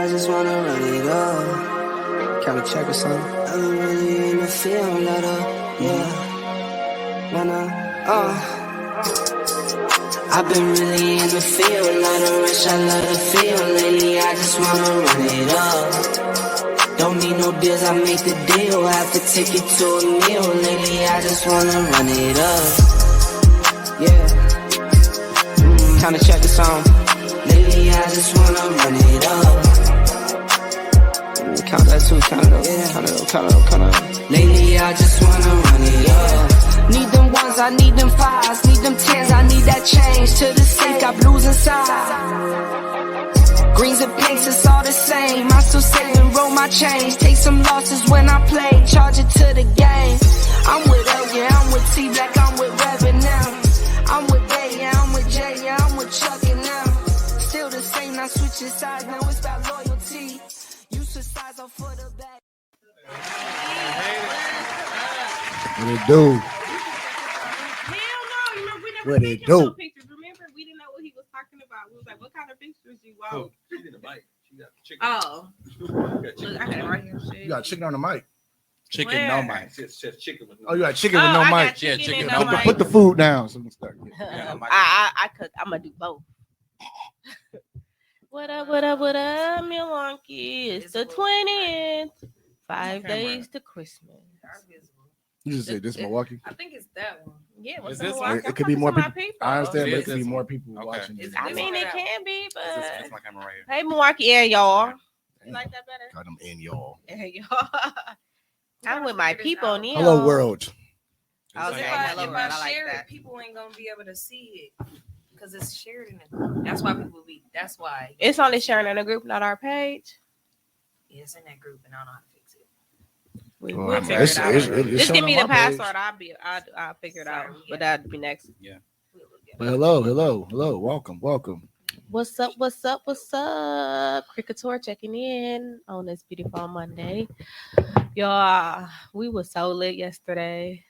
I just wanna run it up. Can we check or something? I've been really in the field, let up, yeah. I've been really in the field, lot of rich, I love the feel. Lately, I just wanna run it up. Don't need no deals, I make the deal. Have to take it to a meal. Lately, I just wanna run it up. Yeah. Kinda check the song. Lately, I just wanna run it up. Count that too, count it up, count it up. Lately, I just wanna run it up. Need them ones, I need them fives, need them tens, I need that change. To the safe, got blues inside. Greens and pinks, it's all the same. I still save and roll my change. Take some losses when I play, charge it to the game. I'm with L, yeah, I'm with T Black, I'm with Reverend now. I'm with A, yeah, I'm with J, yeah, I'm with Chuck and now. Still the same, not switching sides, now it's about loyalty. You switch sides off for the back. What it do? What it do? Pictures. Remember, we didn't know what he was talking about. We was like, "What kind of pictures you Oh, want?" she did a bite. She got chicken. Oh, You got chicken. look, I had it right here. Shit. You got chicken on the mic. Chicken, Where? no mic. Says chicken with no Oh, you got chicken with Oh, no I mic. got chicken chicken and no no Put the, mic. put the food down so we can start. Yeah, no mic. I cook. I'm gonna do both. What up, Milwaukee? It's the 20th. 5 days to Christmas. You just said this Milwaukee. I think it's that one. Yeah, Is what's this Milwaukee? It could be more I'm people. talking to my I understand, It but is it could be this more one. people Okay. watching. Is this. it I this mean, one or it that can be, That's but my camera right here. hey, Milwaukee and y'all. You like that better? Got them in y'all. And y'all. I'm with my people, Neil. Hello world. I was It's saying like- hello If world. I I like share that. it, people ain't gonna be able to see it because it's shared in the group. That's why people be. That's why It's only sharing in a group, not our page. it's in that group, and I don't know how to fix it. We Well, will it's- figure it out. it's Just give showing me on the my page. password. I'll figure it out. Sorry, But yeah. that'd be next. We'll look at it. But hello. Welcome. What's up? Cricketor checking in on this beautiful Monday. Y'all, we were so lit yesterday.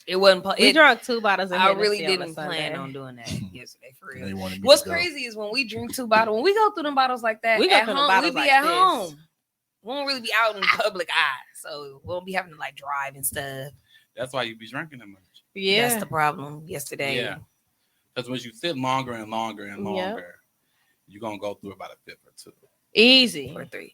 It wasn't. We drunk 2 bottles of I Hennessy really on a didn't plan Sunday. on doing that yesterday for They real. wanted me What's to go. crazy is when we drink 2 bottles, when we go through them bottles like that, We go at through the home, bottles we be like at this. home. We won't really be out in public eye, so we won't be having to like drive and stuff. That's why you be drinking that much. Yeah. That's the problem yesterday. Yeah. Because when you sit longer and longer and longer, you're going to go through about a fifth or two. Easy. Or 3.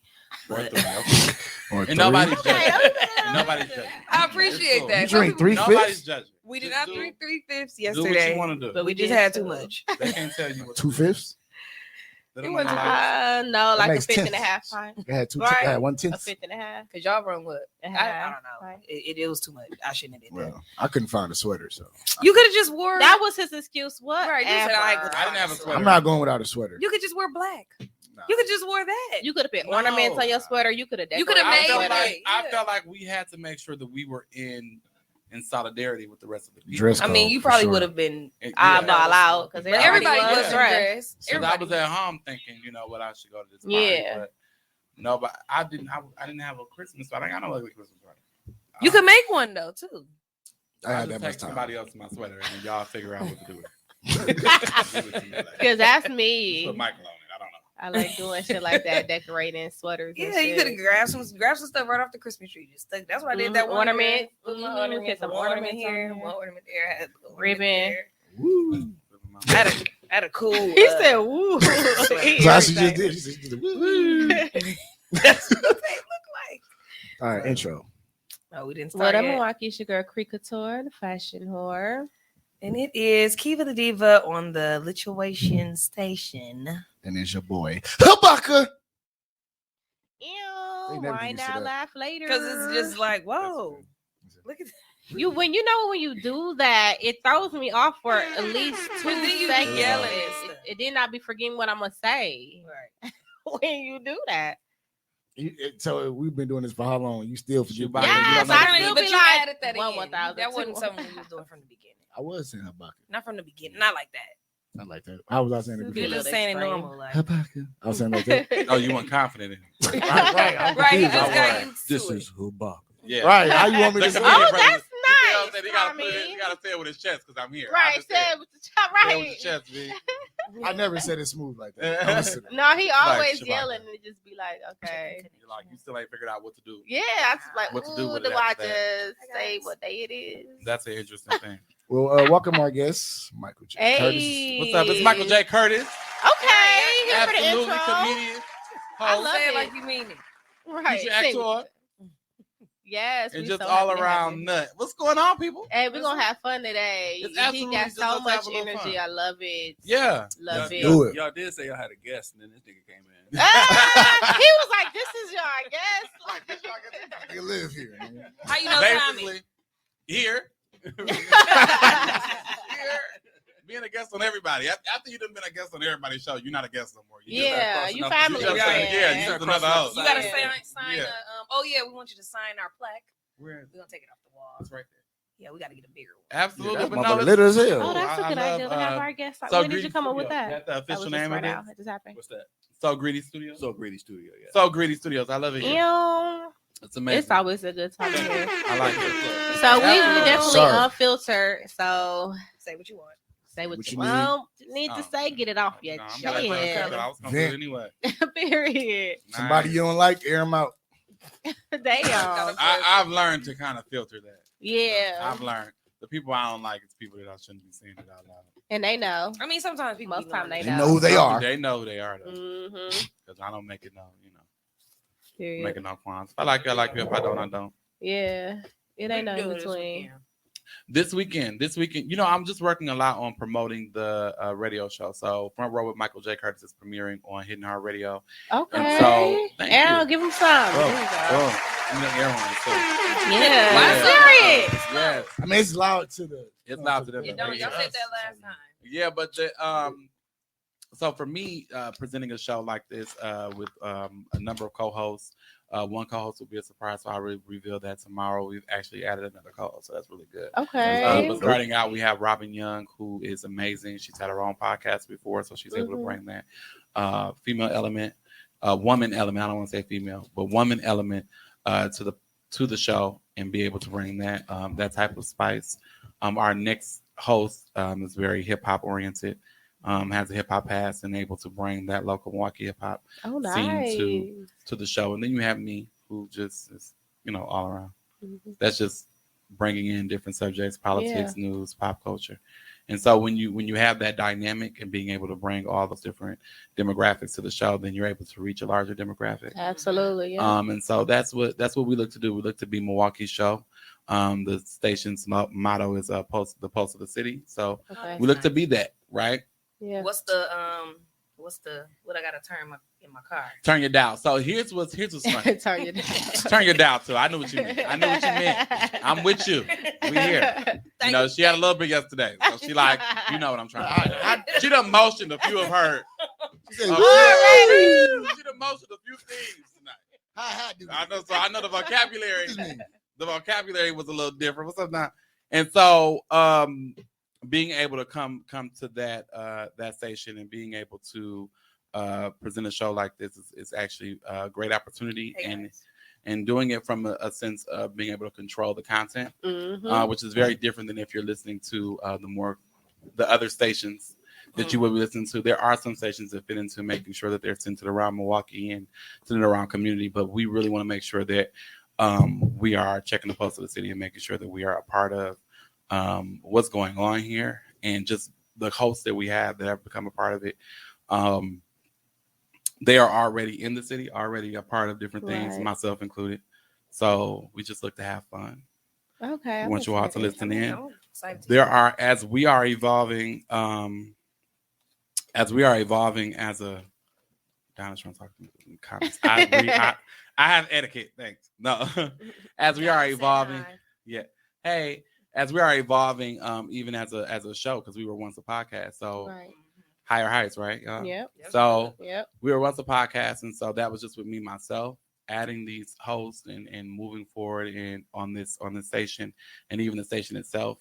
Or But- three, okay. Or And three. nobody's Okay, judging. okay. And nobody's judging. I appreciate It's that. You cool. drink 3 Nobody's fifths, judging. We did Just not do- drink 3/5 Do what you yesterday, want to do. but we just did had too. too much. They can't tell you what 2 fifths. They It don't wasn't know how No, That like a makes 5th and a tenths. half pint. I had 2. Right. I had 1 A tenth. 5th and a half. Cause y'all run what? A I half. don't know. Right. It was too much. I shouldn't have did that. Well, I couldn't find a sweater, so You could have just wore. That was his excuse. What? Right, you said I could- I didn't have a sweater. I'm not going without a sweater. You could just wear black. Nah. You could just wear that. You could have put No. ornaments on your sweater. You could have. You coulda I made felt it. like I Yeah. felt like we had to make sure that we were in solidarity with the rest of the people. Dress I mean, code, you for probably sure. would have been. And- eyeball out because But everybody was was dressed. dressed. So I Everybody was at home thinking, what I should go to this party. Yeah. But no, but I didn't have a Christmas party. I got no ugly Christmas party. You could make one though too. I had I'll that just much take time. somebody else in my sweater and then y'all figure out what to do with it. Give it to me like that. Because that's Just me. put Michael on it. I don't know. I like doing shit like that, decorating sweaters. and Yeah, you shit. could have grabbed some stuff right off the Christmas tree. Just stuck. That's what I did. That one Ornament. year. Put my Mhm, ornament. get some One ornament ornaments here. on there. One ornament there. I had a ornament Ribbon. there. Woo. I had a cool. He said, "Woo." So how she just did. She said, woo. That's what they look like. All right, intro. Oh, we didn't What start up, yet. Milwaukee? It's your girl, Cricketor, the fashion whore. And it is Kiva the Diva on the Lituation Station. And it's your boy, Habaka. They Ew, never why used to not that. laugh later? Because it's just like, whoa. Look at you when you do that, it throws me off for at least 2 But then you be seconds. yelling and stuff. It did not be forgetting what I'm gonna say Right. when you do that. So we've been doing this for how long? You still forget about Yes, it? You don't know I what still to but do? be you like, added that one in. 1,000, That wasn't two. something we was doing from the beginning. I was saying Habaka. Not from the beginning. Not like that. Not like that. How was I saying it You You before? did. just saying it extreme. normal. Like, Habaka. I was saying like that. Oh, you weren't confident in it. right. I'm right, he confused. just I'm got like, used this to is Habaka. Yeah. Right. How you want me to Look say at me. Oh, it? that's You nice. said he gotta say it with his chest because I'm here. Right, say it with the chest. Right. Say it with your chest, B. I never said it smooth like that. Don't listen to that. No, he always Shabaka. yelling and just be like, okay. You're like, you still ain't figured out what to do. Yeah, I just like, What to do ooh, with do it I after that? just say what day it is? That's an interesting thing. Well, welcome our guest, Michael J. Hey. Curtis. What's up? It's Michael J. Curtis. Okay, here for the Absolutely intro. comedian. I Host, love it. it like you mean it. Right. feature sing. actor, Yes. and we just so all happy to have around you. nut. What's going on, people? Hey, we're gonna have fun today. It's He absolutely got just so let's much have a little energy. fun. I love it. Yeah. Love it. Do it. Y'all did say y'all had a guest, and then this nigga came in. He was like, "This is your guest." You live here, man. How you know Tommy? Basically, here. Being a guest on everybody. After you done been a guest on everybody's show, you're not a guest no more. You just Yeah, crossing you off the family G. friend. Yeah, you just another host. You gotta Yeah. sign. Yeah. Oh yeah, we want you to sign our plaque. We're We're gonna take it off the wall. it's right there. Yeah, we gotta get a bigger one. Absolutely. That but no, motherfucker it's- lit as hell. Oh, that's a I good idea to love, have our guests. So When did you come up with that? That's the That official was just name of right it. out. It just happened. What's that? So Greedy Studios. So Greedy Studio, yeah. So Greedy Studios. I love it. Here. Ew. It's amazing. It's always a good time here. I like it. So we definitely Sorry. unfiltered. So Say what you want. say what, What you you need Oh. to say. Get it off your No, I'm not gonna chest. say it. I was gonna do it anyway. Period. Somebody you don't like, air them out. Damn. I've learned to kind of filter that. Yeah. I've learned the people I don't like is people that I shouldn't be saying it out loud. And they know. I mean, sometimes people. Most be time knowing they it. They know who they are. They know who they are though, Mm-hmm. because I don't make it known. You know, Period. make it no qualms. If I like you, I like you. If I don't, I don't. Yeah. It ain't no We can in do it this between. weekend. This weekend, you know, I'm just working a lot on promoting the radio show. So Front Row with Michael J. Curtis is premiering on Hidden Heart Radio. Okay. And so, thank Al, you. give him some. Oh, There you go. I'm gonna air horn too. Yeah. Yeah. Serious. Yes, I mean, it's loud to the. it's loud to them. Yeah, don't, y'all said that last time. Yeah, but so for me, presenting a show like this with a number of co-hosts, one co-host will be a surprise, so I'll reveal that tomorrow. We've actually added another co-host, so that's really good. Okay. But starting out, we have Robin Young, who is amazing. She's had her own podcast before, so she's able to bring that female element, woman element. I don't want to say female, but woman element to the show, and be able to bring that that type of spice. Our next host is very hip hop oriented, has a hip hop past, and able to bring that local Milwaukee hip hop Oh, scene nice. to the show. And then you have me, who just is, you know, all around. Mhm. That's just bringing in different subjects, politics, news, pop culture. And so when you have that dynamic and being able to bring all those different demographics to the show, then you're able to reach a larger demographic. Absolutely. Yeah. And so that's what we look to do. We look to be Milwaukee's show. The station's motto is the pulse of the city. So Okay. we look to be that, right? Yeah. What's the what I gotta turn in my car? Turn your dial. So here's what's funny. Turn your Turn your dial to. I knew what you meant. I knew what you meant. I'm with you. We here. You know, she had a little bit yesterday, so she like, you know what I'm trying to say. She done motioned a few of her. She said, She done motioned a few things tonight. Hi, dude. I know the vocabulary. What does this mean? The vocabulary was a little different. What's up now? And so, being able to come to that station and being able to present a show like this is actually a great opportunity, and doing it from a sense of being able to control the content, which is very different than if you're listening to the other stations that you would be listening to. There are some stations that fit into making sure that they're centered around Milwaukee and centered around community, but we really want to make sure that we are checking the pulse of the city and making sure that we are a part of what's going on here, and just the hosts that we have that have become a part of it. They are already in the city, already a part of different things, Right. myself included. So we just look to have fun. Okay. We want you all to listen in. I'm excited to There are, as we are evolving as a Donna's trying to talk to me in comments. I agree. I have etiquette. Thanks. No, as we are evolving. Yeah. Hey, as we are evolving, even as a show, because we were once a podcast. So Right. higher heights, right? Yep. So Yep. we were once a podcast, and so that was just with me myself adding these hosts and moving forward and on this station, and even the station itself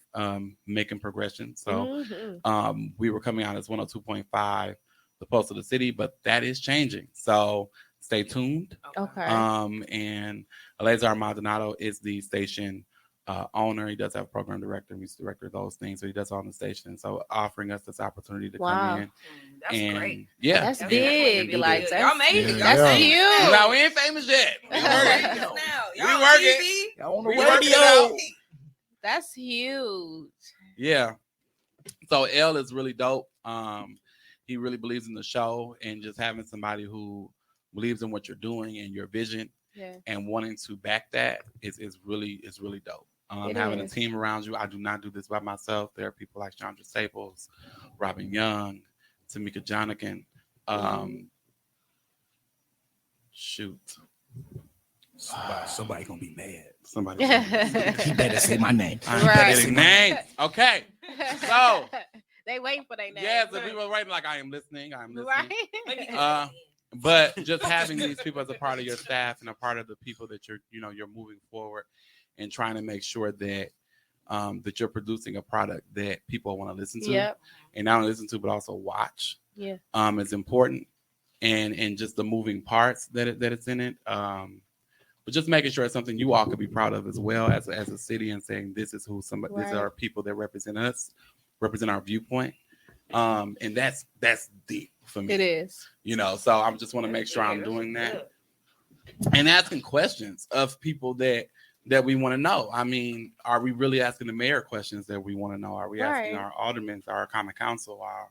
making progression. So Mhm. we were coming out as 102.5, the pulse of the city, but that is changing. So stay tuned. Okay. And Eleazar Maldonado is the station owner. He does have a program director, music director, those things. So he does all on the station. So offering us this opportunity to come in. That's and great. Yeah, That's and big. do Like this. that's, Y'all made it. that's Y'all huge. Now we ain't famous yet. We working. now. We Y'all working. TV. Y'all on the We working radio. out. That's huge. Yeah. So L is really dope. He really believes in the show, and just having somebody who believes in what you're doing and your vision Yeah. and wanting to back that is really dope. It Having is. a team around you. I do not do this by myself. There are people like Chandra Staples, Robin Young, Tamika Jonigan. Shoot. Somebody gonna be mad. Somebody. You better say my name. I'm Right. getting names. Okay. So they waiting for their name. yes, if we were writing like I am listening. Right. Maybe But just having these people as a part of your staff and a part of the people that you're moving forward and trying to make sure that that you're producing a product that people want to listen to, Yep. and not only listen to but also watch. Yeah. Is important, and just the moving parts that it's in it. But just making sure it's something you all could be proud of as well as a city, and saying this is who somebody, these Right. are people that represent us, represent our viewpoint. And that's deep for me. It is. So I just want to make sure I'm doing that and asking questions of people that we want to know. I mean, are we really asking the mayor questions that we want to know? Are we asking Right. our aldermen, our common council, our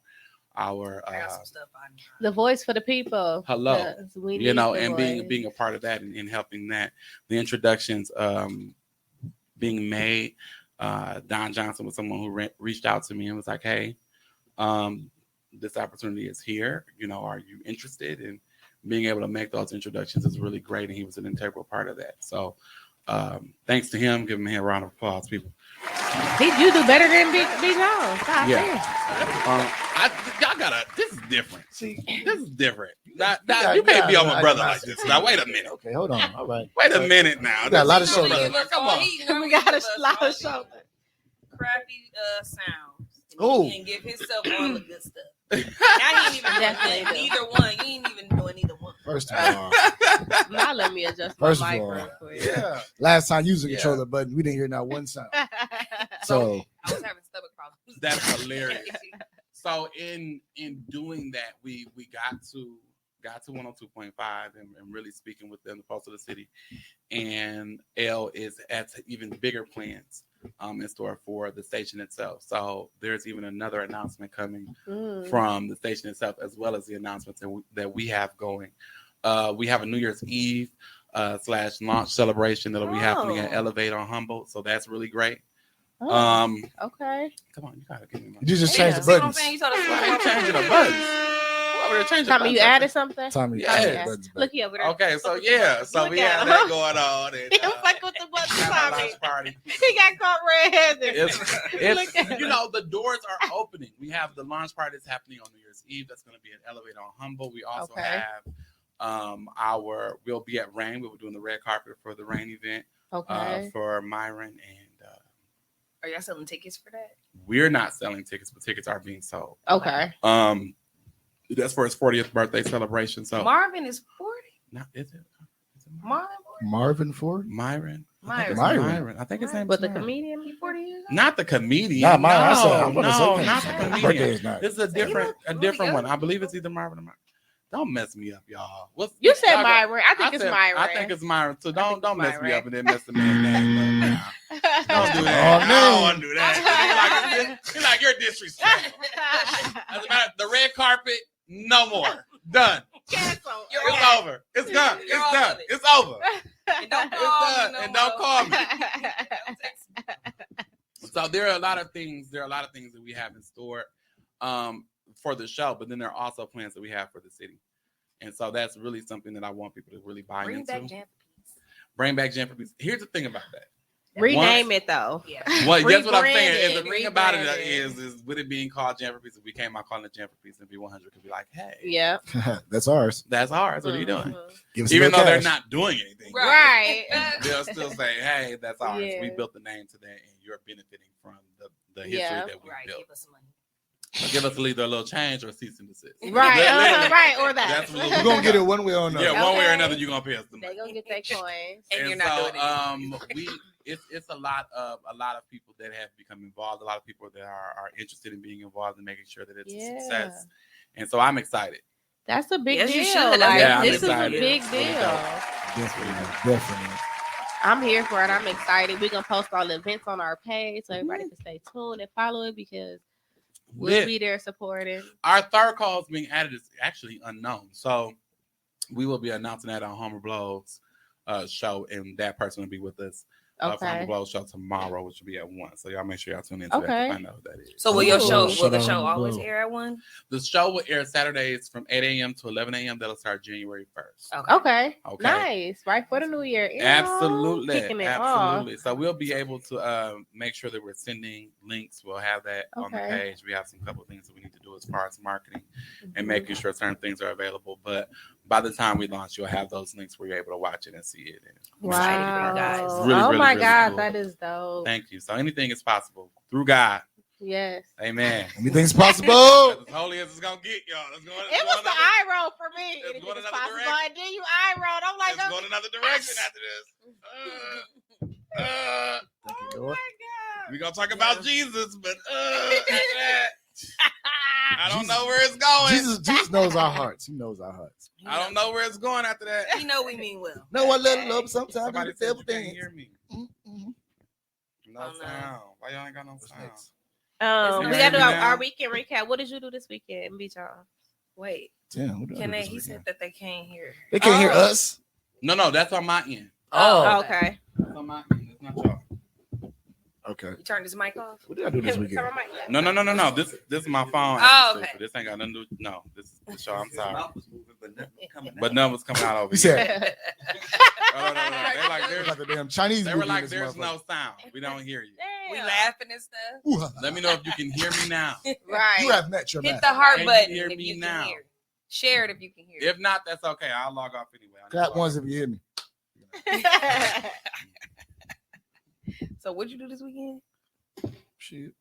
I got some stuff I know. The voice for the people. Hello. 'Cause we need the and voice. being a part of that and helping that. The introductions being made. Don Johnson was someone who reached out to me and was like, hey, this opportunity is here. Are you interested? And being able to make those introductions is really great. And he was an integral part of that. So thanks to him. Give him a round of applause, people. You do better than Big Jones. God Yeah. Y'all gotta. This is different. See, This is different. got- You can't be on my I- brother I- like this. Now wait a minute. okay, hold on. All right. Wait a minute now. You got a lot of This show is my left. brother. Come on. We got a lot of show. Crappy sounds. Ooh. He didn't give himself all the good stuff. Now he ain't even Definitely doing do. neither one. You ain't even doing either one. First of all, Now let me adjust First my of mic all, real quick. Yeah. last time you used the Yeah. controller button, we didn't hear not one sound. So I was having stomach problems. That's hilarious. So in doing that, we got to 102.5 and really speaking with them, the pulse of the city. And L is at even bigger plans in store for the station itself. So there's even another announcement coming from the station itself, as well as the announcements that we have going. We have a New Year's Eve / launch celebration that'll be happening at Elevate on Humboldt. So that's really great. Oh, okay. Come on, you gotta give me my. you just Yeah, changed the see what I'm buttons. saying? You told us I ain't changing the buttons. Who over there changing Tommy, you buttons? added something? Tommy, Yeah. change the buttons back. Look here over there. Okay, so yeah, so Look we at have him. that going on. And, He don't fuck with the buttons, have our Tommy. launch party. He got caught red-handed. It's Look at the doors are opening. We have the launch party that's happening on New Year's Eve. That's going to be at Elevate on Humboldt. We also Okay. have we'll be at Rain. We'll be doing the red carpet for the Rain event Okay. for Myron, and Are y'all selling tickets for that? we're not selling tickets, but tickets are being sold. Okay. That's for his 40th birthday celebration. So Marvin is 40. Is it Marvin? Marvin Ford? Myron? Myron. Myron. I think his name But is the Myron. comedian? He 40 years old? Not the comedian. Not mine. I said, No, I'm gonna say not the birthday comedian. is not. This is a different really one. good. I believe it's either Marvin or Myron. Don't mess me up, y'all. You said y'all got- Myron. I think it's said- Myron. I think it's Myron. So don't it's mess me Myron. up and then mess the man's name up. it's Don't do Oh, that. I no. don't want to do that. You're like you're disrespectful. As a matter, the red carpet, no more. Done. Cancel. It's over. It's done. You're It's off done. of it. It's over. And don't It's call me done. no And don't more. call me. Don't text me. So there are a lot of things. There are a lot of things that we have in store for the show, but then there are also plans that we have for the city, and so that's really something that I want people to really buy Bring into. back Jam Bring back Jam for Peace. Here's the thing about that. Rename it though. Yeah. Well, that's what I'm Rebrand saying. it. Is the thing about it Rebrand it. is with it being called Jam for Peace, if we came out calling it Jam for Peace, and B100 could be like, hey, Yeah. That's ours. that's ours. What are you doing? Mhm. Give us Even that though they're cash. not doing anything, Right. they'll still say, hey, that's ours. Yeah. We built the name today, and you're benefiting from the history Yeah. that we Right. built. Give us some money. Give us either a little change or cease and desist. Right, Literally, right, or that. that's what We're gonna get it one way or another. Yeah, one way or Okay. another, you're gonna pay us the They money. gonna get their coins. And you're And not so, doing it. it's a lot of people that have become involved. A lot of people that are interested in being involved and making sure that it's a success. And so I'm excited. That's a big Yes, you deal. should. Like, Yeah, I'm this is a excited. big I'm deal. Definitely. I'm here for it. I'm excited. We're gonna post all the events on our page so everybody can stay tuned and follow it because we'll Lit. be there supporting. Our third cause being added is actually unknown. So we will be announcing that on Homer Blows show, and that person will be with us for Homer Okay. Blows show tomorrow, which will be at 1. So y'all make sure y'all tune into that Okay. to find out who that is. So will your Ooh. show? Will Shut the up, show always bro. air at 1? The show will air Saturdays from 8 a.m. to 11 a.m. That'll start January 1st. Okay. Okay. Nice. Right for the new year. You know, Absolutely. Kicking it Absolutely. So we'll be able to make sure that we're sending links. We'll have that on the Okay. page. We have some couple things that we need to do as far as marketing off. and making sure certain things are available. But by the time we launch, you'll have those links where you're able to watch it and see it. And Wow. guys. Really, oh really, my really God, cool. that is dope. Thank you. So anything is possible through God. Yes. Amen. Anything's possible. That's as holy as it's gonna get, y'all. Let's go. It was the eye roll for me. Let's Anything go in is another possible. direction. And then you eye rolled. I'm like, Let's go in another direction after this. Thank you, Lord. We're gonna talk about Jesus, but I don't know where it's going. Jesus knows our hearts. He knows our hearts. I don't know where it's going after that. You know we mean well. No, I let love sometimes. Somebody the said devil you can't dance. hear me. Mhm. No Oh, no. sound. Why y'all ain't got no What's sound? next? we It's gotta do now. our weekend recap. What did you do this weekend in Beach Hall? Wait, Damn, what do I can do they? this He weekend? said that they can't hear. They can't hear Oh. us. No, that's on my end. Oh, Okay. That's on my end. It's not y'all. okay. You turned his mic off. What did I do this Turn weekend? my mic down. No. This is my phone. Oh, okay. This ain't got nothing to do. No, this is the show. I'm sorry. Mouth was moving, but nothing was coming But out. none was coming out over He here. said, Oh, no. They're like, "It's like a damn Chinese they movie were in like, this there's motherfucker." no sound. We don't hear you. We Damn. laughing and stuff. Ooh, Let me know if you can hear me now. Right. You have met your Hit master. the heart Can you button hear if me you now? can hear. Share it if you can hear. If not, that's okay. I'll log off anyway. Clap once if you hear me. So what'd you do this weekend? Shit.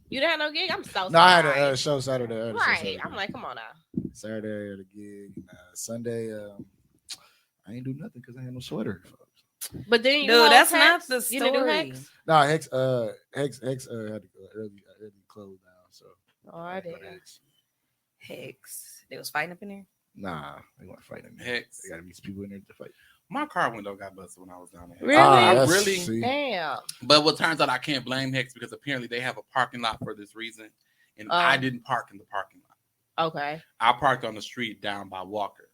You didn't have no gig? I'm so sorry. No, I had a show Saturday. I had a show Right. Saturday. I'm like, come on now. Saturday I had a gig. And, Sunday, I ain't do nothing because I had no sweater. But then you Dude, hold that's Hex? not the You didn't do story. Hex? No, Hex had to go early close down. So Oh, I did. Hex. They was fighting up in there. nah, they want to fight in there. Hex. They got to meet some people in there to fight. My car window got busted when I was down there. Really? that's- really? see. Damn. But what turns out I can't blame Hex because apparently they have a parking lot for this reason. And I didn't park in the parking lot. Okay. I parked on the street down by Walker's.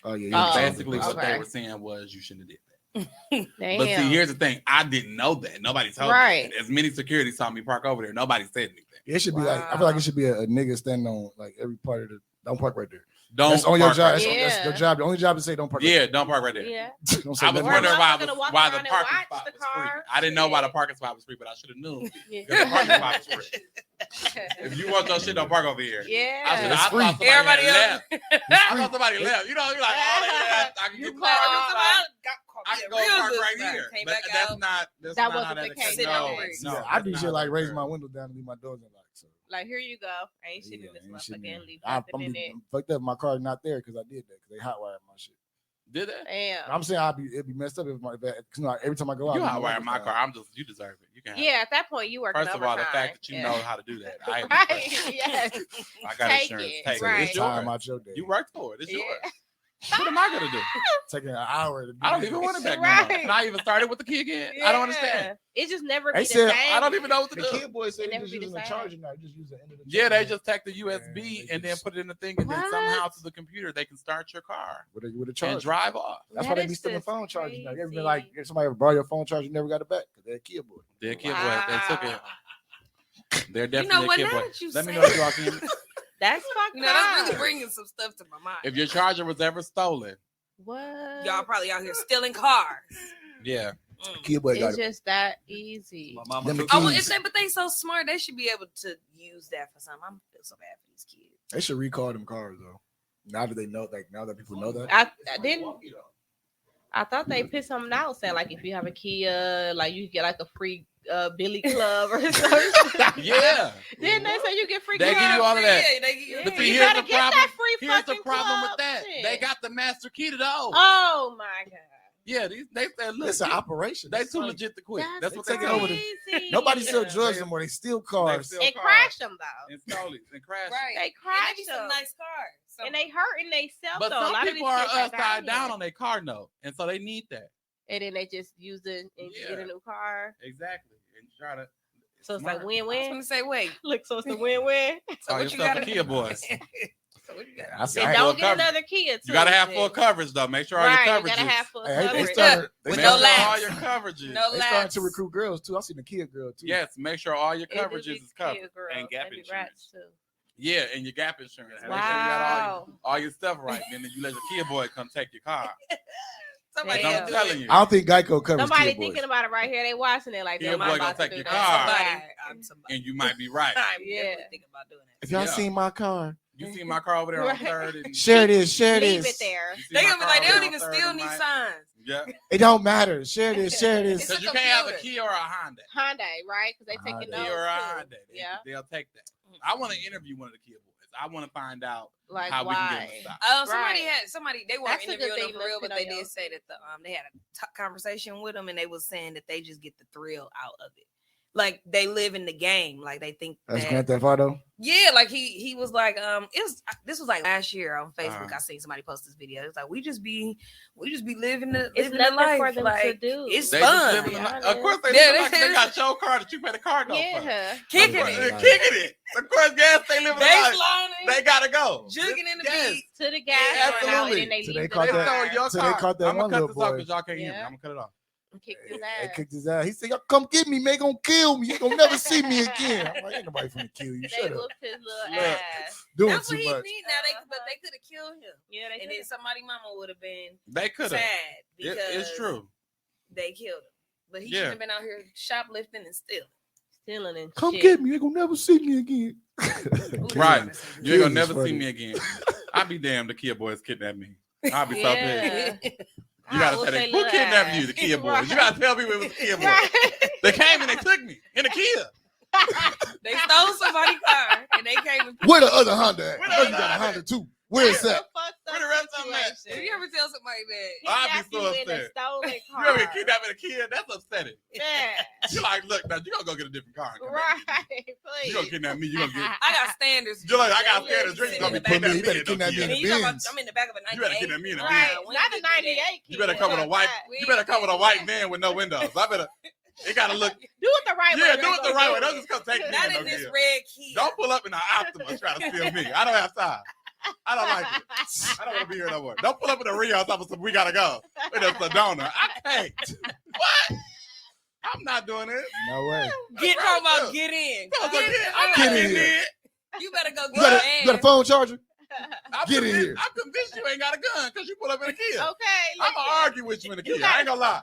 Oh yeah, And yeah. basically what okay. they were saying was you shouldn't have did that. Damn. But see, here's the thing. I didn't know that. Nobody told Right. me. As many security saw me park over there. Nobody said anything. It should be like I feel like it should be a nigga standing on like every part of the. Don't park right there. Don't That's on your park job. right That's, there. that's your job. The only job is say don't park. Yeah, don't park right there. Yeah. Right there. Don't say I was nothing. wondering Or motherfucker why walk the around and parking watch spot the was free. car. I didn't know why the Yeah. parking spot was free, but I should have knew. Yeah. Because the parking spot was free. If you want your shit, don't park over here. Yeah. I It's thought free. somebody Everybody had else. left. I thought somebody left. You know, you're like, oh, they left. I can You get called I can go park right here. Came But back that's out. not. That's That not wasn't how the that case. Sit No, down. no, Yeah, I do that's shit not like how raise that my occurred. window down and leave my doors unlocked. So Like, here you go. Ain't shit in this ain't shit in motherfucker there. and leave I'm nothing in it. fucked up. My car's not there because I did that because they hotwired my shit. Did that? Damn. I'm saying it'd be messed up if my cause every time I go out. You leave hotwire my windows car. down. You deserve it. You can. Have Yeah, at that point, you working First of all, the overtime. fact that you Yeah. know how to do that, I am Right. impressed. Yes. I got Take insurance. it. Take So it. Right. It's it's time yours. out your day. You worked for it. It's Yeah. yours. What am I gonna do? Taking an hour to do I don't this. even want it back. Right. No more. Can I even start it with the key again? I don't understand. It just never They be the said- same. I don't even know what to The do. kid boy said It they never just be the using a same. charger now. Just use the end of the Yeah, charger. they just take the USB they and then just- put it in the thing, and then What? somehow to the computer they can start your car with a and charger. drive off. That's That why they be is stealing just phone chargers now. You ever crazy. been like, if somebody ever borrow your phone charger, you never got it back because they're a kid boy. They're kid boy. They took it. They're You definitely know what? a Now kid boy. that you Let me say know if y'all can. That's fucked You know, that's up. really bringing some stuff to my mind. If your charger was ever stolen, What? Y'all probably out here stealing cars. yeah. Kid boy got It's it. just that easy. My mama Them the took Oh, well, keys. but they so smart. They should be able to use that for something. I feel so bad for these kids. They should recall them cars though. Now that they know, like now that people know that. I didn't. I thought they put something out saying like if you have a Kia, like you get like a free Billy Club or something. Yeah. Didn't they say you get free? They club? give you all of that. Yeah, they give you. But see, You here's better the get problem. that free Here's the fucking problem with club that. shit. They got the master key to those. Oh my god. Yeah, they said, look, It's an operation. they It's too like- legit to quit. That's what they they taking over the- crazy. Nobody sell drugs anymore. They steal cars. They And steal crash them though. and stole it and crashed. Right. They And crash they be some them. nice cars. And they hurting themselves But though. A some lot of these people are kids are upside down dying. on their car note, and so they need that. And then they just use it and Yeah. get a new car. Exactly. And try to. So it's smart. like I was win-win. gonna say, wait. Look, so it's a win-win. So Call what you yourself got? a Kia boy. So what you got? I see. And Right. don't Full get coverage. another Kia too. You gotta have full then. coverage though. Make sure all Right, your you gotta coverages. have full Hey, they coverage. started. They With Make no sure started- all lapse. your coverages. No They starting lapse. to recruit girls too. I seen the Kia girl too. Yes, make sure all your It is coverages big is covered. Kia girl. And Gap They be insurance. rats, too. Yeah, and your Gap insurance. Make sure you Wow. got all your stuff right. Then you let your Kia boy come take your car. Somebody Damn. gonna I'm do telling it. you. I don't think Geico covers Somebody Kia boys. thinking about it right here. They watching it like Kia damn, boy I'm gonna about to take do your that. car. I'm somebody. And you might be right. I'm Yeah. definitely thinking about doing that. If y'all Yeah. seen my car, You see my car over there on Right. Third. And share this. Share Leave this. it there. you see They my gonna be car like, they over don't there even on still Third need and Mike. signs. Yeah, It don't matter. Share this. Share this. It's because a you can't have a computer. Kia or a Honda. Hyundai, right? Because they taking Hyundai. those Kia or a too. Honda. Yeah. They'll take that. I want to interview one of the Kia boys. I want to find out Like how we can get them why? to stop. Somebody Right. they weren't That's a good interviewing them thing for to real, put but on they your- did say that they had a conversation with them, and they was saying that they just get the thrill out of it. Like they live in the game, like they think That's that. Grand Theft Auto. Yeah, like he was like, this was like last year on Facebook. Uh-huh. I seen somebody post this video. It's like we just be living the It's living the nothing life. for them like, to do. It's They just fun. live in the Yeah, life. Of course they Yeah, live like they- they got your car that you pay the car note for. Yeah. Kicking Right. They're it, kicking it. Of course, gas they live in the life. baselining, They gotta go. jugging in the Yes. beat. To the gas Yeah, run out, absolutely. and then they So leave they the caught They that- car. stole your So they car. caught that I'm gonna one cut little this off boy. because y'all can't hear me. Yeah. I'm gonna cut it off. Kick his They ass. kicked his ass. He said, "Y'all come get me, man. They gonna kill me. You gonna never see me again." I'm like, "Ain't nobody finna kill you. They Shut up. whooped his little Look. ass. Doing That's too what he much." need now. But they could have killed him, Yeah, they and did. then somebody mama would have been They could have. sad because It's true. they killed him. But he Yeah. should have been out here shoplifting and stealing. Stealing and Come shit. get me. They gonna never see me again. Right. Killing. You're gonna Kids never is see funny. me again. I'll be damned the Kia boys kidnapped me. I'll be so pissed. Yeah. You gotta whoop tell they them, who little kidnapped ass. you? The Kia boys. Right. You gotta tell people it was the Kia boys. Right. They came and they took me in a Kia. They stole somebody's car and they came and Where the other Honda at? Where I the know you got a other Honda too. Where is that? Where the rest of them at? If you ever tell somebody that, I'd be Kidnapped so you in a upset. stolen You ever get car. kidnapped in a Kia? That's upsetting. Yeah. You're like, look, now you gonna go get a different car. And come back. Right. You Please. gonna kidnap me? You gonna get? I got standards. You're like, I got Yeah, standards. You're sitting gonna in be the back Put me- of you better kidnapped kidnap me me in And a you talking about, Benz. I'm in the back of a You better 98. kidnap me in a Right. Benz. we Not ain't a gonna do that. 98 You better come with a white. You better come with a white van with no windows. I better. It gotta look. Do it the right way. Yeah, do it the right way. Don't just come take me. Not in in no this Kia. red key. Don't pull up in an Optima trying to steal me. I don't have time. I don't like it. I don't want to be here no more. Don't pull up in a Rio on top of some. We gotta go. In a Sedona. I can't. What? I'm not doing it. No way. Get talking about get in. Come on, Get get in. in. I'm not Get in getting here. in. You better go You got get a, you got a phone charger? I'm Get in convinced- here. I'm convinced you ain't got a gun because you pull up in a Kia. Okay. I'm gonna listen. argue with you in a You Kia. I ain't gonna lie.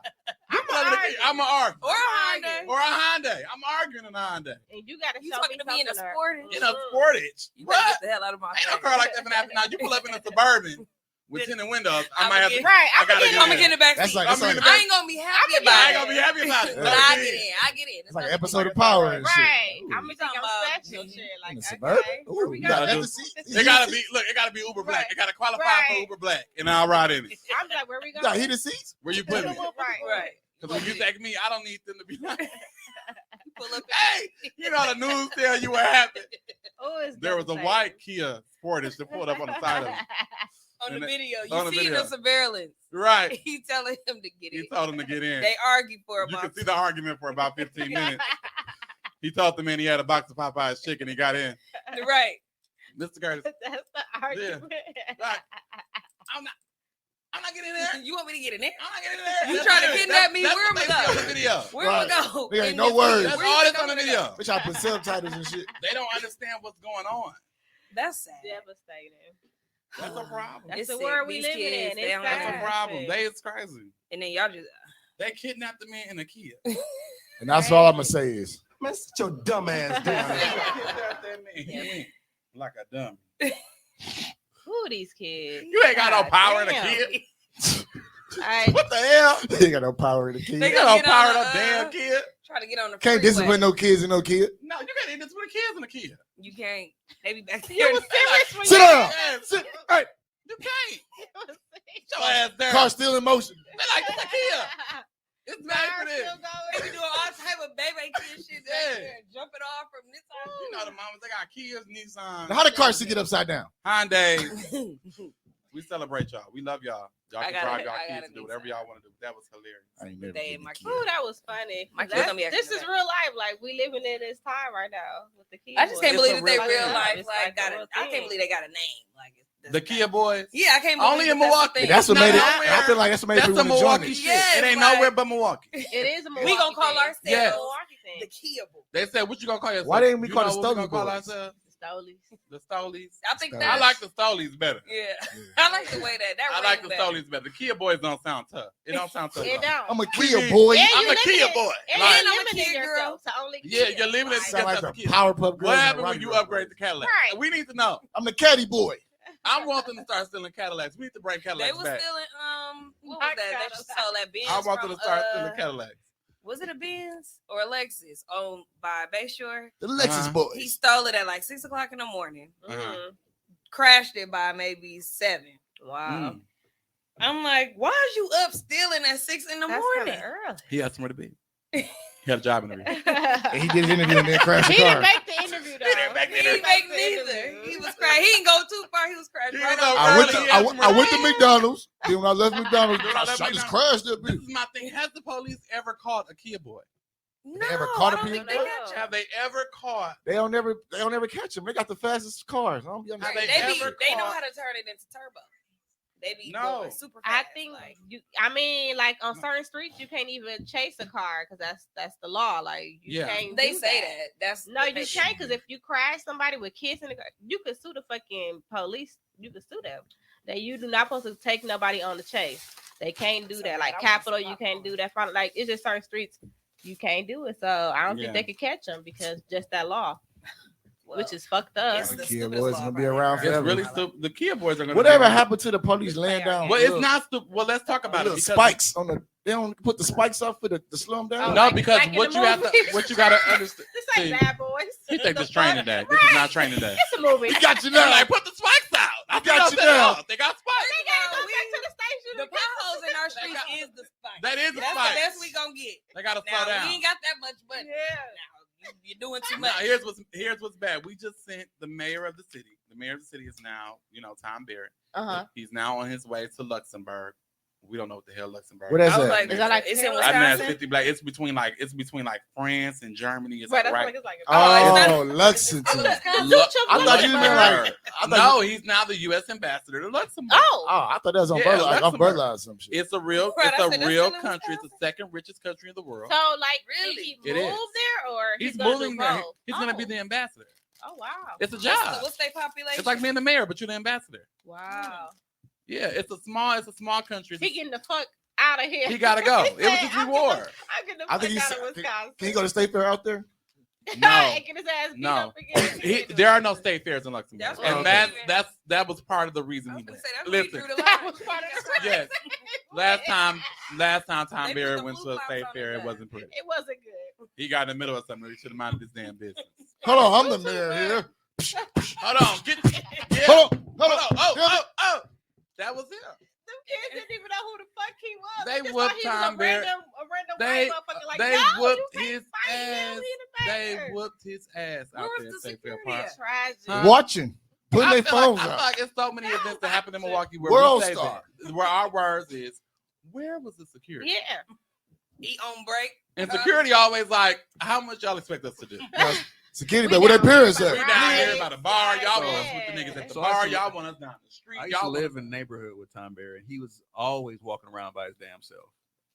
You pull up in a Kia. I'm gonna argue. Or a Honda. Or a Hyundai. I'm arguing in a Hyundai. And you gotta You show talking me to me in a something Sportage? In a Sportage. You What? better get the hell out of my Ain't no face. car like that finna happen now. You pull up in a Suburban with tinted windows. I might have to. Right. I gotta get get I'm in. gonna get in the back That's seat. like I'm it's like, in the I ain't gonna be happy about I it. ain't gonna be happy about it. But But I get in. I get in. it's like an episode of Power and shit. Right. Ooh. I'm gonna think I'm Talking special about- shit. In Like, a okay. Suburban? Where Ooh, we you got gotta going? do- leather seats? It gotta be. Look, it gotta be Uber Black. It gotta qualify for Right. Uber Black, and I'll ride in it. I'm like, where we You going? got heated seats? Where you put me? Right. Right. Because when you take me, I don't need them to be like, Pull up. hey, you know the news tell you what happened. Oh, it's There was a devastating. white Kia Sportage that pulled up on the side of it. On the And video, on you the see video. the surveillance. Right. He telling him to get He in. told him to get in. They argue for You about. can see the argument for about 15 minutes. He told the man he had a box of Popeye's chicken. He got in. Right. Mr. Curtis, That's the argument. right. I'm not getting in there. You want me to get in there? I'm not getting in there. You That's trying to it. kidnap me? That's Where what am I they see on going? the video. Where Right. we go? There ain't In no this words. video? That's Where all you that's think on the I'm gonna video. go? Bitch, I put subtitles and shit. They don't understand what's going on. That's sad. Devastating. That's a problem. That's It's the sick. world we These living kids, in. they It's don't That's have a sad. problem. They is crazy. And then y'all just. They kidnapped the man in a Kia. And that's all I'm gonna say is, Man, sit your dumb ass down. Like a dumb. Who are these kids? You ain't got no God power in a damn. Kia. What the hell? They got no power in the kid. They You don't Get on power the, no damn kid. Try to get on the Can't freeway. discipline no kids and no kid. No, you can't discipline kids and a kid. You can't. They be back there. You was serious when Sit you down. Yes. Sit. Hey, You can't. Get your ass down. car still in motion. They like it's a kid. It's made for this. They be doing all type of baby kid shit back Yeah. there, jumping off from this side. You know the mamas, they got kids, Nissan. Now, how the car still get upside down? Hyundai. We celebrate y'all. We love y'all. Y'all I can got drive it. y'all I got kids it, and do whatever y'all want to do. That was hilarious. I ain't never They been and my a kid. Ooh, that was funny. My kids That's- gonna be this acting is bad. real life. Like we living in this time right now with the kids. I just can't It's believe a that they real real thing. life It's like got a a. real I can't thing. believe they got a name. Like The Kia boys. Yeah, I can't believe Only in that that's Milwaukee. the thing. That's what Not made it. nowhere. I feel like that's what made That's people a want to join Milwaukee it. shit. Yes, It ain't like- nowhere but Milwaukee. It is a Milwaukee We gonna call thing. ourselves It's a Yes. Milwaukee thing. the Kia boy. They said, what you gonna call yourself? Why didn't we You call know the what we Stoley gonna call boys? ourselves? Stolies. The Stolies. I think I that I like the Stolies better. Yeah, I like the way that I like the better. Stolies better. The Kia boys don't sound tough. It don't sound tough. It don't. I'm a We Kia need- boy. And I'm you a Kia limited- boy. And Like- you I'm a limited Kia girl. yourself to only Yeah, Kia. you're limited Like, to Sound like yourself the a Kia. Powerpuff Girls. What and happened when Rocky you Road upgrade the Boys. Cadillac? Right. We need to know. I'm the caddy boy. I want them to start stealing Cadillacs. We need to bring They Cadillacs was back. stealing what My was that? They Cadillac. just sold that Benz. I want them from, to start stealing Cadillacs. Was it a Benz or a Lexus owned by Bayshore? The Lexus Uh-huh. boys. He stole it at like 6:00 in the morning. Mhm. Crashed it by maybe 7. Wow. Mm. I'm like, why is you up stealing at 6 in the That's morning? kinda early. He had somewhere to be. He had a job interview. And he did his interview and then crashed the He didn't car. make the interview though. didn't make the He didn't make neither. He was crashed. He didn't go too far. He was crashed He right was on. over- I went, Early, to, I went to yeah. McDonald's. Then when I left McDonald's, Then I I left just McDonald's. crashed that This bitch. is my thing. Has the police ever caught a Kia boy? No, ever caught a I don't Benz? think they got you. Have they ever caught? They don't never catch them. They got the fastest cars. I don't be Have understanding. they They, ever they know caught- how to turn it into turbo. They be No. going super I fast. think like, you. I mean, like on certain streets, you can't even chase a car because that's the law. Like you Yeah. can't. they do say that. That's No, what you they- can't because if you crash somebody with kids in the car, you could sue the fucking police. You could sue them. That you do not supposed to take nobody on the chase. They can't do So that. bad. Like I Capitol, wouldn't you stop can't on do that. Like it's just certain streets you can't do it. So I don't Yeah. think they could catch them because just that law, Well, which is fucked up. it's the Kia stupidest boys law gonna be probably around ever. It's forever. really stupid. The Kia boys are going to Whatever happened to the police laying down? Well, it's little- not stupid. Well, let's talk about it. little Because spikes on the. They don't put the spikes up for the slow them down. Oh, No, like- because like in what the you have to, movies. what you got to understand. This ain't See, Bad Boys. He think The this training fuck? day. This is not training day. It's a movie. He got you They're now. like, put the spikes out. I got you said, now. "Oh, they got spikes. They gotta go We- back to the station. The and get potholes in our They streets got- is the spike. That is the That's spikes. the best we gonna get. They got to slow Now down. we ain't got that much, but Yeah. you're doing too Now, much. here's what's bad. We just sent the mayor of the city. The mayor of the city is now, Tom Barrett. Uh-huh. He's now on his way to Luxembourg. We don't know what the hell Luxembourg. What is. is I was that? like, Is that like it's in Paris? I know it's Wisconsin? 50 black. It's between like France and Germany. It's Right, like that's right. like it's like Oh, it's Lexington. I thought you meant like. I thought No, he's now the U.S. ambassador to Luxembourg. Oh, Oh, I thought that was Yeah, umbrella, like Luxembourg. umbrella or some shit. It's a real, Right, I said it's a that's real still in country. It's the Wisconsin? second richest country in the world. so like Really? did he It move is. there or He's gonna moving do there. both? He's gonna be the ambassador. Oh wow. It's a job. What's their population? It's like being the mayor, but you're the ambassador. Wow. Yeah, it's a small country. He getting the fuck out of here. He gotta go. It was He his said, reward. I'm getting the I fuck think he's. out of Wisconsin. Can he go to State Fair out there? No, And get his ass beat no. up again. There are no state fairs in Luxembourg, That's what and I'm that was part of the reason I he was gonna went. say, that's when he Listen, drew the That line. was part of the yes. Last time Tom They put Barrett the went to blue a state flops on fair, his it ass. wasn't pretty. It wasn't good. He got in the middle of something. He should have minded his damn business. Hold on, I'm the mayor here. Hold on, yeah. Hold on, Hold on. Oh, that was him. Them kids didn't even know who the fuck he was. They just whooped thought he was Tom a Barrett. random They- white motherfucker. Like, they no, whooped you can't his fight him. ass. He the They mayor. whooped his ass out Where there in was the State Fair security Park. at? Tragic. Huh? Watching, putting I their feel like- phones I feel out. like it's so many events that happen in Milwaukee where World we say Star. that, where our words is, where was the security? Yeah. He on break. And security always like, how much y'all expect us to do? Security, We but where their down parents here We at? down here Right. by the bar. Y'all want us Yeah. with the niggas at the So I bar. used to- Y'all want us down the street. I used to Y'all live want in the neighborhood with Tom Barrett. He was always walking around by his damn self,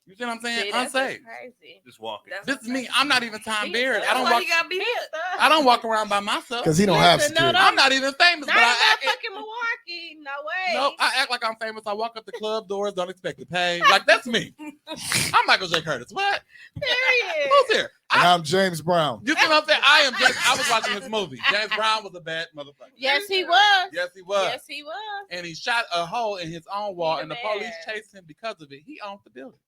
you see what I'm saying? See, that's Unsafe. crazy. just walking. That's This is me. I'm not even Tom Barrett. I That's don't why walk. he got beat up. I don't walk around by myself. Because he don't have Listen, no, security. I'm not even famous, Not but in I act. fucking Milwaukee. No way. No, I act like I'm famous. I walk up the club doors, don't expect to pay. Like that's me. I'm Michael J. Curtis. What? Period. Who's here? And I'm James Brown. You see what I'm saying? I was watching this movie. James Brown was a bad motherfucker. Yes, he was. Yes, he was. Yes, he was. And he shot a hole in his own wall, He and the the police man. chased him because of it. He owned the building.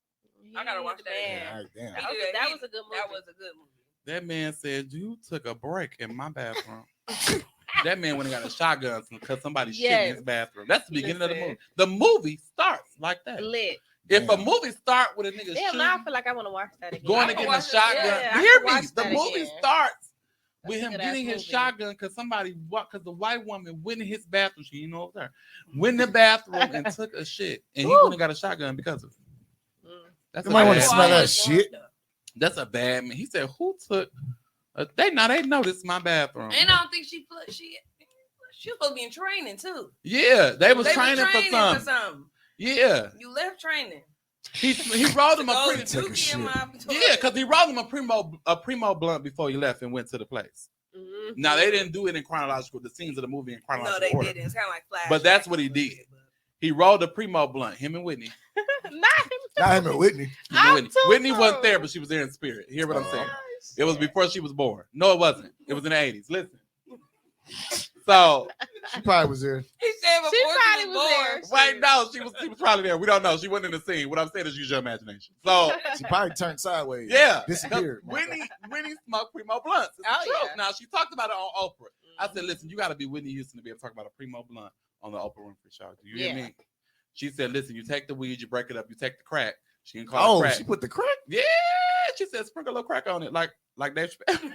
I gotta watch He's that the again. man. All right, damn. That was a good movie. That was a good movie. That man said, "You took a break in my bathroom." That man went and got a shotgun because somebody shit in his bathroom. That's the beginning of the movie. The movie starts like that. Lit. If a movie start with a nigga Damn, shooting, now I feel like I want to watch that again. going I to can get a watch it. shotgun, Yeah, I hear can me. watch The that movie again. starts with That's a him good-ass getting his movie. shotgun because the white woman went in his bathroom. She didn't know it was her. Went in the bathroom and took a shit, and he went and got a shotgun because of it. That's You might want to bad smell man. that shit. That's a bad man. He said, "Who took?" They noticed my bathroom. And I don't think she was supposed to be in training too. Yeah, they was They training for something. something. Yeah, You left training. he rolled him a Oh, primo. Dookie in my Yeah, because he rolled him a primo blunt before he left and went to the place. Mhm. Now they didn't do it in chronological. The scenes of the movie in No, chronological they order. didn't. It's kind of like Flash. But that's what he did. He rolled a primo blunt. Him and Whitney. Not him. Not him and Whitney. Whitney wasn't there, but she was there in spirit. Hear what I'm saying? It was before she was born. No, it wasn't. It was in the 80s. Listen. So She probably was there. He said before She she probably was was born. right now she was probably there. We don't know. She wasn't in the scene. What I'm saying is use your imagination. So She probably turned sideways. yeah, Disappeared. Whitney smoked primo blunts. It's Oh, the truth. yeah. Now she talked about it on Oprah. I said, listen, you got to be Whitney Houston to be able to talk about a primo blunt on the Oprah Winfrey Show. Do you hear Yeah. me? She said, listen, you take the weed, you break it up, you take the crack. She didn't call it Oh, crack. she put the crack? Yeah, she said sprinkle a little crack on it, like Dave Chappelle.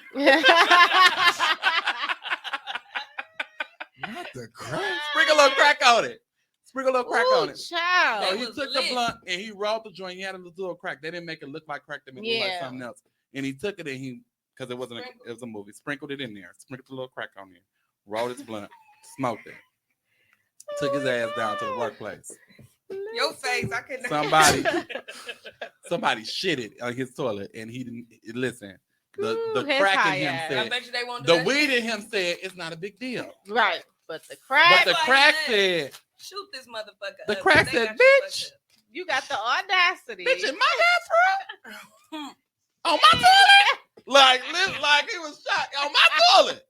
Not the crack. Sprinkle a little crack on it. Sprinkle a little crack on it. Child. So They he was took the lit. blunt and he rolled the joint. He had a little crack. They didn't make it look like crack. They made it look like Yeah. something else. And he took it and he, because it was a movie, sprinkled it in there, sprinkled a little crack on there, rolled his blunt, smoked it, took his ass down to the workplace. Your face, I couldn't. Somebody shitted on his toilet and he didn't listen. The Ooh, his crack in high him ass. I said, bet you they won't do the that weed shit. in him said it's not a big deal. Right. But the But crack, the like crack that. said, Shoot this motherfucker. the up. crack They said, got you bitch, fucked up. you got the audacity. bitch, in my bathroom? On my toilet? Like he was shot on my toilet.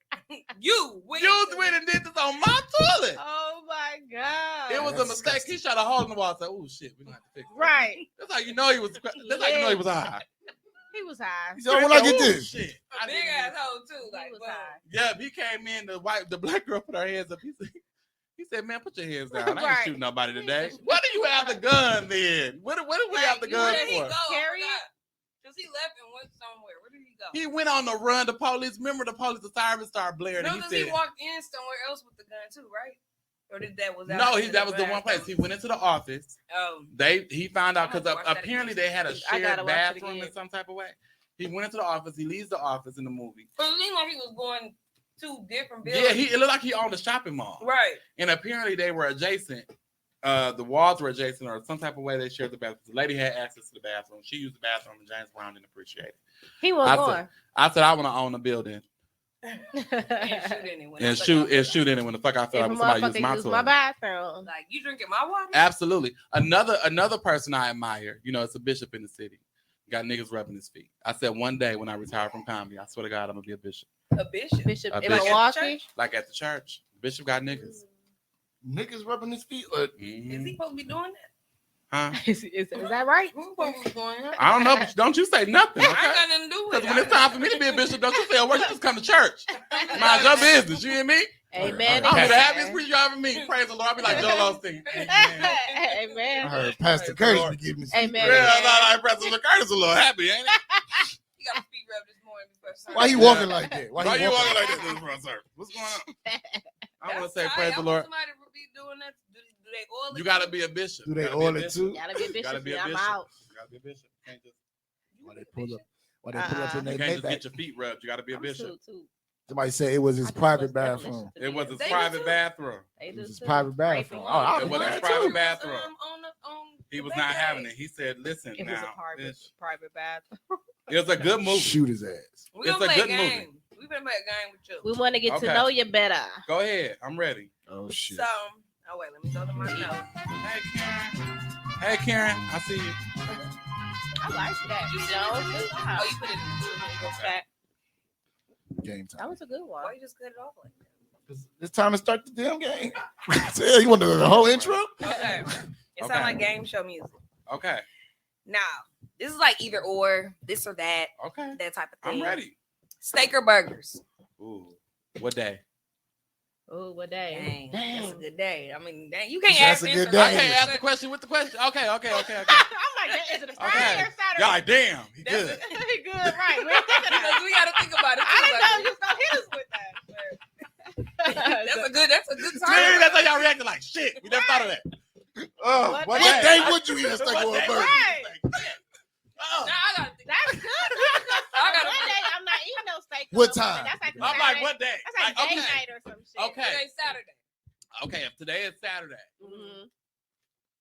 You You went and did this on my toilet. Oh my God. It was a That's mistake. disgusting. He shot a hole in the wall. Said, "Oh shit, we're gonna have to fix it." right. That's how you know he was. That's how you know he was high. He was high. He said, when I get Ooh, this. shit. A big asshole too. Like, He was boom. high. Yeah, he came in. The black girl put her hands up. He said, "Man, put your hands down. I ain't Right. shooting nobody today." Why do you have the gun then? What do we have the Like, gun where did he for? go? Carry it? Because he left and went somewhere. Where did he go? He went on the run. The police, remember the police, the sirens started blaring. No, And because he he said, walked in somewhere else with the gun too, right? Or did that was "No, in that was the bathroom? one place." He went into the office. Oh, He found out I have because to watch that apparently again. they had a I shared gotta watch it bathroom again. in some type of way. He went into the office. He leaves the office in the movie. but it seemed like he was going two different Yeah, buildings. it looked like he owned a shopping mall. right. And apparently they were adjacent. The walls were adjacent, or some type of way they shared the bathroom. The lady had access to the bathroom. She used the bathroom, and James Brown didn't appreciate it. He was I going. I said, I want to own a building And shoot anyone. and shoot in it when the fuck I feel If like a somebody motherfucker used my use my toilet. bathroom. Like, you drinking my water? Absolutely. Another person I admire, it's a bishop in the city. Got niggas rubbing his feet. I said one day when I retire from comedy, I swear to God, I'm gonna be a bishop. A bishop. Bishop A in bishop. Milwaukee. Like at the church. Bishop got niggas. Niggas rubbing his feet. Like, Is Mhm. he supposed to be doing that? Huh? Is that right? Who's supposed to be doing that? I don't know, but don't you say nothing. I ain't Okay? got nothing to do with Because it. when it's time for me to be a bishop, don't you say a word, you just come to church. Mind your business, you hear me? Amen. I'm amen. the happiest preacher you ever meet. Praise the Lord. I'll be like Joel Osteen. Amen. I Amen. heard Pastor Curtis be giving his feet Amen. Yeah, rubbed. I thought like President Curtis a little happy, ain't it? He got his feet rubbed this morning before service. Why he walking like that? Why you walking like this in front, sir? What's going on? I want to say That's praise tight. the I want Lord. somebody to be doing that. Do they oil it? You got to be a bishop. Do they You gotta be a oil it bishop. too? Gotta be a You gotta bishop. be a I'm bishop. out. You gotta be a bishop. You can't just, Why they pull up? Why they pull up in you their can't just Maybach? get your feet rubbed. You gotta be a bishop. Somebody said it was his I just private was devilish bathroom. to the It was end. his They do private too. bathroom. They It do was his too. private Raping bathroom. women. Oh, I It was was his mad private too. bathroom. He the was not having it. Band-Aids. He said, "Listen, It was a now, private bathroom. it was a good movie. Shoot his ass. We It's gonna a play good movie. game. We been play a game with you. We want to get Okay. to know you better. Go ahead. I'm ready." Oh shit. So, oh wait, let me go to my notes. Hey, Karen. Hey, Karen. I see you. I like that. You Jones. did it? Wow. Oh, you put it in. Okay. Game That time. was a good one. Why you just cut it off like that? It's time to start the damn game. Yeah, you want to do the whole intro? Okay. It Okay. sounds like game show music. Okay. Now, this is like either or, this or that, Okay. that type of thing. I'm ready. Steak or burgers? Ooh. What day? Oh, what day? Dang, that's a good day. I mean, dang, you can't That's ask a good answer day. I like can't that. ask the question with the question. Okay. I'm like, is it a Friday or Saturday? Y'all like, damn, he That's good. He good, right? We ain't thinking of Because that. we got to think about it. I didn't know too, you was gonna hit us with that. like, that's a good See, time. that's how y'all reacted like shit. We never thought of that. Oh, What What day? day would you eat a steak or a burger? Right. Oh. Now I got to think. That's good. I gotta- One day I'm not eating no steak. What on Monday. time? That's like a I'm like, Saturday. what day? That's like okay. date night or some shit. Okay. Today's Saturday. Okay, if today is Saturday, Mhm.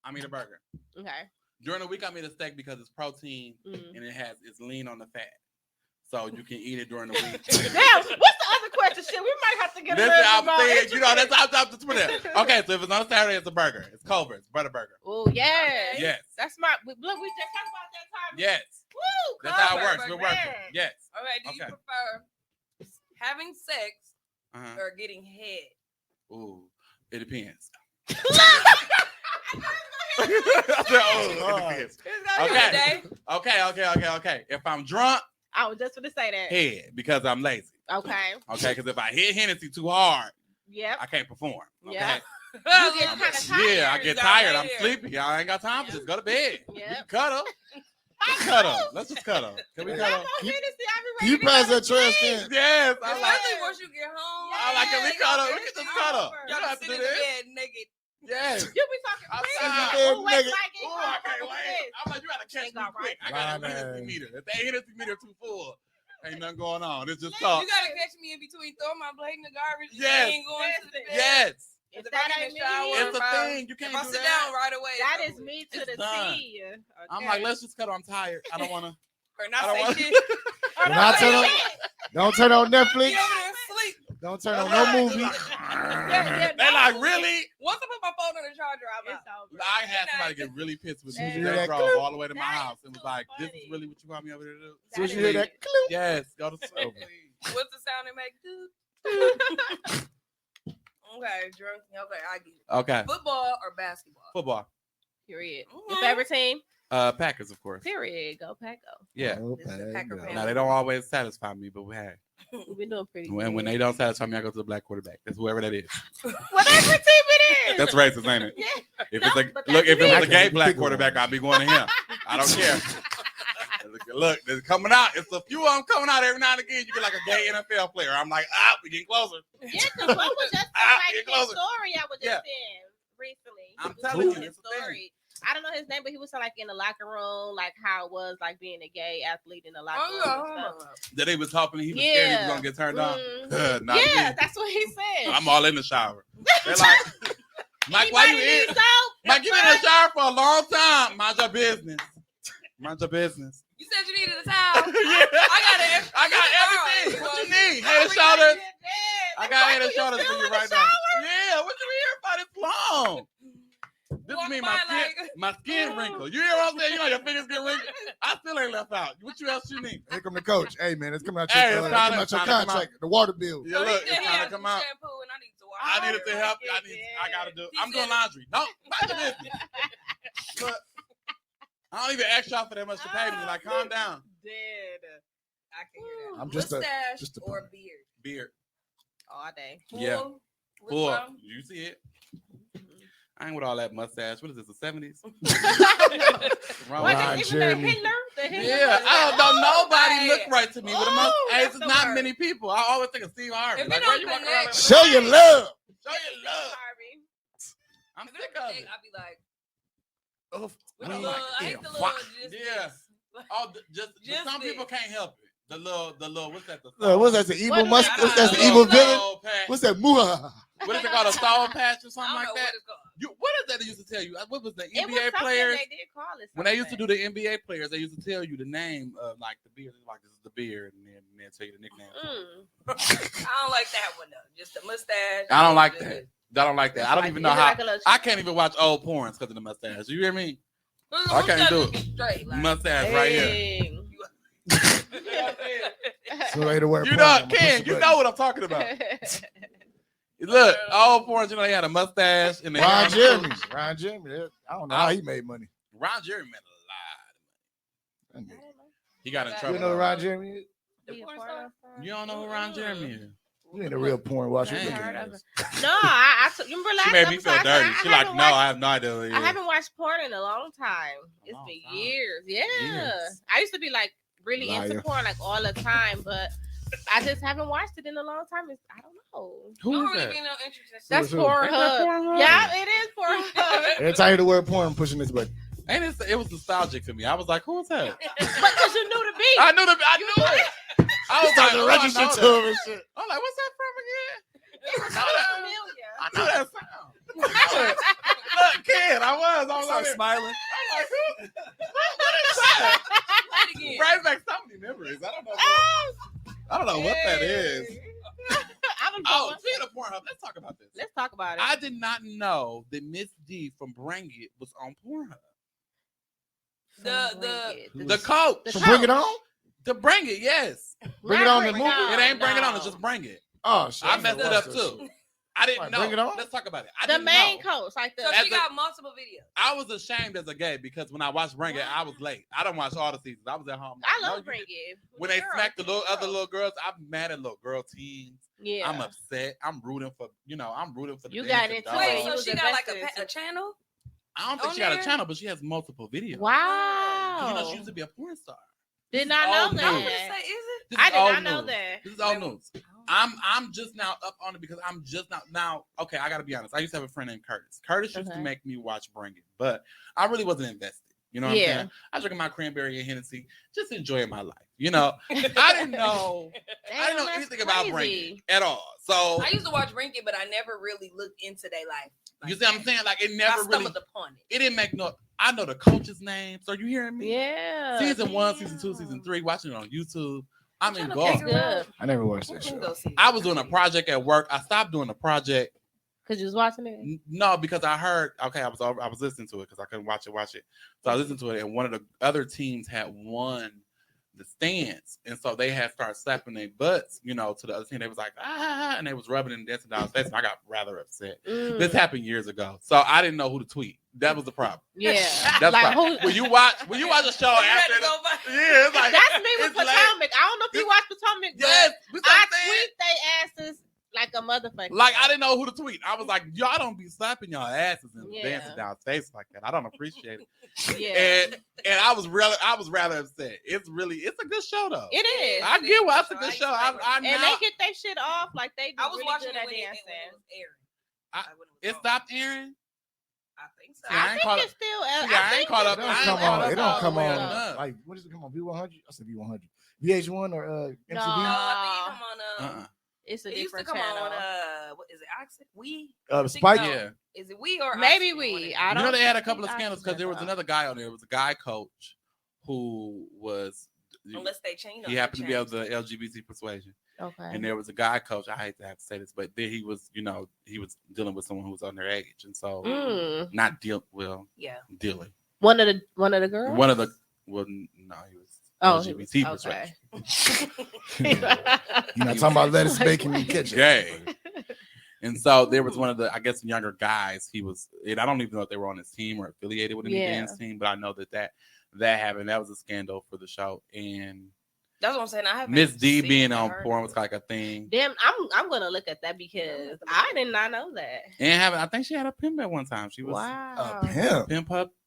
I eat a burger. Okay. During the week, I eat a steak because it's protein Mhm. and it's lean on the fat. So you can eat it during the week. Now, what's the other question? Shit, we might have to get a Listen, little I'm more saying, you know, intricate. that's I'm just put it. Okay, so if it's on Saturday, it's a burger. It's Culver's, butter burger. Oh, yes. Yes. That's smart. Look, we just talked about that time. Yes. Woo, That's how it Culver's works. We're burger. working. Yes. All right. Do you Okay. prefer having sex Uh-huh. or getting head? Ooh, it depends. Oh, It depends. Today? Okay. If I'm drunk, I was just going to say that. head because I'm lazy. Okay. Okay, because if I hit Hennessy too hard, Yep. I can't perform. Okay? Yeah. You get I'm- kind of tired. yeah, I get You got tired. right I'm here. sleepy. I ain't got time for this. Go to bed. We Yep. can cuddle. Let's cuddle. Let's just cuddle. Can we I'm cuddle? on Hennessy. I be ready you to pass go that to trash sleep. can. Yes. I like Especially once you get home. I like it. We cuddle. We can just cuddle. You Y'all don't can have to sit do in the this. bed naked. Yes. You be talking Outside. crazy. Yeah, Ooh, wait, nigga. like, Oh, I can't wait. I'm like, you gotta catch Think me all quick. right. I got a Line Hennessy ass. meter. If that Hennessy meter too full, ain't nothing going on. It's just You talk. gotta catch me in between throwing my blade in the garbage. and Yes. ain't going to the bed. Yes. If If that I get in ain't the shower, me, It's a if I- thing. You can't If I do sit that. down right away, that it's is over. me to It's the done. T. Okay. I'm like, let's just cuddle. I'm tired. I don't want to. Or I not don't say want- shit. Or When no, I turn wait, on- wait. Don't turn on Be over Netflix. there and sleep. Don't turn on no movie. Yeah, They like, really? Once I put my phone on the charger, I'm It's out. over. I had somebody get really pissed with me. Yeah. You hear They that drove clip? all the way to my That house is and was so like, "This funny. is really what you want me over there to do?" As soon as That you hear is- that clip. Yes, go to sleep. What's the sound it make? Okay, drunk. Okay, I get it. Okay, Football or basketball? football. Period. Mhm. Your favorite team? Packers, of course. Period. Go Pack Go. Yeah. Oh, This is a bad Packer girl. fan. Now they don't always satisfy me, but hey, We've been doing pretty when good. they don't satisfy me, I go to the black quarterback. That's whoever that is. Whatever team it is. That's racist, ain't it? Yeah. If No, it's a but look, if that's it was a me. gay black quarterback, I'd be going to him. I don't care. Look, they're coming out. It's a few of them coming out every now and again. You get like a gay NFL player. I'm like, we getting closer. Yeah, because what was just Get like closer. his story I was just Yeah. in recently. I'm He was telling telling you, his it's a thing. story. I don't know his name, but he was like in the locker room, like how it was like being a gay athlete in the locker room. and stuff. That he was hoping he was scared he was Yeah. gonna get turned on. Mhm. Not Yeah, me. that's what he said. I'm all in the shower. They're like, Mike, why you Anybody in? need soap? Mike, you been in the shower for a long time. Mind your business. Mind your business. You said you needed a towel. Yeah. I got everything. What you need? Head and shoulders. I got head and shoulders for you right now. Yeah, what you here for this long? This Walk mean by my skin wrinkle. You hear what I'm saying? You know your fingers get wrinkled. I still ain't left out. What you else you need? Here come the coach. Hey man, it's coming out Hey, your, it's time coming to out your come contract, the water bill. Yeah, look, it's time to come out. Shampoo and I need to wash. I needed to help you. I gotta do. I'm doing laundry. No, mind your business. Look, I don't even ask y'all for that much to pay me. Like, calm down. Dead I can hear that. I'm just a- mustache just a or punk. beard. Beard. all day. Yeah. Full, with Full. some- You see it? I ain't with all that mustache. What is this? The 70s? Wrong What with Ron is you? even the Jeremy. Hitler? The Hitler Yeah, was I like, don't know. oh, Nobody right. look right to me with a Oh, mustache. that's It's the not word. many people. I always think of Steve Harvey. If Like, it where don't you walking connect- around? Show your love. Show your love. Harvey. I'm If it sick don't of connect, it. I'll be like, Oh, with I the don't little, like I it. hate the little Why? just Yeah. this. Oh, just Just some people this. can't help it. The little, what's that? The What's that? The evil What is must. that? What's that? The The evil little villain. soul patch. What's that? Muha. What is it called? A soul patch or I something don't like know that? what it's called. What is that they used to tell you? What was the It was NBA something players? they did call it When they used to do something. the NBA players, they used to tell you the name of like the beard. Like, this is the beard, and then tell you the nickname. I don't like that one though. Just the mustache. I don't like Just- that. I don't like that. I don't even know Is it how. like a little I can't even watch old porns because of the mustache. You hear me? I can't do it. Straight, like, Mustache right here. Dang. So later wear You porn, know, I'm gonna push Ken, the you button. know what I'm talking about. Look, all foreigners, you know, they had a mustache and they Ron Jeremy. Ron Jeremy. I don't know how he made money. Ron Jeremy made a lot. He got in You trouble. know who Ron Jeremy is? You don't know who Ron Jeremy is? You ain't a real porn watcher. Dang. Look Heard at of this. No, I remember last She made me episode, feel I said, dirty. She like, haven't no, I watched- have no idea. Who he I is. haven't watched porn in a long time. It's long been time. years. Yeah. Years. I used to be like really into Liar. porn like all the time, but I just haven't watched it in a long time. I don't know. Who is really that? be no interest in That's who? Pornhub. Ain't that Pornhub? Yeah, it is Pornhub. Every time I hear the word porn, I'm pushing this button. And it was nostalgic to me. I was like, who is that? Because you knew the beat. I knew it. I was like, the oh, I register know to that. him and shit. I'm like, what's that from again? It was so familiar. I know that sound. Look, kid, I was Start like, smiling. I'm like, who? What is that? Play it again. Brings back so many memories. I don't know what that is. Oh, speaking of Pornhub, let's talk about this. Let's talk about it. I did not know that Miss D from Bring It was on Pornhub. The coach. The So bring it coach. on. To Bring It, yes. Bring it on the movie? It ain't Bring It On, it's just Bring It. Oh, shit. I messed it up too. I didn't Right, know. Bring It On? Let's talk about it. I The didn't main know. coach, like the So As she a- got multiple videos. I was ashamed as a gay because when I watched Bring It, I was late. I don't watch all the seasons. I was at home. I No, love you Bring didn't. It. When they smack the other little girls, I'm mad at little girl teams. Yeah. I'm upset. I'm rooting for the You dancing got into dogs. it. Wait, you so was she got like invested a channel? I don't think on she got a there? channel, but she has multiple videos. Wow. You know, she used to be a porn star. Did not old know I was news. gonna that. say, is it? This I is did old not know news. that. This is old news. I'm just now up on it because I'm just now. Okay, I gotta be honest. I used to have a friend named Curtis. Curtis used to Okay. make me watch Bring It, but I really wasn't invested. You know what Yeah. I'm saying? I drinking my cranberry and Hennessy, just enjoying my life. You know, I didn't know Damn, that's anything about Bring crazy. It at all. So I used to watch Bring It, but I never really looked into their life. you see what I'm saying? Like it I never really. stumbled upon it. It didn't make no. I know the coach's names. Are you hearing me? Yeah. Season 1, damn. season 2, season 3. Watching it on YouTube. I'm Trying to engulfed. figure out- Good. I never watched that We can show. go see I it. was doing a project at work. I stopped doing the project. Cause you was watching it. No, because I heard. Okay, I was listening to it because I couldn't watch it. So I listened to it, and one of the other teams had won the stands, and so they had started slapping their butts, you know, to the other team. They was like, ah, and they was rubbing and dancing down face, and I got rather upset. Mm. This happened years ago, so I didn't know who to tweet. That was the problem. Yeah. That's like right. who? When you watch a show You ready after, to go back? yeah, it's like That's me with it's late. Potomac. I don't know if you watch Potomac, Yes, but that's what I I'm saying. tweet they asses like a motherfucker. Like I didn't know who to tweet. I was like, y'all don't be slapping y'all asses and Yeah. dancing down face like that. I don't appreciate it. Yeah. And I was rather upset. It's a good show though. It is. I get why it's a good show. I And now, they get their shit off like they do I was really watching good it at when it dancing. was airing. I- Like, when was it on. stopped airing. I think so. See, I I ain't think caught it's still. See, I ain't think caught it's up. It still don't I ain't come caught on. up It don't all come the way on. up. Like what does it come on? V100? I said V100. VH1 or MTV? No, I think it come on. It's a It used to different come channel. on. What is it? Oxy? We? Spike. No. Yeah. Is it we or Maybe Oxy? we. One of them. I You don't. know they had a think couple of I scandals because there was remember. another guy on there. It was a guy coach who was Unless they change. he happened to be of the LGBT persuasion. Okay. And there was a guy coach. I hate to have to say this, but then he was, you know, he was dealing with someone who was underage, and so not Yeah. dealing. One of the girls. One of the no, he was LGBT persuasion. You're not talking about lettuce, bacon, and ketchup. Gay. And so there was one of the, I guess, younger guys. He was, and I don't even know if they were on his team or affiliated with any Yeah. dance team, but I know that happened. That was a scandal for the show. And That's what I'm saying. I haven't. Miss D seen being or on heard porn of was it. like a thing. Damn, I'm gonna look at that because I did not know that. And I think she had a pimp at one time. She was Wow. Pimp.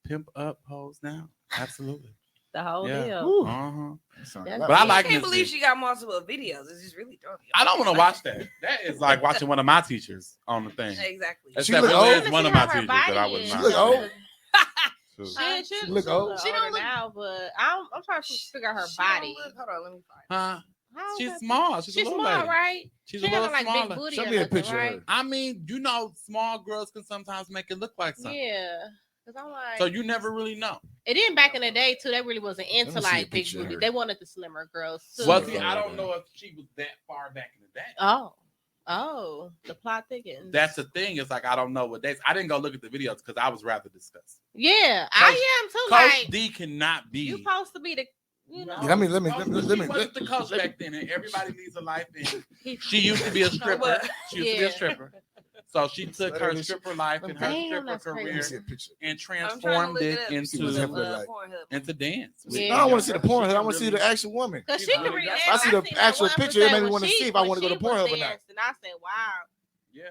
pimp up pose now. Absolutely. The whole Yeah. deal. Ooh. Uh-huh. That's But I I like can't Miss believe D. she got multiple videos. It's just really throwing me I don't off. want to watch that. That is like watching one of my teachers on the thing. Exactly. Except She for look there old. is one of I my wanna see teachers how her that I body wouldn't is. mind. She look old. Shoot. She look old. She don't look now, but I'm trying to figure out her body. Hold on, let me find. Huh? How She's that- small. She's a She's little small, lady. right? She's She a ain't little got, like smaller. big booty Show or me a nothing, picture of right? her. I mean, you know, small girls can sometimes make it look like something. Yeah. Cause I'm like, So you never really know. and then back in the day too, they really wasn't into Let me see a like big picture of booty. her. They wanted the slimmer girls too. Well, see, I don't know if she was that far back in the day. Oh, Oh, the plot thickens. That's the thing. It's like I don't know what dates. I didn't go look at the videos because I was rather disgusted. Yeah, Coach- I am too. Coach Like D cannot be. you supposed to be the, you know. Yeah, let me. She wasn't the coach back then, and everybody needs a life. And she used to be a stripper. She used to be a Yeah. stripper. So she took her stripper life and her Damn, stripper that's crazy. Let me see career a picture. and I'm trying to transformed look it up. into See what that look like. Pornhub. into dance. Yeah. I don't want to see the Pornhub. I want to see the actual woman. Cause she can read. I see the actual picture, it made me wanna see if I wanna go to Pornhub or not. And I said, "Wow, Yeah,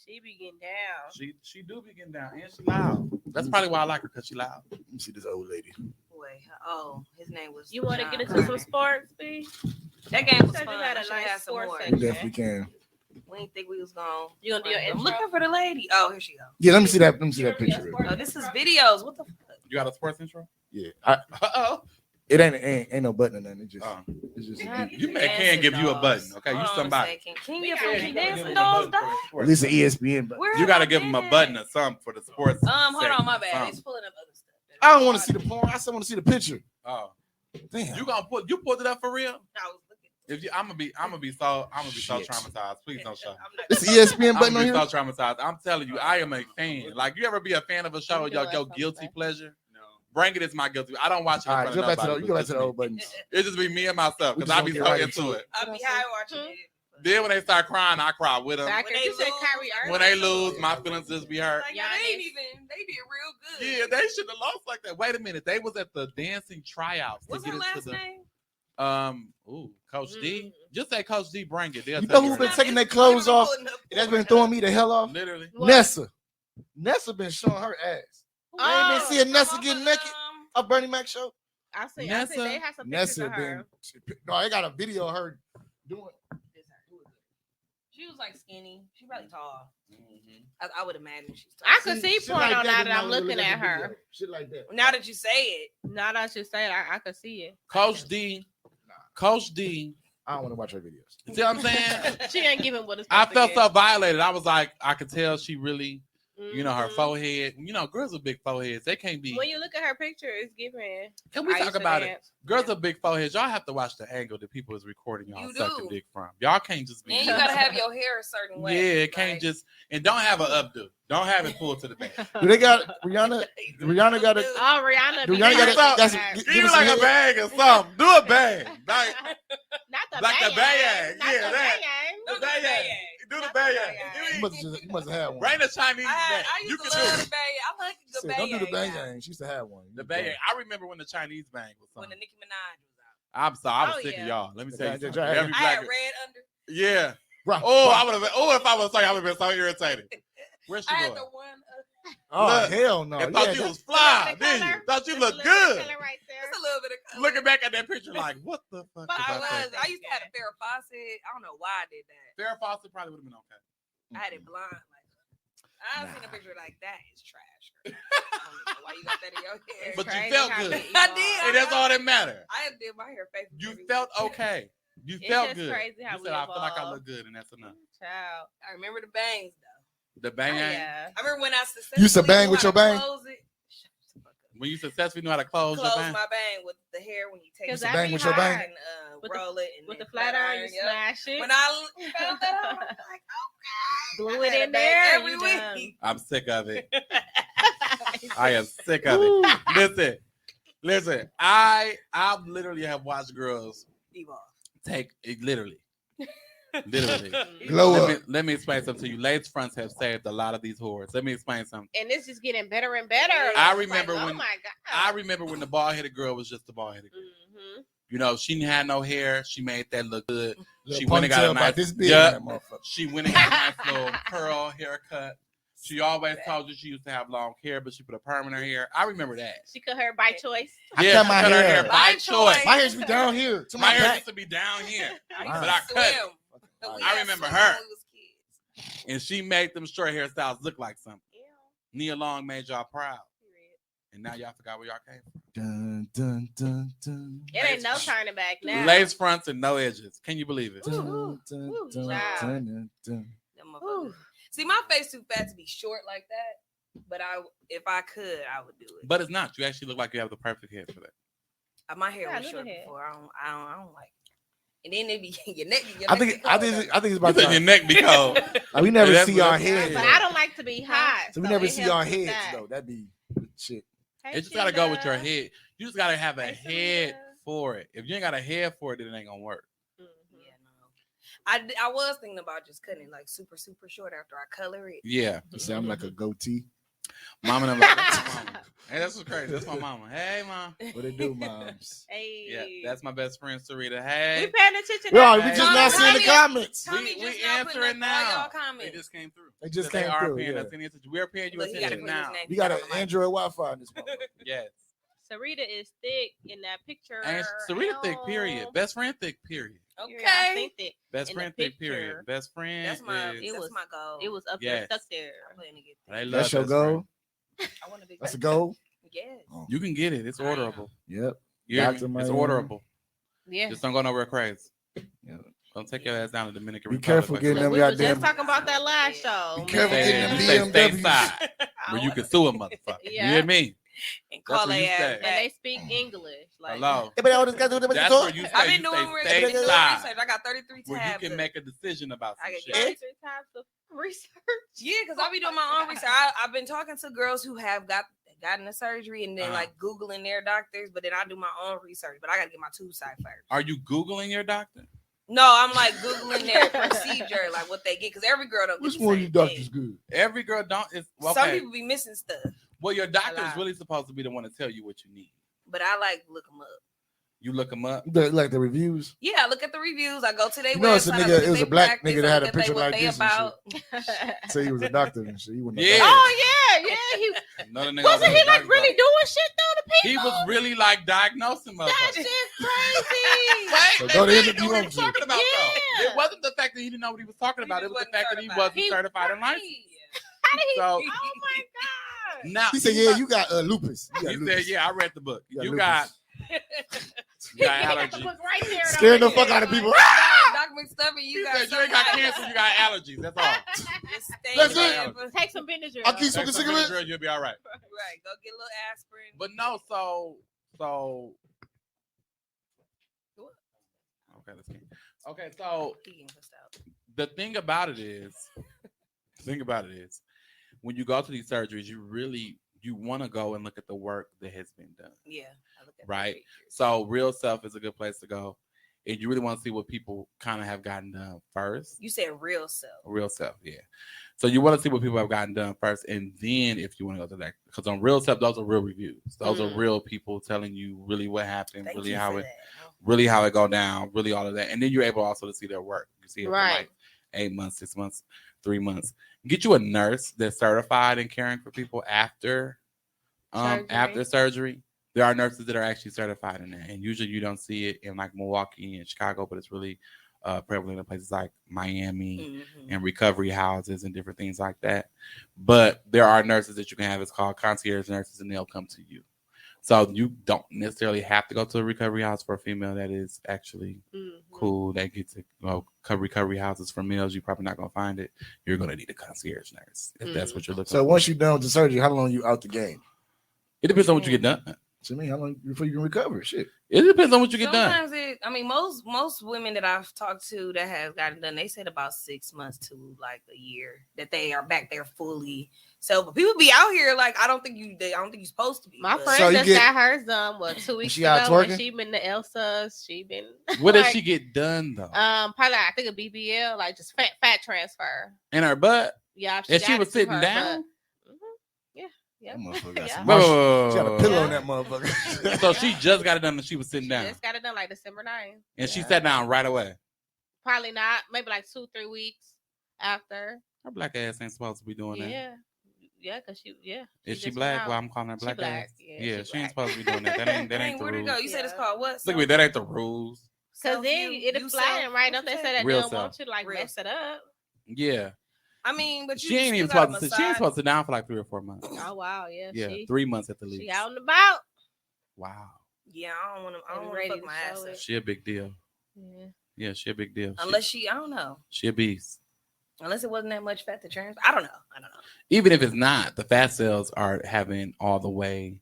she be getting down." she do be getting down, and she loud. That's probably why I like her, because she loud. Let me see this old lady. Wait, oh, his name was. You want to John get into Connor. some sports, B? That game was Said you fun. had a I should nice have some sports more. section. We definitely can. We didn't think we was gonna. You gonna do your I'm intro? looking for the lady. Oh, here she go. Yeah, let me see that. Let me see that picture. Oh, this is videos. What the fuck? You got a sports intro? Yeah, Uh-oh. it ain't no button or nothing. It just, Oh. it's just. God. You can give you a button, okay? You Hold on a somebody. second. Can We you gotta give give dancing him dolls, dog? At least an ESPN button. Where You have got to I give them a been button at? or something for the sports. Hold on, my segment, bad. something. It's pulling up other stuff. I don't want to see the porn. I still want to see the picture. Oh, Damn. you pulled it up for real? I was looking. If you, I'm gonna be so Shit. traumatized. Please don't show. I'm not It's gonna- ESPN I'm button gonna on be here. so traumatized. I'm telling you, I am a fan. Like, you ever be a fan of a show? You Your doing guilty something. pleasure. No. Bring it as my guilty. I don't watch it. In All right, front go of back to the. nobody, You go but back to the just old me. buttons. It just be me and myself We because just I be gonna so get right into into it. I'll be high watching it. Then when they start crying, I cry with them. Back When when they you said lose, Kyrie Irving. When they lose, my feelings just be hurt. Like, Yeah, they they- did real good. Yeah, they shouldn't have lost like that. Wait a minute, they was at the dancing tryouts. What's to her get last into the, name? Coach D. Just say Coach D. Bring it. They'll You tell know who her been taking their clothes off? That's been throwing me the hell off. literally. What? Nessa. Nessa been showing her ass. I ain't been seeing Nessa Off get of, naked. A Bernie Mac show. I see. Nessa- they have some pictures Nessa of her. been. No, I got a video of her doing. She was like skinny. She probably tall. I would imagine she's tall. I could see Shit porn like now that, that I'm but not looking really at the her. video. Shit like that. Now that you say it, Now that you say it, I could see it. Coach D. Coach D. I don't want to watch her videos. You see what I'm saying? She ain't giving what it's. I supposed to felt give. so violated. I was like, I could tell she really, you know, her Mhm. forehead. You know, girls with big foreheads, they can't be. When you look at her picture, it's giving. Can we I talk used to about it? dance. Girls with big foreheads, y'all have to watch the angle that people is recording y'all You sucking do. dick from. Y'all can't just be. and you gotta have your hair a certain way. Yeah, it can't Like, just, and don't have an updo. Don't have it pulled to the back. Do they got Rihanna? Rihanna got a. Oh, Rihanna. Do be Rihanna nice got a? with That's that. give Give you us like a a bag or something. Do a bag. Like, Not the Like the bayang. bayang. Not Yeah, the that. bayang. Don't the do the bayang. bayang. Do the Not the bayang. bayang. You must have had one. Bring the Chinese bag. I You used can to do love it. the bang. I like the Said, bang. don't do the bang bang. She used to have one. The bang. I remember when the Chinese bang was When the something. Nicki Minaj was out. I'm sorry, I was Oh, sick yeah. of y'all. Let me Yeah, tell you yeah, something. yeah. Every I had black, red under. yeah. Right. Oh, I would have been. Oh, if I was sorry, I would have been so irritated. Where's she I had going? the one. Oh Look, hell no! I thought you Yeah, was fly, The didn't you? color. Thought you Just a looked little bit of good. color right there. Just a little bit of color. Looking back at that picture, like, what the fuck? But did I I say? was. I used to have a Farrah Fawcett. I don't know why I did that. Farrah Fawcett probably would have been okay. I had it blonde. Like I've seen a picture like that. Is trash. I don't know why you got that in your hair. But you Crazy felt how good. they I evolve. did. And that's all that matters. I did my hair fake. You felt okay. You It's felt just good. crazy how You we said, I feel like I evolve. look good, and that's enough. Child. I remember the bangs though. The bang. Oh, yeah. I remember when I You used to bang knew with how your to bang? Close it. Shut the fuck up. When you successfully know how to close your Close bang. my bang with the hair when you take Because it that that bang be with your hard. bang? and With the- roll it and With the then flat iron, you yep. smash it. When I felt that, I was like, glue I it had in a bang there. every you week. done. I'm sick of it. I am sick of it. Listen. I literally have watched girls Evolve. take it literally. Glow Let up. me explain something to you. Lace fronts have saved a lot of these whores. Let me explain something. And it's just getting better and better. I It's remember like, when- Oh my I god. remember when the bald headed girl was just the bald headed girl. Mhm. You know, she had no hair. She made that look good. Little She went and got a ponytail about nice- this big. Yeah. that motherfucker. She went and got a nice little curl haircut. She always told you she used to have long hair, but she put a perm in her hair. I remember that. She cut her by choice. I Yeah, cut she my cut her hair. hair by By choice. choice. My hair should be down here to My my hair back. used to be down here, I Wow. used but I to cut it. swim. But we I had remember swim her. when we was kids. and she made them short hairstyles look like something. Ew. Nia Long made y'all proud, and now y'all forgot where y'all came from. Dun, dun, dun, dun. It ain't no turning back now. Lace fronts and no edges. Can you believe it? Ooh. Dun, dun, Ooh, dun, child. dun, dun. Them Ooh. motherfuckers. See, my face too fat to be short like that. But if I could, I would do it. But it's not. You actually look like you have the perfect head for that. My hair Yeah, was look short ahead. before. I don't like. And then it be your neck. I think it's about You said your time. neck be cold. Like, we never That's see what our I'm saying. heads. But though. I don't like to be hot. So we never it see helps our with heads that. though. That'd be shit. Hey, It just gotta go with your Sheila. head. You just gotta have a Hey, head Sarita. for it. If you ain't got a head for it, then it ain't gonna work. Mhm. Yeah, no. I was thinking about just cutting it like super short after I color it. Yeah. You say I'm like a goatee. Mama and them like, that's my mama. Hey, that's what's crazy. That's my mama. Hey, mom. What it do, moms? Hey. Yeah, that's my best friend Sarita. We Hey. paying attention. Yo, now. we just Hey, not seeing the Tommy- comments. Tommy We just now putting answering up all now. y'all They comments. just came through. They just They came are through. paying Yeah. us any attention. We're paying you Look, he gotta attention put his now. name We got down an on the mic. Android Wi-Fi in this motherfucker. Yes. Sarita is thick in that picture. And Sarita thick, period. Ow. Best friend thick, period. Period. I Okay. think that Best In the friend thick, picture. period. Best friend That's my is. It was- goal. it was up Yes. there, stuck there. I'm planning to get They that. love That's your best friend. goal. I want to be That's a goal. Yes. Oh. You can get it. It's I am. orderable. Yep. You hear Dr. me? It's Miami. orderable. Yeah. Just don't go nowhere crazy. Yeah. Don't take your ass down to Dominican Be Republic. careful like getting you them We was. was just goddamn- talking about that last show. Be careful man. getting them You stay BMWs. stateside where you can sue a motherfucker. You Yeah. hear me? And That's call where you their ass stay. And back. they speak English. Like, Hello. Hey, but all this guy do, they make That's you talk. where you stay. I've been You doing stay research. stateside I got 33 where you tabs. can up. make a decision about some I can shit. get- 3 times of research. Yeah, because I be doing my own research. I've been talking to girls who have gotten the surgery and then Uh-huh. like Googling their doctors, but then I do my own research. But I got to get my tube site first. Are you Googling your doctor? No, I'm like Googling their procedure, like what they get, because every girl don't Which get the one of same you doctors thing. good? Every girl don't. It's okay. Some people be missing stuff, Well, your doctor is lot. really supposed to be the one to tell you what you need. but I like look them up. You look them up. Like the reviews. Yeah, I look at the reviews. I go to their You know, it's a website. I nigga- look at it was their a black practice, nigga that I had look a at, like, picture what like they this and about. Say he was a doctor and shit. He wasn't a Yeah. doctor. Oh yeah, yeah. He Another nigga wasn't over he there like talking really about- doing shit though to He people. was really like diagnosing That motherfuckers. shit's crazy. Right? So They go to really him if knew you what he want was to. talking about, though. Yeah. It wasn't the fact that he didn't know what he was talking about. It was the fact that he wasn't certified and licensed. How did he? So- Oh my god. Now He said, "Yeah, you got lupus." You got He said, lupus. "Yeah, I read the book. You got You lupus. got, He you got got the allergies." book right there. Scaring the Right fuck there. out of people. Doc McStuffy, He you got said, "You ain't got cancer. You got allergies. That's all." That's it. Take some Benadryl. I keep Take smoking some cigarettes. Benadryl, you'll be all right. Right, go get a little aspirin. But no, so okay, let's see. Okay, so He getting pussed out. the thing about it is, when you go to these surgeries, you want to go and look at the work that has been done. Yeah, I look at the Right. pictures. So Real Self is a good place to go, and you really want to see what people kind of have gotten done first. You said real self. Real Self, yeah. So you want to see what people have gotten done first, and then if you want to go to that, because on Real Self, those are real reviews. Those are real people telling you really what happened, Thank really you how for it, that. really how it go down, really all of that, and then you're able also to see their work. You see it for Right. like 8 months, 6 months, 3 months. Get you a nurse that's certified in caring for people after surgery. There are nurses that are actually certified in that, and usually you don't see it in like Milwaukee and Chicago, but it's really prevalent in places like Miami Mhm. and recovery houses and different things like that. But there are nurses that you can have. It's called concierge nurses, and they'll come to you. So you don't necessarily have to go to a recovery house for a female that is actually cool. They get to recovery houses for males. You're probably not gonna find it. You're gonna need a concierge nurse if that's what you're looking So for. once you're done with the surgery, how long you out the game? It depends on what you get done. To me, how long before you can recover? Shit. It depends on what you get done. Sometimes most women that I've talked to that has gotten done, they said about 6 months to like a year that they are back there fully. So, but people be out here like I don't think you're supposed to be. My but- friend So you just get- got hers done 2 weeks she out ago. And twerking? she been to Elsa's. She been What did like, she get done though? Probably I think a BBL, like just fat transfer. In her butt? Yeah, And she got was it to sitting her, down? but- Yeah. That motherfucker got Yeah. some Wait, muscle. wait, wait, She got a wait, pillow wait. on that motherfucker. So she just got it done and she was sitting She down. just got it done like December 9th. And she Yeah. sat down right away. Probably not. Maybe like 2-3 weeks after. Her black ass ain't supposed to be doing that. Yeah. Yeah, because she Is she just black? went Well, out. I'm calling her She black, black. ass. Yeah, Yeah, she she ain't black. supposed to be doing that. That ain't Dang, the where'd it rules. go? You said it's called what? Look at me, that ain't the rules. Because Self then view, it'll you fly self- right. what Don't they you say say? that Real they don't self. want you to like Real mess it up? Yeah. I mean, but you She ain't even still gotta supposed to sit. She ain't massage- supposed to sit down for like 3 or 4 months. Oh wow, yeah. Yeah, She 3 months at the least. out and about. Wow. Yeah, I don't want to. I And don't want ready to fuck to my show ass it. up. She a big deal. Yeah. Yeah, she a big deal. Unless I don't know. She a beast. Unless it wasn't that much fat to transfer. I don't know. Even if it's not, the fat cells are having all the way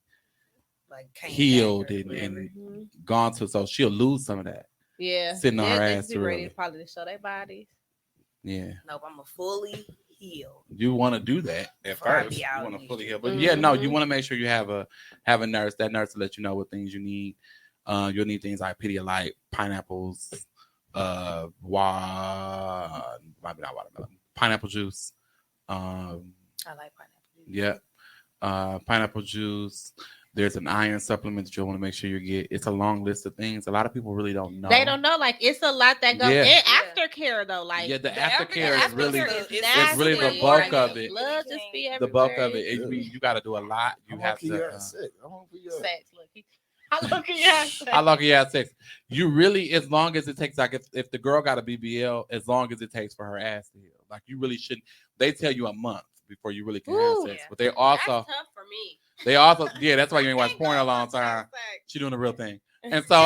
Like came back healed or and whatever. Mhm. gone to, so she'll lose some of that. Yeah. Sitting on her They ass just be too ready early. to probably to show their bodies. Yeah. Nope, I'm a fully healed. You want to do that at Before I first. be You out want in to these fully heal. streets. But yeah, no, you Mhm. want to make sure you have a nurse. That nurse will let you know what things you need. You'll need things like Pedialyte, pineapples, maybe not watermelon, pineapple juice. I like pineapple. Yeah. Pineapple juice. There's an iron supplement that you'll want to make sure you get. It's a long list of things. A lot of people really don't know. They don't know. Like it's a lot that goes Yeah. in aftercare though. Like Yeah, the aftercare is really it's really the nasty. bulk Like, of it. Blood just be The bulk everywhere. of it. You got to do a lot. You have to. Sick. How long for you? Sex. Look, how long can you have sex? How long can you have sex? You really, as long as it takes, like if the girl got a BBL, as long as it takes for her ass to heal. Like you really shouldn't. They tell you a month before you really can Ooh, have sex. yeah. But they That's also, tough for me. that's why you ain't watched porn a long time. She doing the real thing. And so,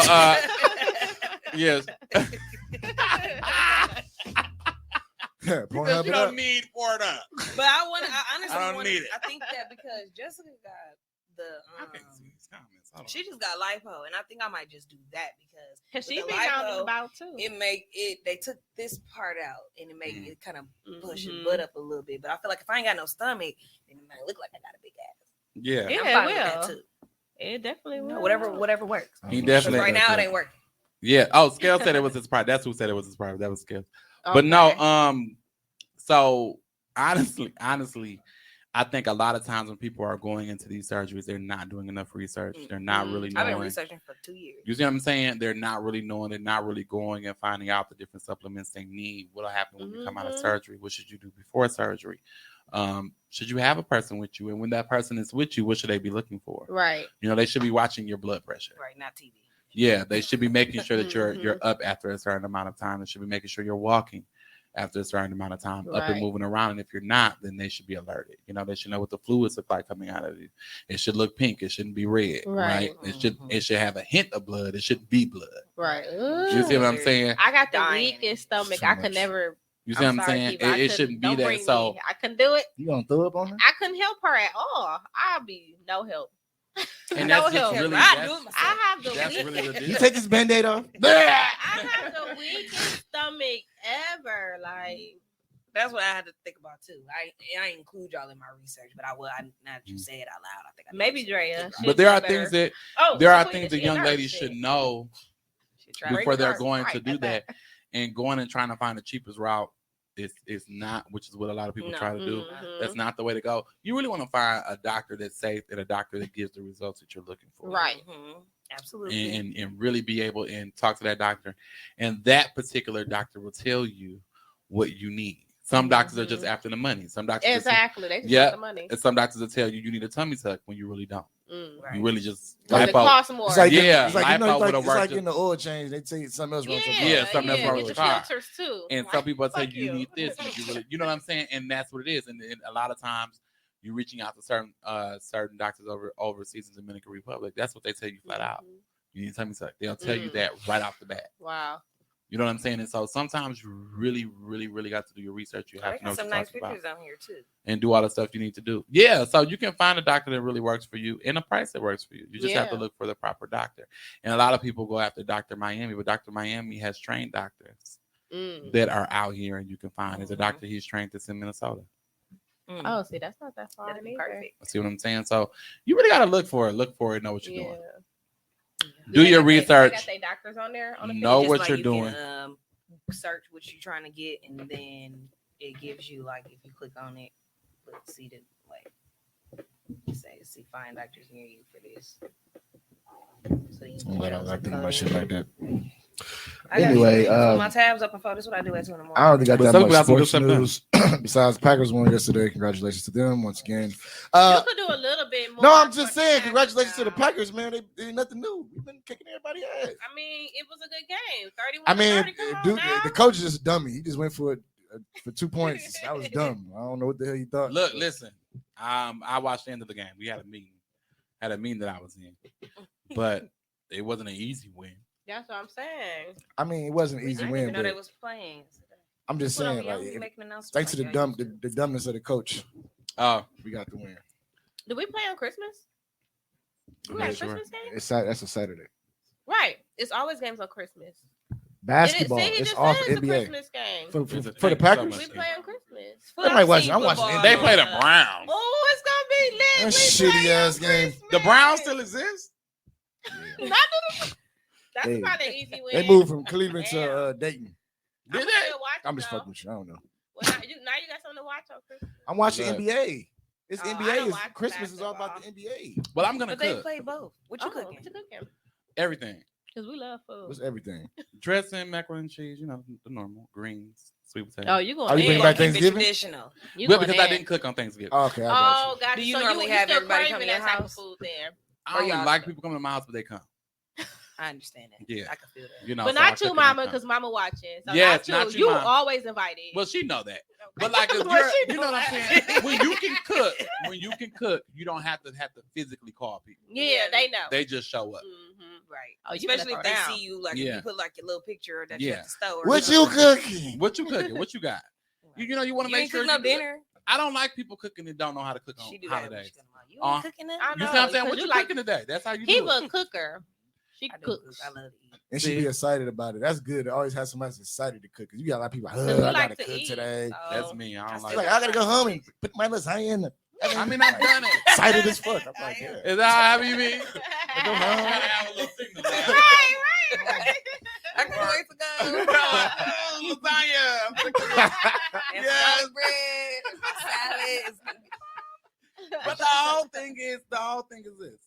yes. Pornhub You it up. don't need porn up. But I honestly I don't want. need it. I think that because Jessica got I can't see these comments. Hold on. she just got lipo, and I think I might just do that because Cause she with be the out lipo, and about too. they took this part out and it make it kind of push your Mhm. butt up a little bit. But I feel like if I ain't got no stomach, then it might look like I got a big ass. Yeah. Yeah, I'm it fine with that will. too. It definitely You will. know, whatever works. He 'Cause definitely. right now it ain't working. Yeah. Oh, Scale said it was his pride. That's who said it was his pride. That was Scale. But no, Okay. so honestly, I think a lot of times when people are going into these surgeries, they're not doing enough research. They're not really I've knowing. been researching for 2 years. You see what I'm saying? They're not really knowing. They're not really going and finding out the different supplements they need. What'll happen when you come out of Mhm. surgery? What should you do before surgery? Should you have a person with you? And when that person is with you, what should they be looking for? Right. You know, they should be watching your blood pressure. Right, not TV. Yeah, they should be making sure that you're Mhm. up after a certain amount of time. They should be making sure you're walking after a certain amount of time, up and Right. moving around. And if you're not, then they should be alerted. You know, they should know what the fluids look like coming out of it. It should look pink. It shouldn't be red. Right. Right. It should have a hint of blood. It should be blood. Right. You see what I'm saying? I got the Dying. weakest stomach. So I could much. never. You see what I'm sorry, saying? Kiva, I It couldn't- shouldn't be don't that. bring So me. I couldn't do it. You gonna throw up on her? I couldn't help her at all. I'll be no help. and No that's just help. really I that's, do it myself. I have the that's weakest. really legit. You take this band-aid off. I have the weakest stomach ever. Like That's what I had to think about too. I include y'all in my research, but I will. Now that you say it out loud, I think I maybe Drea. But there are things that Oh, there are Queen, things that she a young nurse, ladies shit. should know She tried before to they're nurse. going to Right, do at that. And going and trying to find the cheapest route is not, which is what a lot of people No. try to do. Mhm. That's not the way to go. You really want to find a doctor that's safe and a doctor that gives the results that you're looking for. Right. Absolutely. And really be able and talk to that doctor. And that particular doctor will tell you what you need. Some doctors are just after the money. Some doctors just- Exactly. They just Yeah. want the money. and some doctors will tell you you need a tummy tuck when you really don't. Mm. You really just Because it lipo. costs more. It's like Yeah, it's like, lipo it's would've like worked getting the oil change. They tell you something else wrong. with your Yeah, car. something else wrong get with the your car. filters too. And Like, some people tell fuck you you need this, and you really, you know what I'm saying, and that's what it is. And a lot of times you're reaching out to certain doctors overseas in Dominican Republic. That's what they tell you flat out. Mhm. You need to tell me something. They'll tell you Mm. that right off the bat. Wow. You know what I'm saying? And so sometimes you really, really, really got to do your research. You I have to know got what some you're nice talking about pictures on here too. and do all the stuff you need to do. Yeah, so you can find a doctor that really works for you and a price that works for you. You just have to Yeah. look for the proper doctor. And a lot of people go after Dr. Miami, but Dr. Miami has trained doctors Mm. that are out here and you can find. There's a Mhm. doctor he's trained that's in Minnesota. Oh, see, that's not that far. That'd be either. perfect. See what I'm saying? So you really got to look for it, know what you're Yeah. doing. Do your They research. got their doctors on there. On the Know page? what Just you're you doing. Can, search what you're trying to get, and then it gives you like if you click on it, let's see the like see find doctors near you for this. So you I'm glad I choose like a thinking about code. shit like that. I got Anyway, put my tabs open for this. What I do at 2 in the morning. I don't think I But got some that people much have some good sports stuff news. Besides, Packers won yesterday. Congratulations to them once again. You could do a little bit more. No, I'm just for saying, the congratulations to the Packers Packers, man. They ain't nothing new. We've been kicking everybody's ass. now. I mean, it was a good game. 31 I mean, 30, come on dude, now. the coach is just a dummy. He just went for it for 2 points. That was dumb. I don't know what the hell he thought. Look, listen. I watched the end of the game. We had a meeting. Had a meeting that I was in, but it wasn't an easy win. That's what I'm saying. I mean, it wasn't an I easy didn't win, even know they but was playing. I'm just Put on saying, me, like, I'm making announcements thanks to the like y'all used to. the dumbness of the coach, Oh, we got the win. Do we play on Christmas? We I'm got not a sure. Christmas game? That's a Saturday. Right. It's always games on Christmas. Basketball. See, he It's just off said it's a NBA. Christmas game. For It's a the thank you so Packers. much. We play on Christmas. I might watch it. I'm watching football. They play the Browns. Oh, it's gonna be lit. That We shitty play on ass game. Christmas. The Browns still exist. That's Hey, probably an easy win. They moved from Cleveland to Dayton. I'm Did still they? watching, I'm just though. fucking with you. I don't know. Well, now you got something to watch on Christmas. I'm watching Look. NBA. It's Oh, I NBA. don't Is watch Christmas is all about the basketball. NBA. Well, I'm gonna But they cook play both. What you What cooking? you cooking? everything. Because we love food. What's everything? Dressing, macaroni and cheese. You know the normal greens, sweet potato. Oh, you going? Are you Yeah, bringing back keep it Thanksgiving? Traditional. You well, going because I in. didn't cook on Thanksgiving. Oh, okay, I got Oh, God. Do you so normally you have still everybody craving come to that your type of house? food there. I don't even y'all like stuff? people coming to my house, but they come. I understand that. Yeah. I can feel that. You know, But so I not you, cook and Mama, they come. because Mama watching. So Yes, not not you. you, You Mama. always invited. Well, she know that. But like, if Well, you're, she you know what I'm know saying? that. When you can cook, you don't have to physically call people. Yeah, they know. They just show up. Mm-hmm. Right. Oh, you Especially better if they throw down. see you, like Yeah. if you put like your little picture that Yeah. you at the store. What you cooking? What you cooking? What you got? You you want to You make ain't sure cook no you dinner. I don't like people cooking that don't know how to cook on She do that. when holidays. she come out. You ain't Uh, cooking it. I You know, see what I'm saying? 'cause What you you like- cooking today? That's how you He do was it. a cooker. She I do cook. cooks. I love to eat. And she be excited about it. That's good. To always have somebody that's excited to cook. Cause you got a lot of people. we I like gotta to cook eat, today. so- That's me. I don't She's like. like, I gotta go home and put my lasagna in. I mean, I've done it. Excited as fuck. I'm like, yeah. Is that how happy you be? I don't know. Have a little signal. Right. I can't wait to go. Lasagna. And Yes. some bread, and some salad. It's gonna be- But the whole thing is this.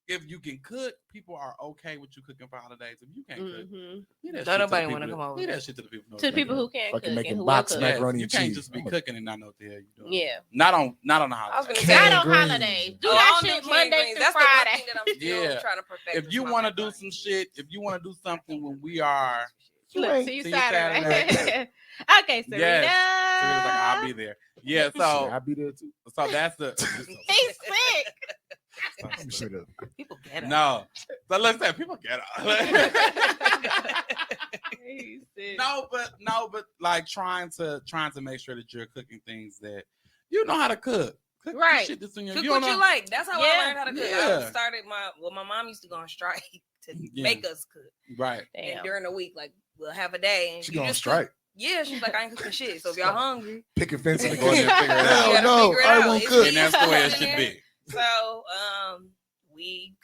If you can cook, people are okay with you cooking for holidays. If you can't cook, Mhm. leave that Don't shit to the nobody people wanna that- come over. leave that shit to the people. To the people who can't Fucking cook making and who box will cook. Yes, macaroni you and can't cheese. just be I'm a- cooking and not know what the hell you doing. Yeah. Not on the I was holidays. gonna say, Canned Not on greens. holidays. Do Oh, I that don't do shit canned Monday greens. through That's the one Friday. thing that I'm still Yeah. trying to perfect. If is you my want to do macaroni. some shit, if you want to do something when we are, Look, see you See you Saturday. okay, Serena. Yes. Serena's like, I'll be there. Yeah, Shit, so I'll be there too. that's the He's sick. I'm shut up. People get it. no. So listen, people get He's sick. no, but like trying to make sure that you're cooking things that you know how to cook. Cook the Right. shit that's in your, Cook you what don't you know- like. That's how Yeah. I learned how to cook. I Yeah. started my mom used to go on strike to Yeah. make us cook. Right. And Damn. during the week, like we'll have a day and She you going just strike. cook. Yeah, she's like, I ain't cooking shit. So if y'all hungry, Picket fence in the Go in there and figure it out. You Hell gotta no, figure it I out. won't It's cook. me. And that's the way it should be. So we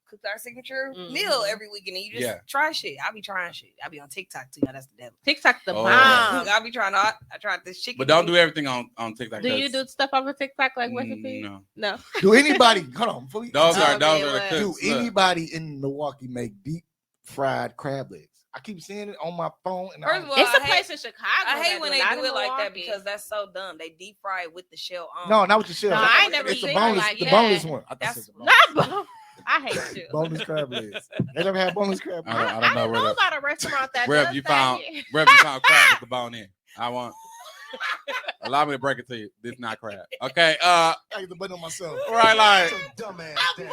cooked our signature meal Mhm. every week, and then you just Yeah. try shit. I be trying shit. I be on TikTok too. That's the devil. TikTok the Oh. bomb. I be trying. I tried this chicken. But don't do everything on TikTok. Do you 'cause- do stuff over TikTok like recipes? No. No. Do anybody? Hold on. Before we- Those are Okay, the well. Do cooks. Look. anybody in Milwaukee make deep fried crab legs? I keep seeing it on my phone. And First of all, It's a I place in Chicago. I hate that when do they not do in it like that Milwaukee. because that's so dumb. They deep fry it with the shell on. No, not with the shell. No, I ain't never it's the seen it boneless, like the that. boneless one. I thought That's it was the boneless. Not bone. I hate you. Boneless crab legs. They never had boneless crab I legs. don't- I don't know where the- about a restaurant that Wherever does you that found here. crab with the bone in. I want. Allow me to break it to you. This is not crab. Okay. I get the button on myself. Right. Like Dumbass. The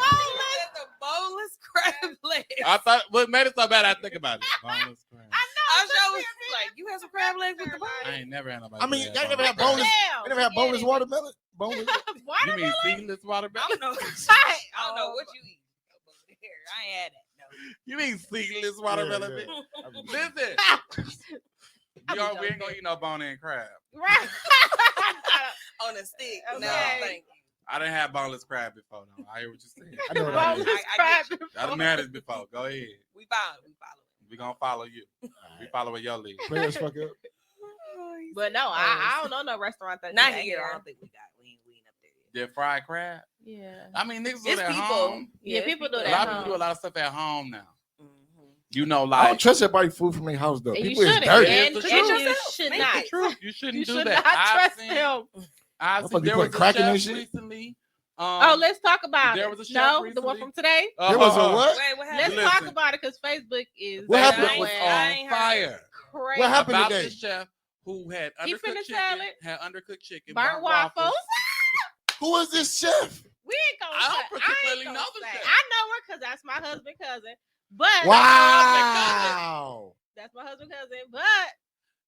boneless crab legs. I thought. What made it so bad? I think about it. Boneless crab. I sure was like, you have some crab legs with the bone. I ain't never had nobody. I mean, do y'all that. never had Boneless boneless. Damn, They never had forget boneless it. watermelon. Boneless. crab. You mean Watermelon? seedless I watermelon? don't know. I I don't know what you eat. I ain't had that. No. You mean seedless watermelon? Yeah, bitch? yeah. Listen. I'm We ain't joking. gonna eat no bone in crab. Right. On a stick. Okay. No, thank you. I didn't have boneless crab before. Though. I hear what you're saying. I know what that is. Boneless I crab. get I done had this before. Go ahead. We follow. We gonna follow you. We following your lead. Play us fuck up. But no, I don't know no restaurant that Not do that here. I don't think we got. We ain't up there. Did fried crab? Yeah. I mean, niggas do It's it at people. home. Yeah, people do A that. lot of at people do a home. lot of stuff at home now. Mhm. You know, I don't like trust everybody food from their house though. And you People is shouldn't. dirty. And, It's the and truth. you should Make not. it. you shouldn't You do should that. not I've trust seen- him. I've Motherfuckers seen, be there putting was a crack in chef their shit? recently. Oh, let's talk about there it. was a chef No, the one recently. from today. There was a what? Wait, what Let's happened? Listen. talk about it because Facebook is What happened? Facebook was I ain't on heard. fire. crazy. What happened About today? this chef who had He undercooked finished chicken, salad, had undercooked chicken, burnt waffles. Who is this chef? We ain't gonna. I don't say- particularly ain't know gonna the say. chef. I know her because that's my husband cousin. But Wow. that's my husband cousin. But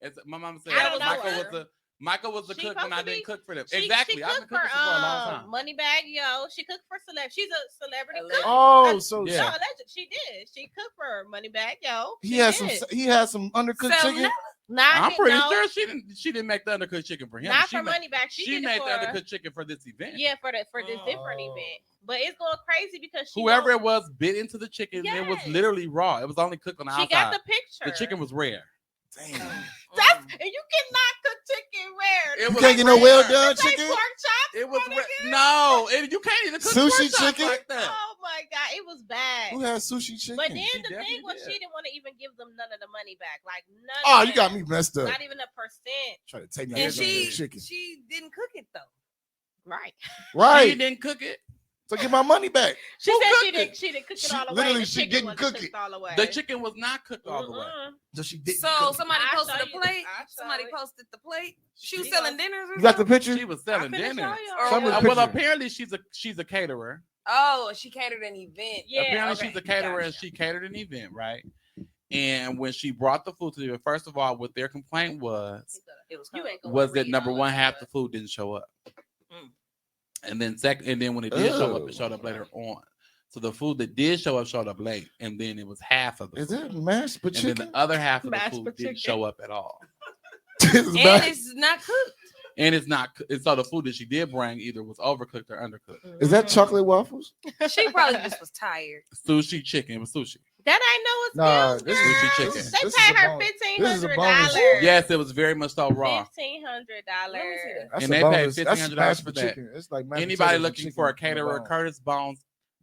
It's, my mom said I don't know Michael her. was Michael was the She cook when I supposed to didn't be- cook for them. She Exactly. I've been cooked cooking for a long time. Moneybag Yo. She cooked for celeb. She's a celebrity Alleged. cook. Oh, so Yeah. No, alleged. She did. She cooked for Moneybag Yo. he She had did. some. He had some undercooked Salmonella? chicken. I'm pretty sure she didn't make the undercooked chicken for him. Not She for made- Moneybag. She did made it the for undercooked chicken for this event. yeah for this different Oh. event. But it's going crazy because she Whoever knows- it was bit into the chicken. It was Yes. literally raw. It was only cooked on the she outside. got the picture. The chicken was rare. Damn. That's and you cannot cook chicken rare. It You was can't get no well rare. done It's like chicken. pork chops. It was my rare. nigga. No, you can't even cook Sushi pork chops chicken? like that. Oh my god, it was bad. Who had sushi chicken? But then She the thing definitely was, did. she didn't want to even give them none of the money back. Like none. Oh, of you it. got me messed up. Not even a percent. Try to take me And out of she chicken. didn't cook it though. Right. She Right. didn't cook it. So get my money back. She Who said cooked she didn't. it? She didn't cook it She- all the way. literally, The she chicken didn't wasn't cook cooked it. all the way. The chicken was not cooked all the way. So she didn't. So cook it. somebody I'll posted show a you. plate. I'll show Somebody it. posted the plate. She was She selling was- dinners. Or You got the something? picture? She was selling I'm finna dinner. show y'all. Or Some of the what? Well, picture. apparently she's a caterer. Oh, she catered an event. Yeah. Apparently okay, she's a caterer and gotcha. she catered an event, right? And when she brought the food to them, first of all, what their complaint was It was You her. ain't gonna was that read number all one, of half it. the food didn't show up. Mm. And then when it did show up, Oh. it showed up later on. So the food that did show up showed up late, and then it was half of the Is food. it mashed And then chicken? the other half of the Mashed food potato. didn't show up at all. It's And mashed- it's not cooked. And it's not. And so the food that she did bring either was overcooked or undercooked. Is that chocolate waffles? She probably just was tired. Sushi chicken. It was sushi. That ain't know it's Nah, bills, this girl. is- Sushi chicken. this They is paid a her bonus. $1,500. This is a bonus. Yes, it was very much so raw. $1,500. Let me see that. That's And a they paid bonus. That's $1,500 mashed for that. chicken. It's like mashed Anybody potatoes and looking chicken for a on the caterer, bone.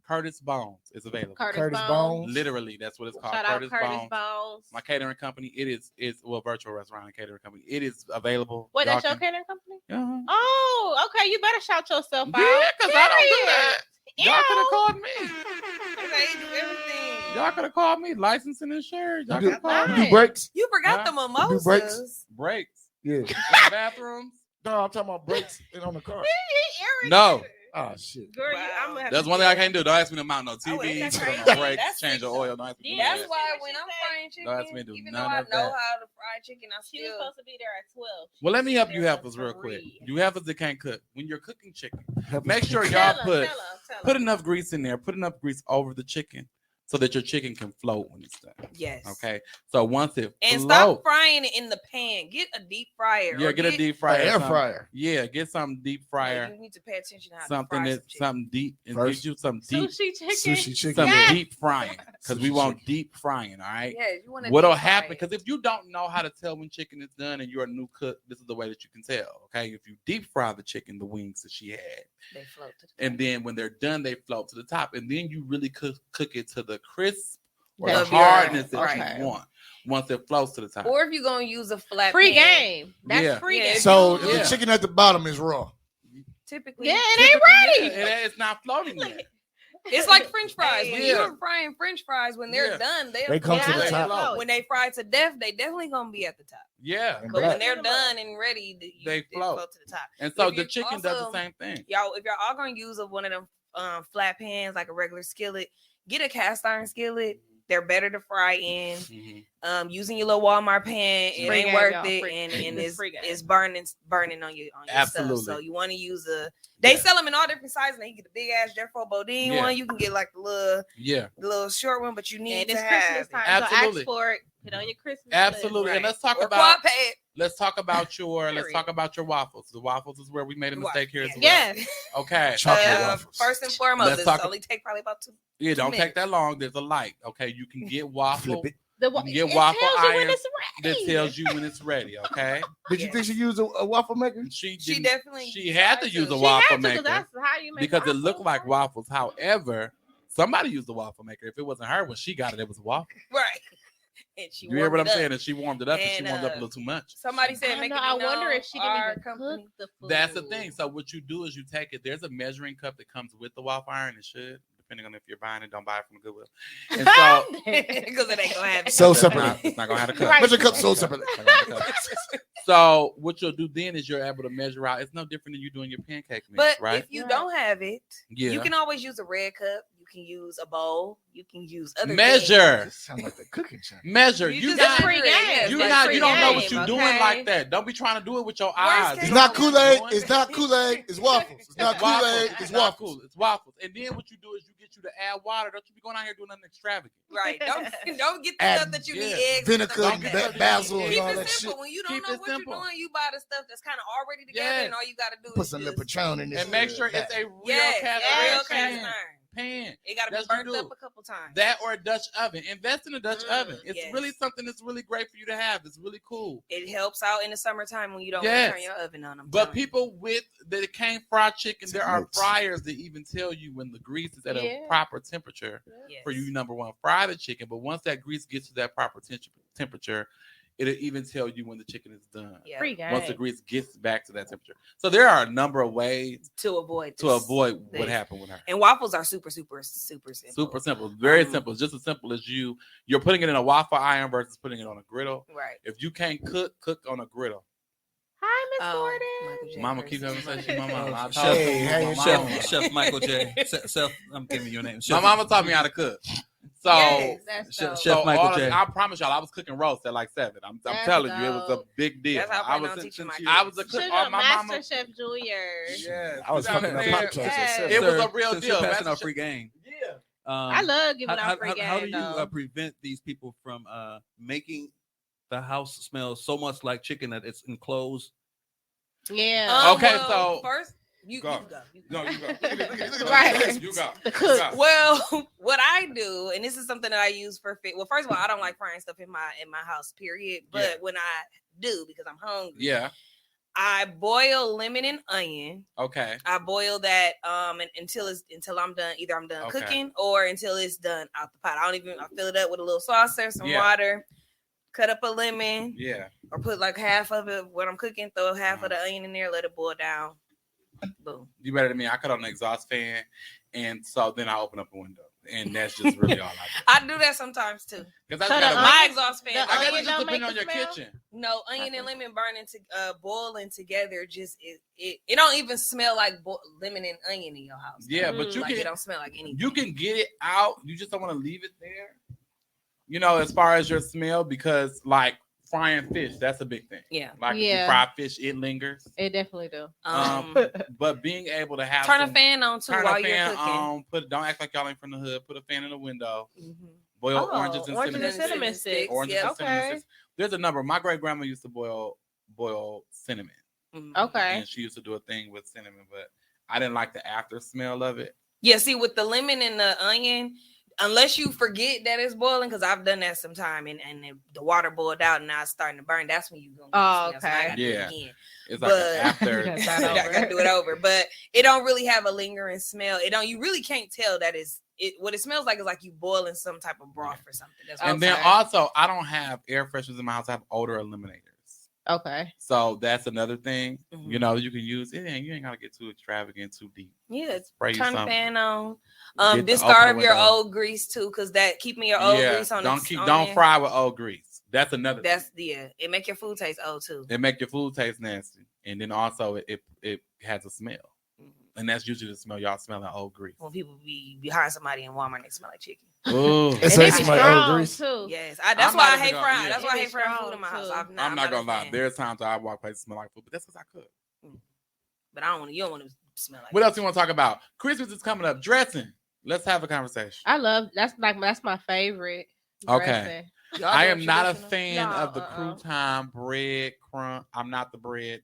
Curtis Bones is available. Curtis Bones. Literally, that's what it's called. Shout out Curtis Curtis Bones. Bones. My catering company. It is well, virtual restaurant and catering company. It is available. What, Y'all that's your can- catering company? Uh-huh. Oh, okay. You better shout yourself out. Yeah, because I don't do that. Period. Y'all could have Ew. called me. They do everything. Y'all could have called me. Licensed and insured. Y'all You could do, have called you me. do breaks? You forgot Huh? the You do breaks? mimosas. Breaks. Yeah. In the bathrooms. No, I'm talking about breaks and on the car. No. Oh shit. Girl, Wow. I'm gonna have That's to one do thing I that. can't do. Don't ask me to mount no Oh, TV, that's put on crazy. no brakes, That's change the freaking- oil. Don't ask me to do That's that. why what when she I'm said. frying chicken, Don't ask me to do even none though I of know that. how to fry chicken, I She was still supposed to be there at 12. Well, let me help you There heifers for real quick. 3. You heifers that can't cook. When you're cooking chicken, Help make us. sure Tell y'all her, put tell her. put enough grease in there. Put enough grease over the chicken so that your chicken can float when it's done. yes. Okay. So once it And floats, stop frying it in the pan. Get a deep fryer. yeah, or get a deep fryer. Air something. fryer. Yeah, get some deep fryer. You need to pay attention to how Something to fry that some chicken. something deep and First. get you some deep Sushi chicken. Sushi chicken. some Yes. deep frying because we Sushi want chicken. deep frying. All right. Yeah, you want to. What'll happen? Because if you don't know how to tell when chicken is done and you're a new cook, this is the way that you can tell. Okay, if you deep fry the chicken, the wings that she had, they float to the and then when they're done, they float to the top, and then you really cook it to the crisp or That'll the be hardness right. that Okay. you want. Once it floats to the top. Or if you're gonna use a flat Free pan, game. That's Yeah. free Yeah. game. So Yeah. the chicken at the bottom is raw. typically, Yeah, it ain't ready. It's not floating yet. it's like French fries. When Yeah. you're frying French fries, when they're Yeah. done, They come to the Yeah. top. When they fry to death, they definitely gonna be at the top. Yeah, And But black. when they're done and ready, They float. to the top. and so If the you chicken does the also- same thing. Y'all, if y'all all gonna use one of them flat pans like a regular skillet, get a cast iron skillet. They're better to fry in. Mhm. Using your little Walmart pan, it Free ain't game, worth y'all. it, Free- and it's it's free game. it's burning on your Absolutely. stuff. So you want to use a. They Yeah. sell them in all different sizes. And you get the big ass Jeffro Bodine Yeah. one. You can get like the Yeah, little short one, but you need And to it's have Christmas it. time. Absolutely. So ask for it. Put on your Christmas absolutely. And Right. let's talk Or about quad pad. let's talk about your Period. waffles. The waffles is where we made a mistake here as well. Yes. Okay. Chocolate waffles. First and foremost, Let's this talk- only take probably about 2. Yeah, don't take minutes. that long. There's a light. Okay, you can get waffle Flip it. The, You can get it waffle tells you when irons it's that ready. tells you when it's ready. Okay. Did you Yeah. think she used a waffle maker? She She didn't- definitely she had to tried use a to. She waffle had to, 'cause maker that's how you make because it waffles, looked like right? waffles. However, somebody used the waffle maker. If it wasn't her, when she got it, it was a waffle. Right. And she You hear what I'm warmed it up. saying? And she warmed it up, and she And, warmed up a little too much. Somebody I said, don't make know. it I be wonder known if she didn't our even company. cook the food. That's the thing. So what you do is you take it. There's a measuring cup that comes with the waffle iron. It should, depending on if you're buying it. Don't buy it from Goodwill. And so Because it ain't gonna have it. So That's separately. not- it's not gonna have a cup. Right. Measure cup so separately. It's not gonna have a cup. So what you'll do then is you're able to measure out. It's no different than you doing your pancake mix, But right? if you Right. don't have it, Yeah. you can always use a red cup. You can use a bowl. You can use other Measure. This sound like the cooking channel. Measure. You You just not. free game. You That's not. free You don't know game, what you're okay? doing like that. Don't be trying to do it with your eyes. case You It's don't not know what Kool-Aid. you're doing. It's not Kool-Aid. It's waffles. It's not Kool-Aid. It's not waffles. cool. It's waffles. And then what you do is you get you to add water. Don't you be going out here doing nothing extravagant. Right. Don't get the Add stuff that you need yeah, eggs. Vinegar, and stuff like that. basil, and Keep all it that simple. shit. When you don't Keep know it what simple. you're doing, you buy the stuff that's kind of already together, Yes. and all you got to do Put is some just, little Patron in this. And make sure it's a real cast real iron cast pan. iron. Pan. It got to be That's what burnt you do. up a couple times. That or a Dutch oven. Invest in a Dutch oven. It's yes. really something that's really great for you to have. It's really cool. It helps out in the summertime when you don't want Yes. to turn your oven on. But people with that can't fry chicken, there are Notes. fryers that even tell you when the grease is at a Yeah. proper temperature Yes. for you. Number one, fry the chicken. But once that grease gets to that proper temperature, it'll even tell you when the chicken is done. Yeah. Free game. Once the grease gets back to that temperature. So there are a number of ways to avoid to this. avoid what this. happened with her. And waffles are super simple. Super simple, very Um, simple. Just as simple as you're putting it in a waffle iron versus putting it on a griddle. Right. If you can't cook on a griddle. Hi, Miss Oh, Gordon. Michael J. Mama first. keep having to say she my mama. I Chef, told her Hey, she how my you mama. doing? Chef Michael J. Chef, I'm giving your name. My Chef, mama taught me how to cook. So, Yes, That's Chef- dope. Chef so Michael all J. I promise y'all, I was cooking roast at like 7. I'm That's telling you, it was a dope. big deal. That's how I I plan on was teaching my I was a kids. cook. Sugar All my mama. Master Chef Junior. Yes, I was you know fucking what up I'm Pop saying? Tarts. Yes. It was a Sir, real since deal. You're passing Master out free game. Yeah. I love giving out free game. How do you though. prevent these people from making the house smell so much like chicken that it's enclosed? Yeah. Okay, so- first you Go. go. No, you go. Look at this. Right. You go. The You cook. go. Well, what I do, and this is something that I use for fit. Well, first of all, I don't like frying stuff in my house, period. But Yeah. when I do, because I'm hungry, Yeah. I boil lemon and onion. Okay. I boil that until I'm done. Either I'm done Okay. cooking or until it's done out the pot. I fill it up with a little saucer, some Yeah. water, cut up a lemon, Yeah. or put like half of it when I'm cooking. Throw half Uh-huh. of the onion in there, let it boil down. Boom. You better than me. I cut on the exhaust fan, and so then I open up a window, and that's just really all I do. I do that sometimes too. Because So I the got My onion- exhaust fan. the I guess onion it just don't depends make on your the smell? kitchen. No, onion Okay. and lemon burning to boiling together. Just it don't even smell like lemon and onion in your house. Yeah, but you Like, it can don't smell like anything. you can get it out. You just don't want to leave it there. You know, as far as your smell, because like frying fish, that's a big thing. Yeah. Like if Yeah. you fry fish, it lingers. It definitely do. But being able to have Turn a some- fan on too turn while a you're fan cooking. on. Don't act like y'all ain't from the hood. Put a fan in the window. Mhm. Boil Oh, oranges and cinnamon. cinnamon sticks. Oranges Yeah, and cinnamon okay. sticks. There's a number. My great grandma used to boil cinnamon, Mhm. Okay. and she used to do a thing with cinnamon, but I didn't like the after smell of it. Yeah, see, with the lemon and the onion, unless you forget that it's boiling, because I've done that sometime, and the water boiled out and now it's starting to burn. That's when you gonna Oh, get the smell, so I okay. gotta do it Yeah. again. It's like But- an after. You gotta I start over. gotta do it over, but it don't really have a lingering smell. It don't. You really can't tell that what it smells like is like you boiling some type of broth or something. That's what And then Okay. also, I don't have air fresheners in my house. I have odor eliminators. Okay. So that's another thing. Mhm. You know, you can use it, and you ain't gotta get too extravagant, too deep. Yeah, Spray you turn the something. fan on. Get the Discard open your window. old grease too, because that keeping your old grease on. don't on don't there, fry with old grease. That's another. That's it make your food taste old too. It make your food taste nasty, and then also it has a smell, Mhm. and that's usually the smell y'all smelling old grease. When people be behind somebody in Walmart, they smell like chicken. Ooh. It's And like it be somebody strong, old grease. too. Yes, that's I'm why not I even hate gonna- frying. yeah. That's why I It hate be frying strong, food in my house. too. I'm I'm not a gonna lie. fan. There's times I walk places smell like food, but that's because I cook. But I don't want. You don't want to smell like. What else you want to talk about? Christmas is coming up. Dressing. Let's have a conversation. I love that's my favorite. Okay. dressing. Y'all I do am not a traditional? fan No, of the crouton bread crumb. I'm not the bread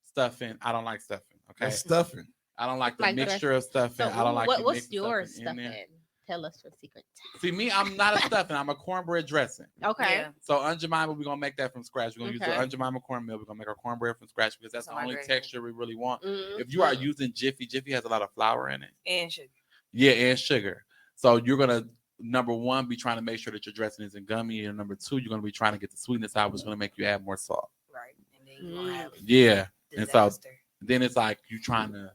stuffing. I don't like stuffing. Okay. That's stuffing. I don't like the Like mixture of stuffing. So I don't like you what's mixing your stuffing in there. stuffing? Tell us your secret. See, me, I'm not a stuffing. I'm a cornbread dressing. Okay. Yeah. So Aunt Jemima, we're gonna make that from scratch. We're gonna use Okay. the Aunt Jemima cornmeal. We're gonna make our cornbread from scratch because that's So the my only great- texture we really want. Mhm. If you are using Jiffy has a lot of flour in it. And sugar. Yeah, and sugar. So you're gonna number one be trying to make sure that your dressing isn't gummy, and number two, you're gonna be trying to get the sweetness out, which is gonna make you add more salt. Right. And then you gonna have Yeah. And so disaster. then it's like you trying to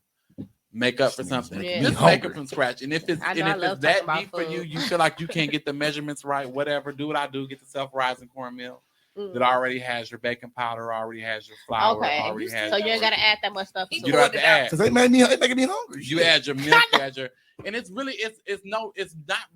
make up for something. Yeah. Just Me make it hungry. from scratch. And if it's I and know, I if love it's that talking about deep for you, food. you feel like you can't get the measurements right, whatever. Do what I do, get the self-rising cornmeal. that already has your baking powder, already has your flour, Okay. already has. So you ain't gotta add that much stuff. He to You it. don't have to add. Because they making me hungry. You add your milk, you add your, and it's not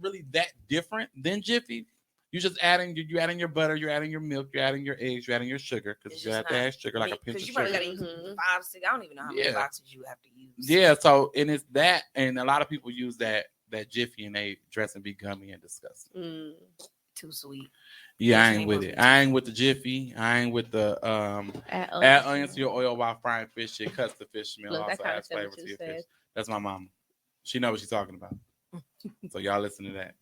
really that different than Jiffy. You just adding your butter, you're adding your milk, you're adding your eggs, you're adding your sugar because It's you have just to not- add sugar like a pinch Because of you probably sugar. gotta use 5, 6. I don't even know how many Yeah. boxes you have to use. Yeah, so and it's that, and a lot of people use that Jiffy and they dress and be gummy and disgusting. Too sweet. Yeah, I Yes, ain't with it. I ain't with the Jiffy. I ain't with the Add add onions to your oil while frying fish. It cuts the fish smell. Look, that Also kinda adds said flavor what to you your said. fish. That's my mama. She know what she's talking about. So y'all listen to that.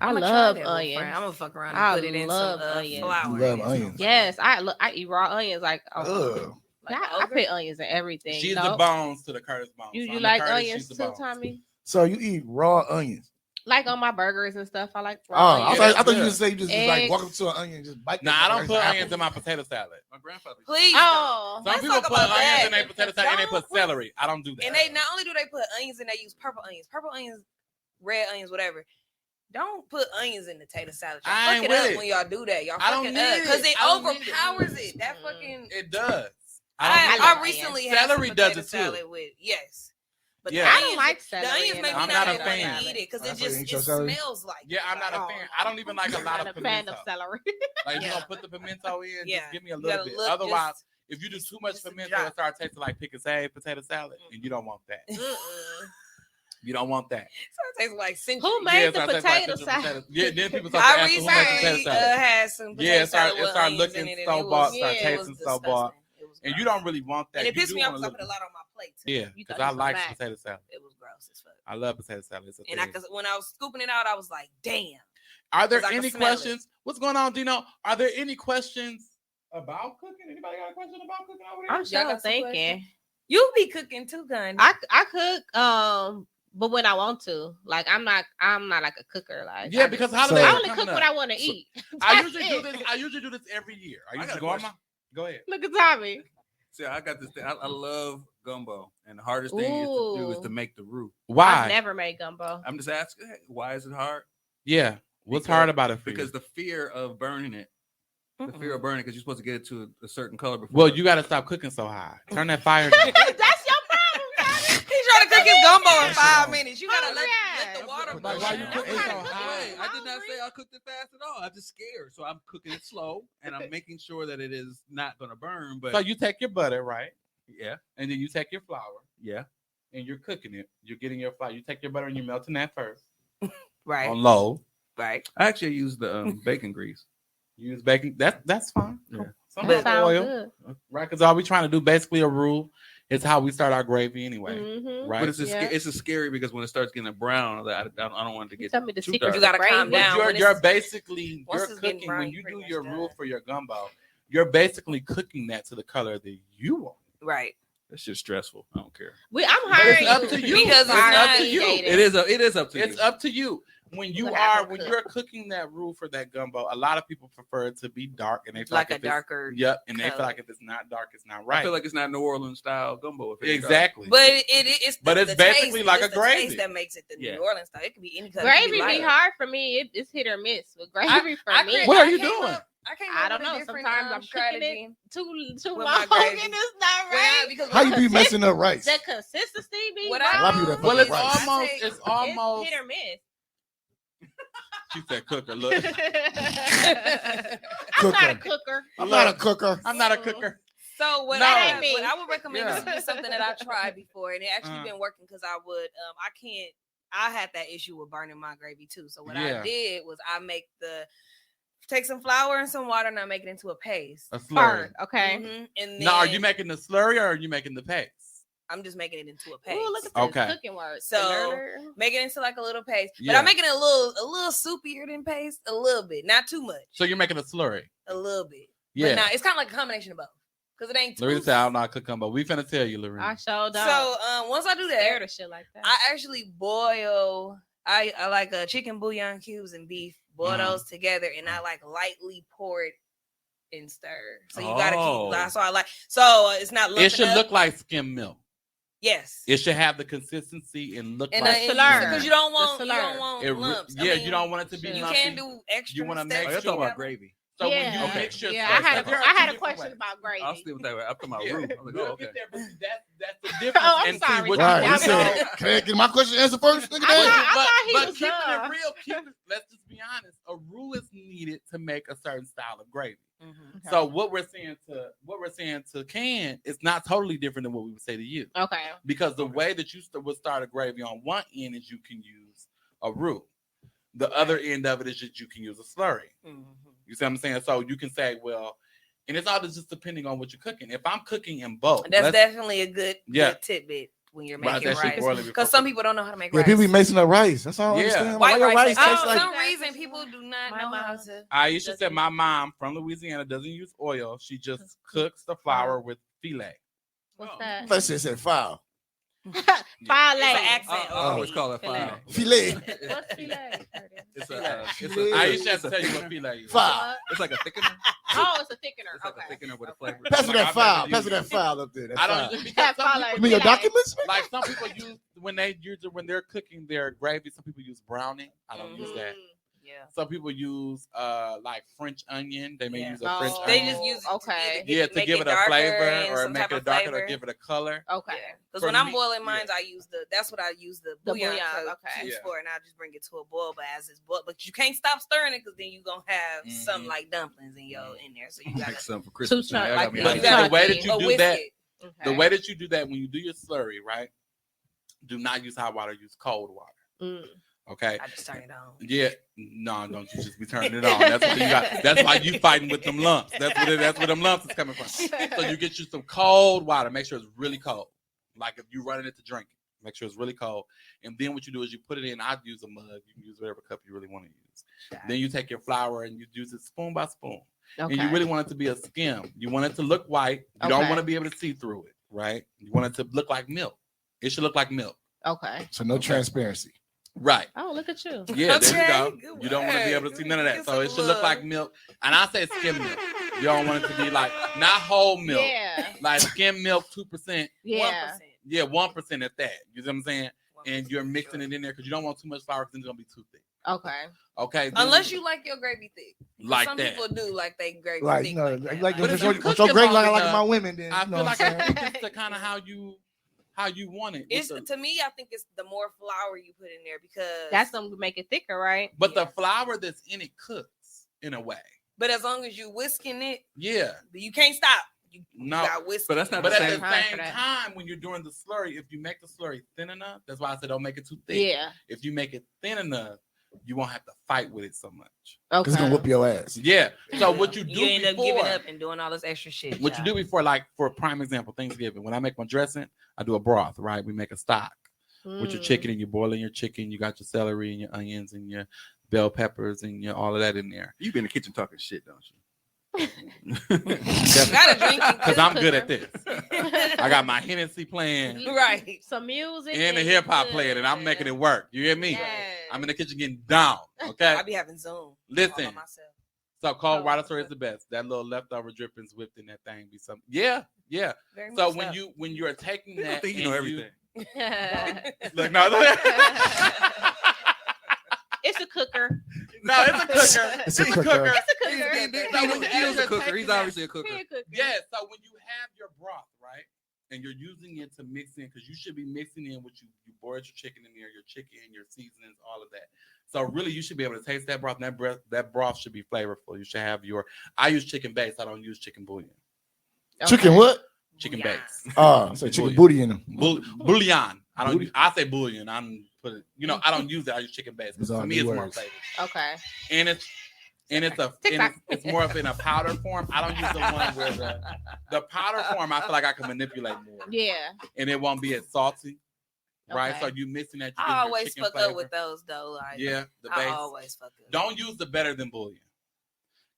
I I'ma try love that, little onions. friend. I'm gonna fuck around and I put it in love some onions. flour. You love and some- onions. Yes, I eat raw onions like Ugh. like I ogre. put onions in everything. She's no? the bones to the Curtis bones. You I'm the like Curtis, onions she's the too, bones. Tommy? So you eat raw onions. Like on my burgers and stuff. I like Oh, raw I onions. Yeah, thought you good. just say you just like Eggs. walk up to an onion and just bite. Nah, it I don't like put it's onions apple. in my potato salad. My grandfather. Please. Oh, Some Let's people talk put about onions that. in their potato salad and they Don't put put- celery. I don't do that. And they not only do they put onions in, they use purple onions, red onions, whatever. Don't put onions in the tater salad. Y'all I fuck ain't it with up it. when y'all do that. Y'all I don't fuck it need up it. because it I don't need it. overpowers it. That fucking. It does. I like recently onions. had Celery some does potato it too. salad with yes. But Yeah. the I onions, don't like the celery. onions in make it. me I'm not not a want to fan. eat it because I it fucking just eat it your salad. smells like. Yeah, I'm not a Oh. fan. I don't even like a lot I'm of not a fan pimento. of celery. Like, you Yeah. don't put the pimento in, Yeah. just give me a You little gotta bit. look Otherwise, just- if you do too much just a pimento, drop. it starts tasting like pick and save potato salad, and you don't want that. Mm-mm. You don't want that. So it tastes like century. Who Yeah, made it the starts tasting like potato central salad? Yeah, then people start I to ask who made the potato recently salad. had some potato Yeah, it salad started with onions looking in it, so and it bought, was, start it tasting was so disgusting. bought. It was And you gross. don't really want that. And it You pissed do me off wanna because I look- put a lot on my plate too. Yeah, You because thought I you was like back. potato salad. It was gross as fuck. I love potato salad. It's a And thing. when I was scooping it out, I was like, damn. Are there 'cause I can any smell it. questions? What's going on, Dino? Are there any questions about cooking? Anybody got a question about cooking over there? I'm Y'all sure got some thinking. You be cooking too, gun. I cook, but when I want to, like I'm not like a cooker. Like Yeah, I because just- holidays I are only coming cook what up. I want to eat. I That's usually do it. this. I usually do this every year. I I got usually a go on my. question. Go ahead. Look at Tommy. See, I got this thing. I love gumbo, and the hardest thing is to do is to Ooh. make the roux. Why? I've never made gumbo. I'm just asking, hey, why is it hard? Yeah. What's Because- hard about it for Because you? the fear of burning it, the fear of burning, because you're supposed to get it to a certain color before. Well, you got to stop cooking so high. Turn that fire down. That's your problem, Tommy. He's trying to cook his gumbo in 5 minutes. You gotta Oh, let yeah. the water Like, boil. why you cooking so Nobody's high? hungry. I did not say I cooked it fast at all. I'm just scared, so I'm cooking it slow, and I'm making sure that it is not going to burn. But So you take your butter, right? yeah, And then you take your flour yeah. and you're cooking it. You're getting your flour. You take your butter and you're melting that first Right, on low. right. I actually use the bacon grease. Use baking. That's fine. Yeah. Some That of sounds oil, good. right? Because all we trying to do basically a rule is how we start our gravy anyway, Mhm. right? But it's Yeah. it's just scary because when it starts getting brown, I don't want it to You get tell me the too secret. dark. You gotta calm But down. when you're it's- basically once you're it's getting cooking brown, when you you pretty do much your done. rule for your gumbo. You're basically cooking that to the color that you want. right. It's just stressful. I don't care. I'm But hiring it's up to you. Because It's it's up not- to you. It is up to It's you. up to you. When you What happened, when cook? you're cooking that rule for that gumbo, a lot of people prefer it to be dark, and they feel Like like a if it's- darker. Yep, and they feel color. like if it's not dark, it's not I right. feel like it's not New Orleans style gumbo. If it's dark. Exactly. But it's But the, it's the basically taste, like it's a the gravy. taste that makes it the Yeah. New Orleans style. It could be any color. It could Gravy be lighter. hard for me. It's hit or miss. But gravy for me, What are you doing? I don't know. Sometimes I'm cooking it too with long, my and gravy. it's not right. Because How you be messing up rice? The consistency be What wrong. I A lot of people that Well, fuck it's with rice. almost take- it's almost. It's hit or miss. She said, "Cooker, look, I'm not a cooker. I'm not a cooker. I'm not a cooker." So what, No. I, That ain't what me. I would recommend Yeah. is to do something that I tried before, and it actually Uh-huh. been working because I would I had that issue with burning my gravy too. So what Yeah. I did was I take some flour and some water and I make it into a paste. A slurry. Burn, okay. Mhm. And then Now, are you making the slurry or are you making the paste? I'm just making it into a paste. Ooh, look at Okay. this cooking work. So- make it into like a little paste. But Yeah. I'm making it a little soupier than paste, a little bit, not too much, So you're making a slurry. a little bit. Yeah. But now it's kind of like a combination of both because it ain't too. Lorena said, "I'm not cooking, but we finna tell you, Lorena." I sure don't. So once I do scared that, of shit like that. I actually boil. I like chicken bouillon cubes and beef. Boil Uh-huh. those together, and I like lightly pour it and stir. So you gotta keep. So I like. So it's not. It should lumping up. look like skim milk. Yes. It should have the consistency and look And like slur. because you don't want The you don't slur. want It, lumps. yeah, you don't want it to be you You lumpy. can't do extra. You wanna steps make Oh, you're talking together. about gravy. So when Yeah. you mix your Yeah, slurry, I had there are a two different question ways. about gravy. I'll stick with that. I'm talking about Yeah. roux. I'm like, We'll oh, okay. get there, but see, that's the difference. Oh, I'm and sorry. see what Right. you He I'm said, sorry. can I get my question answered first? Nigga? I thought- Damn. he but was keeping done. it real, let's just be honest. A roux is needed to make a certain style of gravy. Mhm. So what we're saying to Ken is not totally different than what we would say to you, Okay. because the way that you would start a gravy on one end is you can use a roux. The other end of it is that you can use a slurry. Mhm. You see what I'm saying? So you can say, well, and it's all just depending on what you're cooking. If I'm cooking in bulk, That's definitely a good tidbit when you're Right, making that shit rice. boiling Because some people don't know how to make Yeah, rice. people be mixing up rice. That's all I Yeah. understand. White Why your rice. rice For tastes like some reason, people do not My know how mom- to. Aisha said my mom from Louisiana doesn't use oil. She just cooks the flour with filet. What's Oh. that? That shit said foul. Filet. It's an accent. I always call it Filet. file. Filet. What's filet? It's Filet. a, it's Filet. a, Aisha has it's to a tell you what thickener. filet is. Foul. It's like a thickener. Oh, it's a thickener. It's like a Okay. thickener with a flavor. Pass me Like, that I've file. never Pass me that used- file up there. That I file. don't because some Filet. You mean your Filet. documents? like some people use when they're cooking their gravy. Some people use browning. I don't use that. Yeah. Some people use like French onion. They may Yeah. use a French Oh. They onion. just use it Okay. To give it a darker flavor and or some make type it of darker or flavor. give it a color. Okay. Because For when I'm me- boiling mine, yeah. I use that's what I use the The bouillon, bouillon, to okay. use Yeah. for, and I just bring it to a boil. But as it's boiled, but you can't stop stirring it because then you gonna have some Mhm. like dumplings in there. So you Make gotta some for Christmas. chunk, now. Y'all like got me you But hyped. you gotta the way that chunky. you do that, whisk the way that you do that when you do your slurry, right? Do not use hot water. Use cold water. Mm. Okay. I just turn it on. Yeah, no, don't you just be turning it on. That's what you got. That's why you fighting with them lumps. That's where them lumps is coming from. So you get you some cold water. Make sure it's really cold. Like if you're running it to drink it, make sure it's really cold. And then what you do is you put it in. I'd use a mug. You can use whatever cup you really want to use. Then you take your flour and you use it spoon by spoon. Okay. And you really want it to be a skim. You want it to look white. You don't Okay. want to be able to see through it, right? You want it to look like milk. It should look like milk. Okay. So no transparency. Right. Oh, look at you. Yeah, there you Okay, go. good You don't want to be work. able to see none of that. Get So some it should look like love. milk. And I say skim milk. You don't want it to be like not whole milk. Yeah. Like skim milk 2%. Yeah. 1%. Yeah, 1% at that. You know what I'm saying? And you're mixing it in there because you don't want too much flour because then it's gonna be too thick. Okay. Okay. then Unless you like your gravy thick. like Some that. people do like they gravy Like, thick. you know, that. like But just if you so cook it great like long like enough, my women. Then I you know feel what like I'm saying? it's just kind of how you want it. It's With the- to me, I think it's the more flour you put in there because That's gonna make it thicker, right? but the flour that's in it cooks in a way. But as long as you whisking it, Yeah. you can't stop. You No. got whisk. But that's not But the at same. the time for same that. time, when you're doing the slurry, if you make the slurry thin enough, that's why I said don't make it too thick. Yeah. If you make it thin enough, you won't have to fight with it so much. Cause it's gonna Okay. whoop your ass. Yeah. So what you do you end up before, giving up and doing all this extra shit. what you do before, like for a prime example, Thanksgiving, when I make my dressing, I do a broth, right? We make a stock with your Mm. chicken and you're boiling your chicken. You got your celery and your onions and your bell peppers and your all of that in there. You be in the kitchen talking shit, don't you? You gotta drink and Because cook. I'm good at this. I got my Hennessy playing Right. Some music and the hip hop playing, and I'm making it work. You hear me? Yeah. I'm in the kitchen getting down. Okay. I be having Zoom. all by Listen. myself. So cold Oh, water story is the best. That little leftover drippings whipped in that thing be something. Yeah, yeah. Very So much when you're taking People that, think you know and everything. Look, no, It's a cooker. no, it's a cooker. It's a cooker. It's a He- cooker. he- So he- when he was a you're cooker. taking He's that- obviously a cooker. He a cooker. Yeah. So when you have your broth, right, and you're using it to mix in, because you should be mixing in what you boiled your chicken in there, your chicken, your seasonings, all of that. So really, you should be able to taste that broth. And that broth should be flavorful. You should have your. I use chicken base. I don't use chicken bouillon. Chicken what? Chicken Bouillon. base. Oh, so chicken Bouillon. booty in them. Bouillon. I don't. Bouillon. I say bouillon. I don't put it. I don't use it. I use chicken base. These are For me, new it's more words. flavor. Okay. And it's more of in a powder form. I don't use the one where the powder form. I feel like I can manipulate more, Yeah. and it won't be as salty, right? Okay. So you mixing that. You I get your always chicken fuck flavor. up with those though. Like, Yeah, the I base. always fuck up. Don't use the better than bouillon,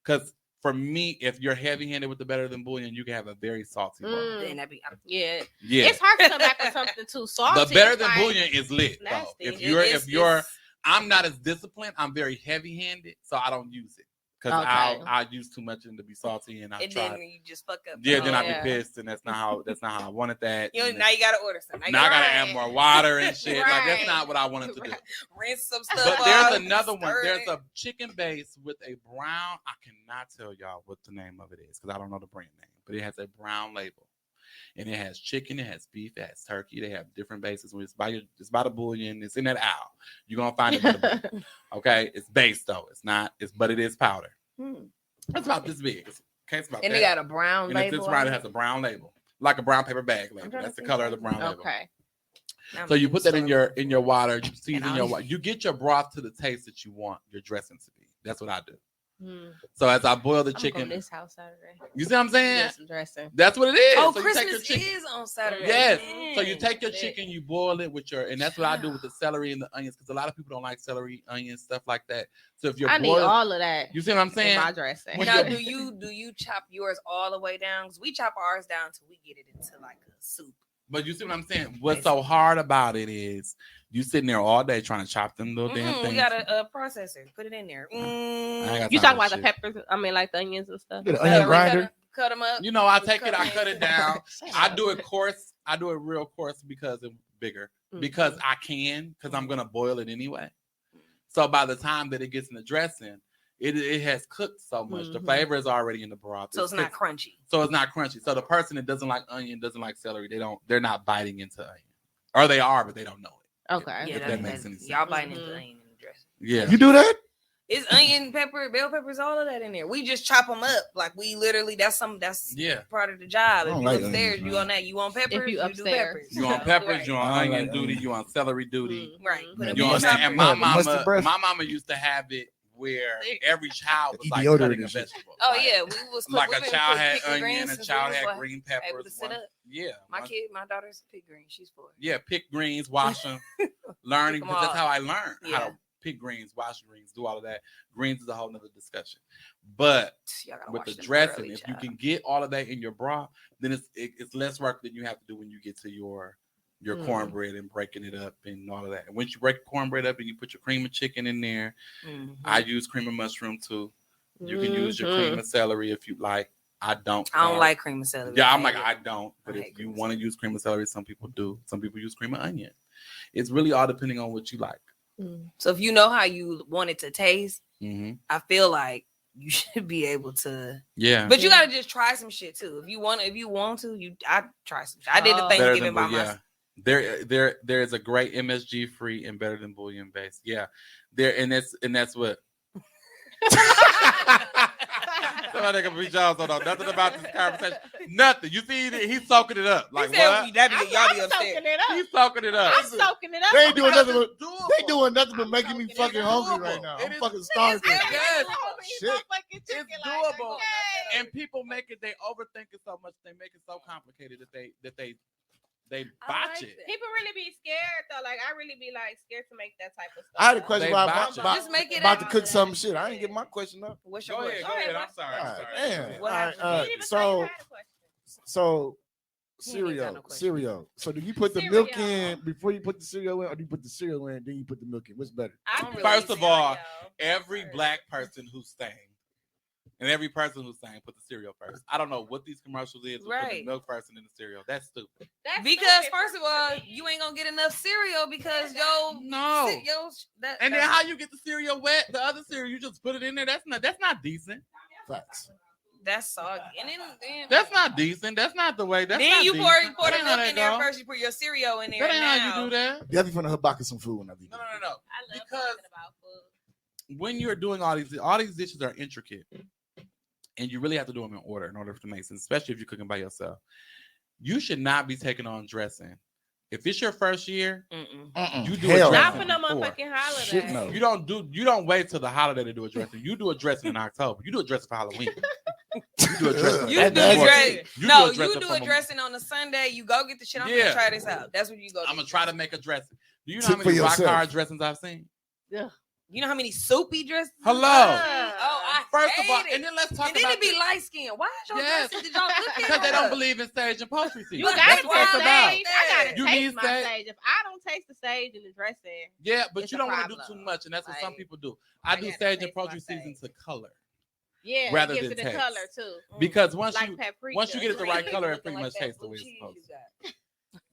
because for me, if you're heavy-handed with the better than bouillon, you can have a very salty broth. Mm. Then that be Yeah. Yeah, It's hard to come back with something too salty. the better It's than like- bouillon is lit though. nasty. If It you're It's- I'm not as disciplined. I'm very heavy-handed, so I don't use it. because Okay. I use too much and to be salty, and I And try. then you just fuck up. Yeah, then I Yeah. be pissed, and that's not how I wanted that. You know, and now you gotta order some. now I gotta add Right. more water and shit. Like that's Right. not what I wanted to do. Right. Rinse some stuff. But there's off, another one. stir There's it. a chicken base with a brown. I cannot tell y'all what the name of it is because I don't know the brand name. But it has a brown label, and it has chicken, it has beef, it has turkey. They have different bases. When it's by the bouillon. It's in that aisle. You're gonna find it. By the bouillon. Okay, it's base though. It's not. But it is powder. It's about this big. It's case about And that. they got a brown and label. if it's right, it has a brown label, like a brown paper bag label. trying to That's the think color of of the brown label. Okay. So you put that in your water. You season And your I'll- water. You get your broth to the taste that you want your dressing to be. That's what I do. Hmm. So as I boil the I'm chicken, from this house Saturday. you see what I'm saying? Get some dressing. That's what it is. Oh, So you take your Christmas chicken. is on Saturday. Yes. Man. So you take your Lit. chicken, you boil it with and that's what I do with the celery and the onions because a lot of people don't like celery, onions, stuff like that. So if you're I need boiling, all of that you see what I'm in saying? my dressing. When Now, you're- do you chop yours all the way down? Because we chop ours down till we get it into like a soup. But you see what I'm saying? What's so hard about it is you sitting there all day trying to chop them little damn things. We got a processor. Put it in there. I ain't got You time talking for about the shit. peppers? I mean, like the onions and stuff. Get an onion grinder. Cut them up. You know, I take it, I Cut cut it. it down. I do it coarse. I do it real coarse because it's bigger. Because I can, because I'm gonna boil it anyway. So by the time that it gets in the dressing, it has cooked so much. The Mhm. flavor is already in the broth. So it's not crunchy. So it's not crunchy. So the person that doesn't like onion, doesn't like celery, they're not biting into onion. Or they are, but they don't know it. Okay. Yeah, If that makes any sense. y'all biting into Mhm. onion in the dressing. Yeah. You do that? It's onion, pepper, bell peppers, all of that in there. We just chop them up. Like we literally, that's Yeah. part of the job. I If don't you like upstairs, onions, you man. on that. You want peppers, If you do upstairs. peppers. You want peppers, Right. you want I onion like duty, onions. you want celery duty. Right. Put Man, them You in know what I'm the saying? And Yeah, my mustard breath. mama used to have it where every child was Eat like deodorant cutting a and shit. vegetable. Oh Like- yeah, we was Like we a been child cook had pickled onion, greens a since child we was, had like, green able peppers. to sit up. Yeah. My daughter's pick green. She's 4. Yeah, pick greens, wash them, learning. Pick 'em Because that's all. how I learned how Yeah. to pick greens, wash greens, do all of that. Greens is a whole nother discussion. But Y'all gotta with watch the them dressing, early, if you child. can get all of that in your broth, then it's less work than you have to do when you get to your cornbread and breaking it up and all of that. And once you break the cornbread up and you put your cream of chicken in there, Mhm. I use cream of mushroom too. You can use your cream of celery if you like. I don't. I don't like cream of celery. Yeah, I'm I like, hate I it. don't. But I if hate you cream of want to celery. use cream of celery, some people do. Some people use cream of onion. It's really all depending on what you like. So if you know how you want it to taste, Mm-hmm. I feel like you should be able to. Yeah. But you gotta just try some shit too. If you want to, I try some shit. I did the Oh. Thanksgiving by yeah. myself. There is a great MSG free and better than bouillon base. Yeah. And that's what somebody can be Jones don't know nothing about this conversation. Nothing. You see, he's soaking it up. Like He said what? y'all be I'm upstairs. soaking it up. He's soaking it up. I'm soaking it up. They ain't doing nothing but It's doable. they doing nothing but I'm making me soaking it fucking up. hungry right now. It I'm is- fucking starving. Yes. Shit. It's doable. And people make it, they overthink it so much, they make it so complicated that they botch like it. that. People really be scared though. Like I really be like scared to make that type of stuff. I had a question They about, botch it. Just make it about to out. cook some shit. I ain't get my question up. What's your Go ahead, question? go ahead. I'm sorry. All I'm right, sorry. damn. What All right, happened? You didn't even say you had a question. so He ain't got no cereal, question. cereal. So do you put the milk Cereal. in before you put the cereal in, or do you put the cereal in then you put the milk in? What's better? I don't really First of cereal. all, every black person who sang and every person who sang put the cereal first. I don't know what these commercials is. With putting Right. the milk first and then the cereal. That's stupid. That's Because stupid. first of all, you ain't gonna get enough cereal because No. that And then how you get the cereal wet? The other cereal, you just put it in there. That's not decent. Facts. that's soggy. And then That's not decent. That's not the way. That's then not you pour decent. the That ain't how milk that in there go. first. You put your cereal in there. That ain't now. how you do that. You have to find a Habaka some food when I leave. No. I love Because- talking about food. When you're doing all these dishes are intricate, and you really have to do them in order to make sense, especially if you're cooking by yourself. You should not be taking on dressing. If it's your first year, Mm-mm. you do Hell a Not dressing for no before. motherfucking holiday. Shit, no. You don't wait till the holiday to do a dressing. You do a dressing in October. You do a dressing for Halloween. You do a dressing. You That- do that's- dress. You No, do a dressing you do from a dressing on a Sunday. You go get the shit. I'm Yeah. gonna try this out. That's what you go. I'm do. gonna try to make a dressing. Do you know Tip how for many rock yourself. hard dressings I've seen? You know how many soupy dresses? Hello. Oh, I First of all, hate it. and then let's talk And then about it be this. light skin. Why is your Yes. dressing? Did y'all look at Because they don't it? believe in sage and poultry season. You That's gotta what taste it's the about. sage. I gotta You taste need my sage. sage. If I don't taste the sage in the dressing, Yeah, but It's you a don't want to do problem. too much, and that's what some Like, people do. I do gotta sage and taste my poultry season sage. to color. Yeah, rather it gives than it a taste. color too. Because once Like you paprika. get it the right Green, color, it looking pretty like much that tastes the blue way it's cheese supposed you to. got.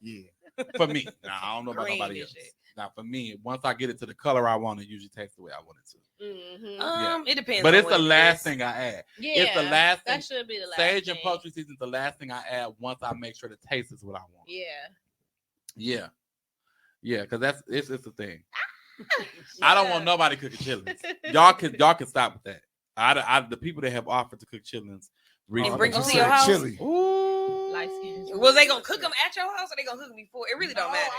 Yeah. For me, now I don't know about Green nobody and else. shit. Now for me, once I get it to the color I want, it usually tastes the way I want it to. Mm-hmm. It depends. But on it's the what it last is. thing I add. Yeah, It's the last thing. that should be the last Sage thing. and poultry season is the last thing I add once I make sure the taste is what I want. Yeah. Yeah, because it's the thing. I don't want nobody cooking chitlins. Y'all can stop with that. The people that have offered to cook chitlins And bring them to said your house. chili. Ooh. Light skin. Was they gonna cook them at your house or they gonna cook them before? It really don't matter.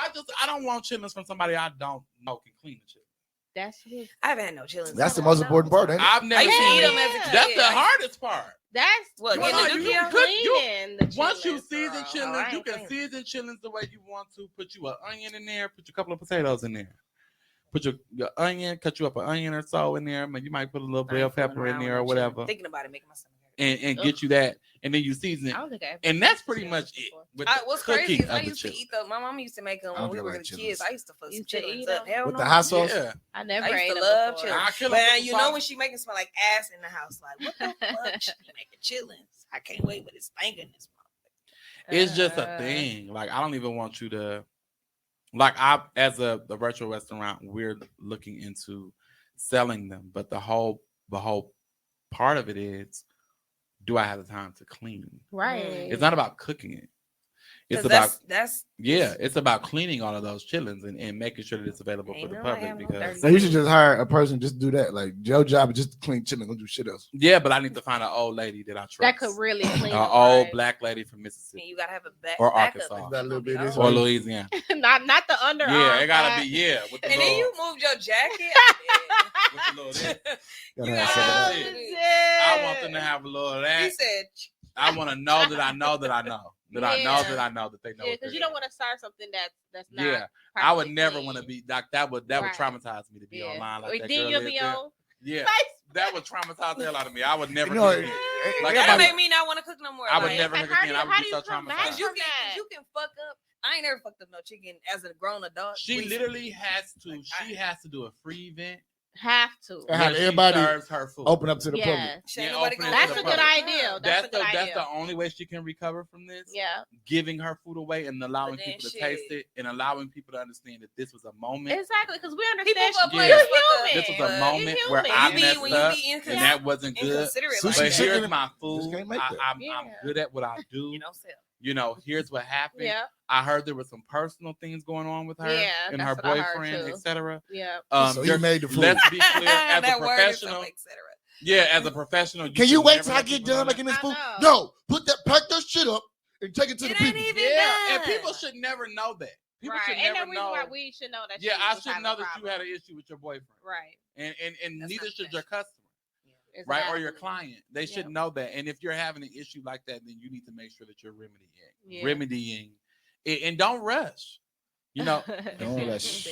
I don't want chitlins from somebody I don't know can clean the chitlins. That's it. I haven't had no chillin. That's the most important part, ain't it? I've never I used to seen eat them Yeah. as a kid. That's the hardest part. That's What, Well, getting the you dookie out? cook- cleaning the Once you chitlins, season girl. chitlins, I you ain't can clean. season chitlins the way you want to. Put you an onion in there. Put you a couple of potatoes in there. Put your onion. Cut you up an onion or so in there. You might put a little I bell ain't fooling pepper in around there or with no chillin. whatever, Thinking about it, making my stomach hurt. and get you that, and then you season it. I don't think I ever And that's tasted pretty chitlins much it. before. With What's the cooking crazy is I of the used to chitlins. eat them. My mom used to make them I when don't we feel were like kids. chitlins. I used to fuck some Used to chitlins eat up. them? Hell With no. the hot sauce? Yeah. I never I used ate to them love before. chitlins. I kill 'em Man, with you the know sauce. when she making smell like ass in the house, like what the fuck? She making chitlins. I can't wait with this thing in this motherfucker. It's just a thing. Like I don't even want you to. Like as the virtual restaurant, we're looking into selling them, but the whole part of it is, do I have the time to clean? Right. It's not about cooking it. It's 'Cause about that's it's about cleaning all of those chitlins and making sure that it's available for Ain't the no way public I'm no because dirty So you should just hire a person just do that. Like your job is just to clean chitlin, don't do shit else. yeah, but I need to find an old lady that I trust. That could really clean. an them, old right? black lady from and Mississippi you gotta have a back Or backup. Arkansas. That little bit is or Louisiana. not the underarm. Yeah, it gotta fat. be with the And then little, you moved your jacket. with the little this. Gotta You have gotta some of have that. shit. Oh, I want them to have a little of He that. said, I want to know that I know that I know that I know Yeah. that I know that they know. Yeah, what because they're you don't doing. want to start something that's not. Yeah, I would properly never clean. want to be like that. Would Right. traumatize me to be Yeah. online like Or that then girl you'll is be there. on. Yeah, Facebook. that would traumatize the hell out of me. I would never. You know, cook again. Like, that'll I make would- me not want to cook no more. I would Like, never Like, cook how again. do I you- would how be do so you come back? traumatized. Cause you from can, that. 'cause you can fuck up. I ain't never fucked up no chicken as a grown adult. She Recently. literally has to. Like, She has to do a free event. Have to. And have where she everybody serves her food. open up to the Yeah. public. Shit, ain't Yeah, nobody open it gonna That's to a the good public. idea. That's a good idea. the only way she can recover from this. Yeah. Giving her food away and allowing But then people to shit. taste it and allowing people to understand that this was a moment. Exactly, because we People understand fuck with you're us, human. This was But a moment you're where human. I You be- messed when you up be and that wasn't good. inconsiderate. Sushi But Like, chicken- here's my just food. can't make that. I'm Yeah. good at what I do. you know, sell. You know, here's what happened. Yeah, I heard there were some personal things going on with her Yeah, and that's her what I heard, boyfriend, too. etc. yeah. So he made the food. Let's be clear, as a That word is so professional. etc. Yeah, as a professional. Can you wait never till I let get people know done that. making this I food? know. No, pack that shit up and take it to the It ain't people. even Yeah, and done. people should never know that. People Right. should Ain't no never reason know. why we should know that. Yeah, she I was should having know a that you had problem. an issue with your boyfriend, Right. and That's neither not should your professional. customer. Right, or your Exactly. client. They should Yep. know that. And if you're having an issue like that, then you need to make sure that you're Yeah. remedying it, and don't rush. You know, Don't rush.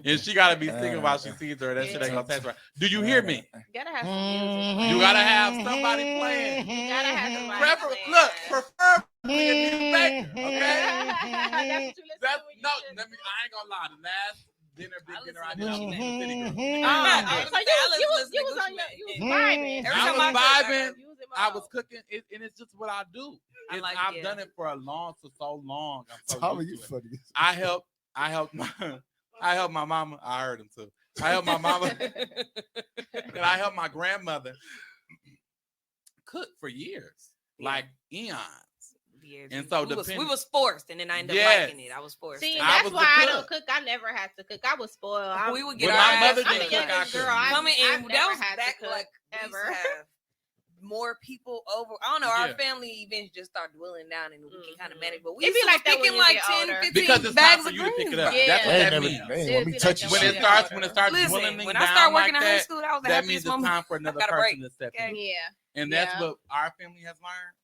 and she got to be thinking while she sees her. That shit ain't gonna taste right. Do you hear me? You gotta have some music. You gotta have somebody playing. You gotta have somebody Look, playing. preferably a new baker. Okay. That's what you listen That's to when you no. should. I ain't gonna lie. The last big I dinner listen I to did, I was Gucci with Mane. City Girl. So I you was listen on to your, you was Gucci Mane. vibing. Every I time was I vibing. You was in I mode. was cooking, and it's just what I do. I It's, like I've it. done it for so long. I'm so Tommy, you used to it. funny. I helped my mama. I heard him too. I helped my mama, and I helped my grandmother cook for years, like eons. Yeah, And so we depend- was forced, and then I ended up Yes. liking it. I was forced. See, to. I that's was the why I cook. don't cook. I never had to cook. I was spoiled. We would get When our my mother ass I'm didn't the cook, I youngest cooked. girl. coming I've in. That never was had to back cook, like we used to ever. have more people over. I don't know. Yeah. Our family events just start dwindling down, and we can kind of Mhm. manage. But we It be used to like that when picking you like get 10, older. 15 Because it's bags time for of you to pick it greens. up. Yeah. That's what They ain't that never, means. they ain't want me It'd be touching like When that it shit. starts Listen, dwindling when down I started working like in high that, school, that was the that happiest means it's moment. time for another got a person break, to step okay? in. Yeah. And that's Yeah. what our family has learned.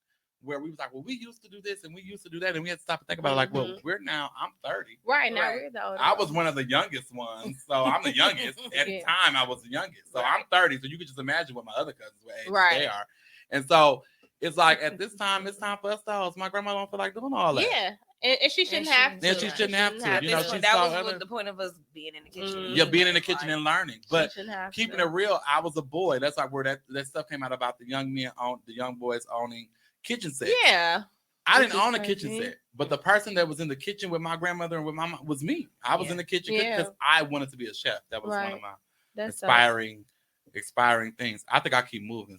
Where we was like, well, we used to do this and we used to do that, and we had to stop and think about it. Like, well, I'm 30. Right now, Right. we're the older I was ones. one of the youngest ones, so I'm the youngest. At the Yeah. time, I was the youngest, so I'm 30. So you could just imagine what my other cousins were age Right. they are. And so it's like at this time, it's time for us to host. My grandma don't feel like doing all that. Yeah. And she shouldn't have to. And she shouldn't have to. You know, she that saw was other- what the point of us being in the kitchen. Yeah, being in the kitchen and learning. But She shouldn't have keeping to. it real, I was a boy. That's like where that stuff came out about the young boys owning kitchen sets. Yeah. I Which didn't is own a kitchen crazy. set, but the person that was in the kitchen with my grandmother and with my mom was me. I was in the kitchen Yeah. because I wanted to be a chef. That was one of my That's expiring things. I think I keep moving.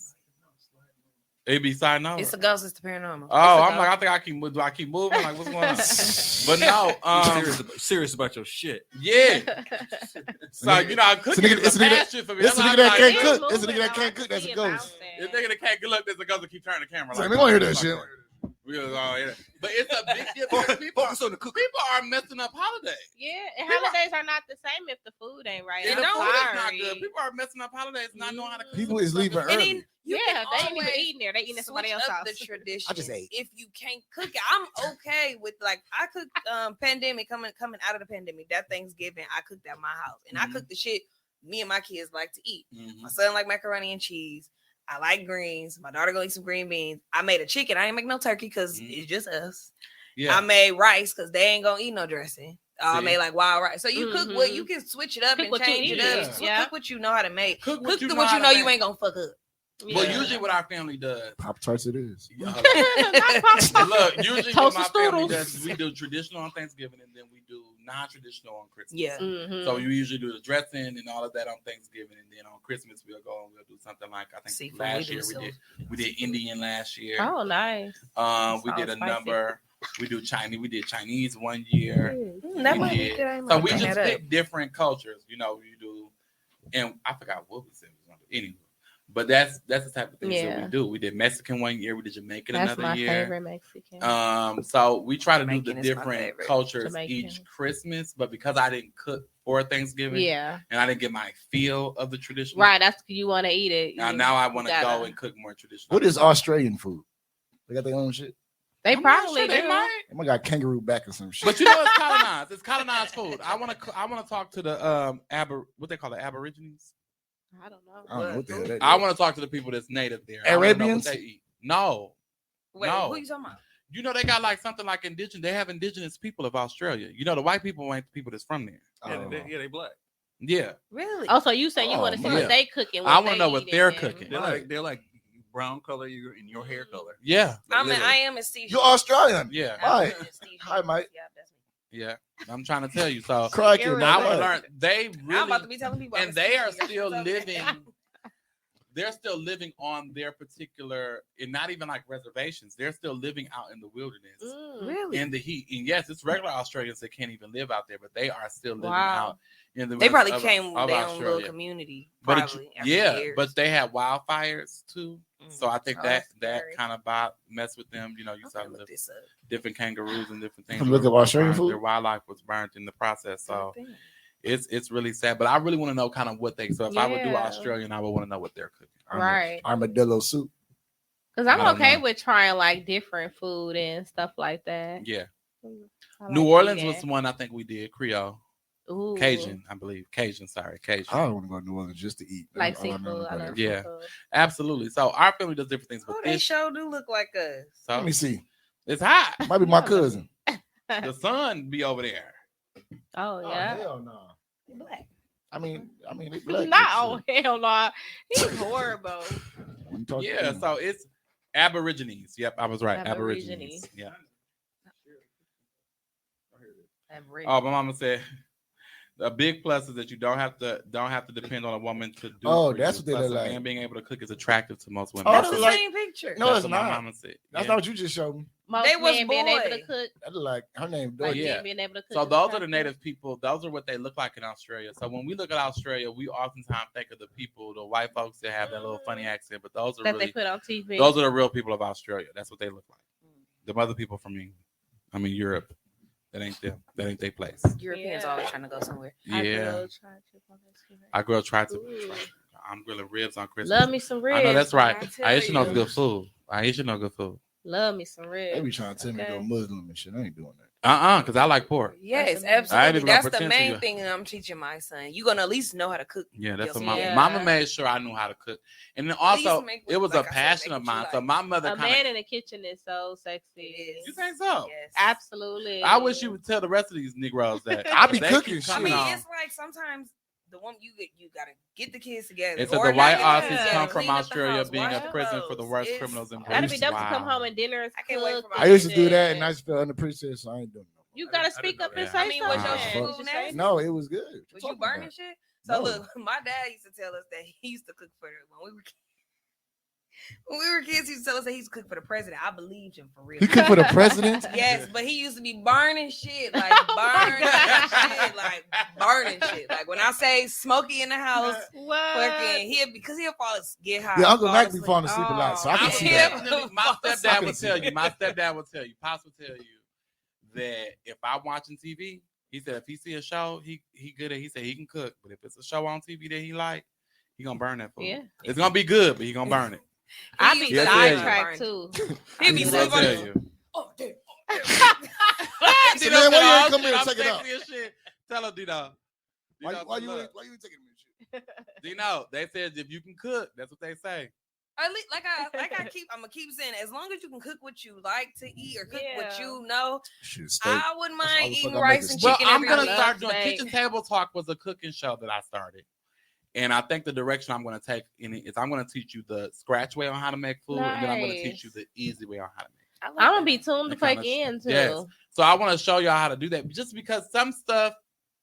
It be signing over. It's a ghost. It's the paranormal. Oh, I'm like, I think I keep moving. Do I keep moving? Like, what's going on? But no, serious about your shit. Yeah. So you know, cooking is a passion for me. It's a That's nigga why that I'm can't like, cook. It's a nigga that can't cook. That's a ghost. This nigga that can't look, there's a ghost that keep turning the camera. Like, we gonna hear that fuck shit. We was all yeah. But it's a big deal. because People are messing up holidays. Yeah, and holidays are not the same if the food ain't right. Yeah, I'm the food is not sorry. good. People are messing up holidays, not knowing how to cook. People is leaving And early. then you Yeah, can they ain't even always eating there. They eating at somebody switch else's up house. the tradition. I just ate. If you can't cook it, I'm okay with like I cooked pandemic coming out of the pandemic. That Thanksgiving, I cooked at my house, and I cooked the shit me and my kids like to eat. My son like macaroni and cheese. I like greens. My daughter gonna eat some green beans. I made a chicken. I ain't make no turkey because it's just us. Yeah. I made rice because they ain't gonna eat no dressing. I See? made like wild rice. So you cook what you can switch it up Cook and what you change it eat, up. yeah. Cook what you know how to make. Cook Cook you the know what how you to know you make. ain't gonna fuck up. Well, Yeah. usually what our family does. Pop tarts it is. Look, usually what Toasted my family strudels. does, we do traditional on Thanksgiving and then we do non-traditional on Christmas. Yeah. Mhm. So you usually do the dressing and all of that on Thanksgiving, and then on Christmas we'll go and we'll do something like I think Seafood, last we year do we did Indian last year. Oh, nice. We did a Sounds spicy. number. We do Chinese. We did Chinese one year. That We might be did. good. I might So we bring just that up. pick different cultures. You know, you do, and I forgot what we said we was gonna do anyway. But that's the type of things that Yeah. we do. We did Mexican one year. We did Jamaican That's another my year. favorite Mexican. So we try to do Jamaican the is my different favorite. cultures Jamaican. each Christmas, but because I didn't cook for Thanksgiving, Yeah. and I didn't get my feel of the tradition, Right. That's you want to eat it. Now I want to gotta- go and cook more traditional. What is Australian food? They got their own shit. They I'm not probably sure they do. might. They might got kangaroo back or some shit. But you know, it's colonized. It's colonized food. I want to talk to the what they call it, Aborigines. I don't know. I don't know what the hell that I is. want to talk to the people that's native there. I wanna know what Arabians? they eat. No, Wait, no. who you talking about? You know they got like something like indigenous. They have indigenous people of Australia. You know the white people ain't the people that's from there. Oh. They black. Yeah, Really? Oh, so you say you Oh, want to see man. what they cooking? I want to know what they're eating, and- cooking. They're like brown color in your hair color. Yeah, I mean, literally. I am a Steve. You Australian? yeah, Hi. Steve. Hi, Mike. Yeah, that's me. yeah. I'm trying to tell you. So Crikey, You're I man. want to right. learn. They I'm about to really, be telling people. I'm and a they are Steve. still living. They're still living on their particular, and not even like reservations. They're still living out in the wilderness. Mm. Really? In the heat. And yes, it's regular Australians that can't even live out there, but they are still living Wow. out in the They probably of- came of their own little Australia. community. But Probably. after yeah, years. but they had wildfires too. So I think Oh, that that's scary. kind of messed with them. You know, you I'm saw gonna the look this up. different kangaroos and different things. From look were- up Australian were- food? Their wildlife was burnt in the process. So Damn. it's really sad. But I really want to know kind of what they. So if I would do Yeah. Australian, I would want to know what they're cooking. Right. Armadillo soup. Because I I'm don't okay know. with trying like different food and stuff like that. Yeah, I New like Orleans eating. was one I think we did Creole, Ooh. Cajun, I believe Cajun. Sorry, Cajun. I don't want to go to New Orleans just to eat. Like That's all I seafood. know I about love it. Yeah. seafood. Absolutely. So our family does different things, but Oh, they this sure do look like us. so Let me see. it's hot. Might be my cousin. The sun be over there. Oh yeah. hell no. They black. I mean, they black. Not but oh hell no. He's horrible. shit, when you talk to Yeah, them- so it's Aborigines. Yep, I was right. Aborigines. Aborigines. Yeah. Average. Oh, my mama said a big plus is that you don't have to depend on a woman to do. Oh, for that's you. what they Plus, look a like. man being able to cook is attractive to most women. Oh, That's that's the like- same picture. No, That's it's what my not. mama said. That's Yeah. not what you just showed me. Most They was men being able to boys. cook. That look like her name. Like Dory. Yeah. men being able to cook. So is those are the attractive. native people. Those are what they look like in Australia. So when we look at Australia, we oftentimes think of the people, the white folks that have that little funny accent, but those are that they really put on TV. those are the real people of Australia. That's what they look like. The other people from England, I mean Europe, that ain't them. That ain't their place. Europeans Yeah. always trying to go somewhere. Yeah, I girl tried to. I'm grilling ribs on Christmas. Love me some ribs. I know that's right. I tell Aisha knows you. good food. Aisha know good food. Love me some ribs. They be trying to tell me to go Okay. Muslim and shit. I ain't doing that. Because I like pork. Yes, amazing. I ain't absolutely. even gonna That's the pretend to main you. thing I'm teaching my son. You're gonna at least know how to cook. Yeah, that's what yourself. my Yeah. mama made sure I knew how to cook. And then Please also, make it was like a I said, passion make of what you mine. So like. my mother A kind man of. in the kitchen is so sexy. It is. You think so? Yes. Absolutely. I wish you would tell the rest of these Negroes that. I be They cooking keep shit. I coming mean, on. it's like sometimes the woman you gotta get the kids together. It said or the not white get Aussies together, come from clean up the Australia house, being wash a the prison for the clothes. worst It's- criminals in That'd be prison. dope to come Wow. home and dinner is I can't wait for cooked my I used to do and that, shit. and I just felt unappreciated, so I ain't doing no more. You gotta I speak didn't up know and that. say I mean, was your something. shit Did food you say nasty? No, it was good. What Was you talking burning about? shit? So No. look, my dad used to tell us that he used to cook for when we were kids. He used to tell us that he used to cook for the president. I believed him for real. He cooked for the president? Yes, but he used to be burning shit, like Oh my burning God. shit, like burning shit. Like when I say Smokey in the house, What? fucking he'll fall get high. Yeah, Uncle fall Mac be asleep. falling asleep a lot, so I I can would see that. definitely, my I stepdad can would see tell that. you. My stepdad would tell you. Pops would tell you that if I'm watching TV, he said if he see a show, he good at. He said he can cook, but if it's a show on TV that he like, he gonna burn that food. Yeah. It's gonna be good, but he gonna burn it. I He be used to sidetracked burn- too. He be He sleep will on tell the you. Oh, damn. So, man, why you ain't come here and I'm check it out? sexy as shit. Tell her, Dino. Why Dino, you look. ain't taking me shit? Dino, they said if you can cook, that's what they say. At least, I'm gonna keep saying, as long as you can cook what you like to eat or cook what Yeah. you know, Shit, steak. I wouldn't That's all mind the eating fuck I'm rice making and steak. Well, chicken I'm every gonna week. start doing steak. Kitchen Table Talk was a cooking show that I started. And I think the direction I'm going to take in it is I'm going to teach you the scratch way on how to make food, and then I'm going to teach you the easy way on how to make it. I like I'm gonna that. be tuned the That kinda fuck in too. yes. So I want to show y'all how to do that, just because some stuff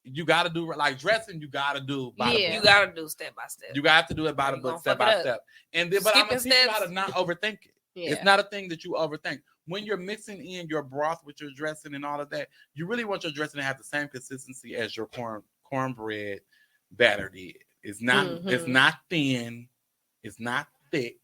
you got to do, like dressing, you got to do by the Yeah. book. You gotta do step by step. You got to do it by Or the you book, gonna step fuck by it up. step. And then, but I'm going to Skipping teach you how steps. to not overthink it. Yeah. It's not a thing that you overthink. When you're mixing in your broth with your dressing and all of that, you really want your dressing to have the same consistency as your cornbread batter did. It's not. It's Mhm. not thin. It's not thick.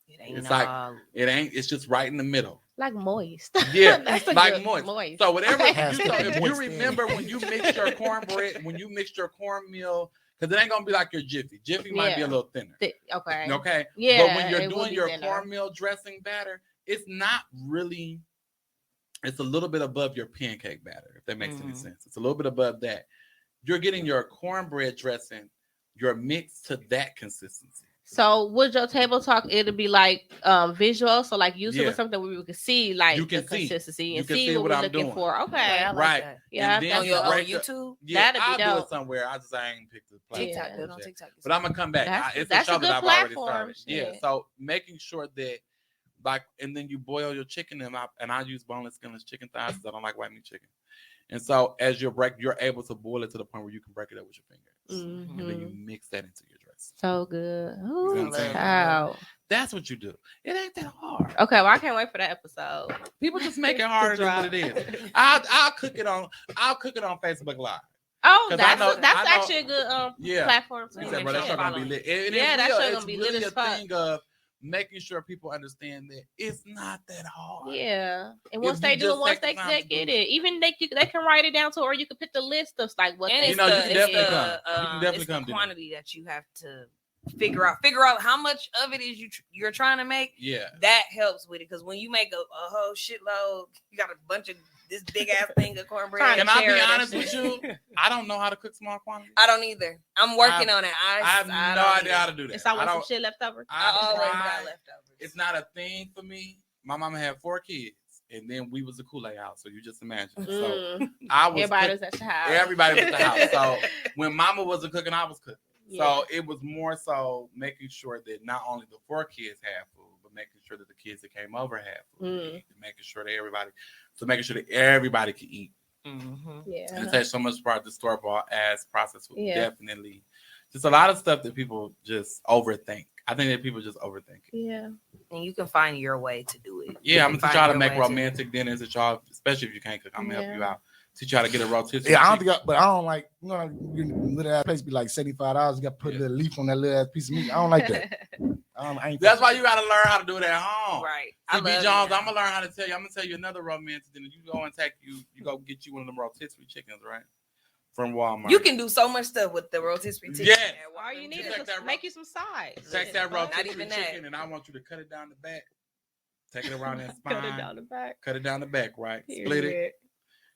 It ain't It's like- all- It ain't. It's just right in the middle. Like moist. Yeah, That's a like good moist. So whatever. Has You, to so be if you moist, remember when you mix your cornbread, when you mix your cornmeal, because it ain't gonna be like your Jiffy. Jiffy might be a Yeah. little thinner. Okay. Okay. Yeah. But when you're it will doing be your thinner. cornmeal dressing batter, it's not really. It's a little bit above your pancake batter, if that makes any Mhm. sense. It's a little bit above that. You're getting your cornbread dressing, your mix to that consistency. So would your table talk it'll be like visual, so like YouTube Yeah. or something where we can see like You can the see. consistency You and can see see what what we're I'm looking doing. for. Okay, Okay. I like Right. that. Yeah, And then On your break the- YouTube, Yeah, That'd be I'll do dope. it somewhere. I ain't picked the platform. Yeah. TikTok, do it on TikTok. But I'm gonna come back. It's That's a show a good that I've already platform, started. Yeah. shit. So making sure that, like, and then you boil your chicken, and I use boneless, skinless chicken thighs because I don't like white meat chicken. And so as you're able to boil it to the point where you can break it up with your fingers, and then you Mhm. mix that into your dress. So good. know what I'm Ooh, saying? child. That's what you do. It ain't that hard. Okay, well I can't wait for that episode. People just make it harder than what it is. I'll cook it on Facebook Live. Oh, 'Cause that's I know- actually a good Yeah. platform too. He Yeah, said, bro, that show gonna be lit. And Yeah, that show it's gonna be really lit as a fuck. thing of making sure people understand that it's not that hard. Yeah, and If once you they do just it, once take the they time to get do it, even they can write it down to, or you can put the list of like what And they it's know, you the, can it's definitely the, come. You can definitely it's come the do that. quantity that you have to figure out how much of it is you're trying to make. Yeah. That helps with it, because when you make a whole shitload, you got a bunch of this big ass thing of cornbread. Trying to Can I share be that honest with shit. you? I don't know how to cook small quantities. I don't either. I'm working on it. I have no idea how to do that. It's always I some don't. shit left over. I always tried. got leftovers. It's not a thing for me. My mama had 4 kids, and then we was a Kool-Aid house. So you just imagine. So Mm. I was. Everybody cook- was at the house. Everybody was at the house. So when mama wasn't cooking, I was cooking. Yeah. So it was more so making sure that not only the 4 kids had food, but making sure that the kids that came over had food. Mm. Making sure that everybody could eat. Mhm. Yeah. And it takes so much part of the store bought as processed food. Yeah. Definitely. Just a lot of stuff that people just overthink. I think that people just overthink it. Yeah. And you can find your way to do it. Yeah, I'm You gonna can teach y'all how to find make your way romantic dinners that y'all, especially if you can't cook. I'm gonna help Yeah. you out. Teach you how to get a rotisserie. Yeah, I don't chicken. think, but I don't like, you know, your little ass place be like $75. You got to put a Yeah. little leaf on that little ass piece of meat. I don't like that. I ain't That's why you gotta learn how to do it at home. Right. CB love Jones, it. I'm gonna learn how to tell you. I'm gonna tell you another romantic dinner. You go and you go get you one of them rotisserie chickens, right? From Walmart. You can do so much stuff with the rotisserie chicken. Yes. All you need Check is that to make you some sides. take that Not rotisserie even that. chicken, and I want you to cut it down the back. Take it around that Cut spine. it down the back. Cut it down the back, right? Split it. Period.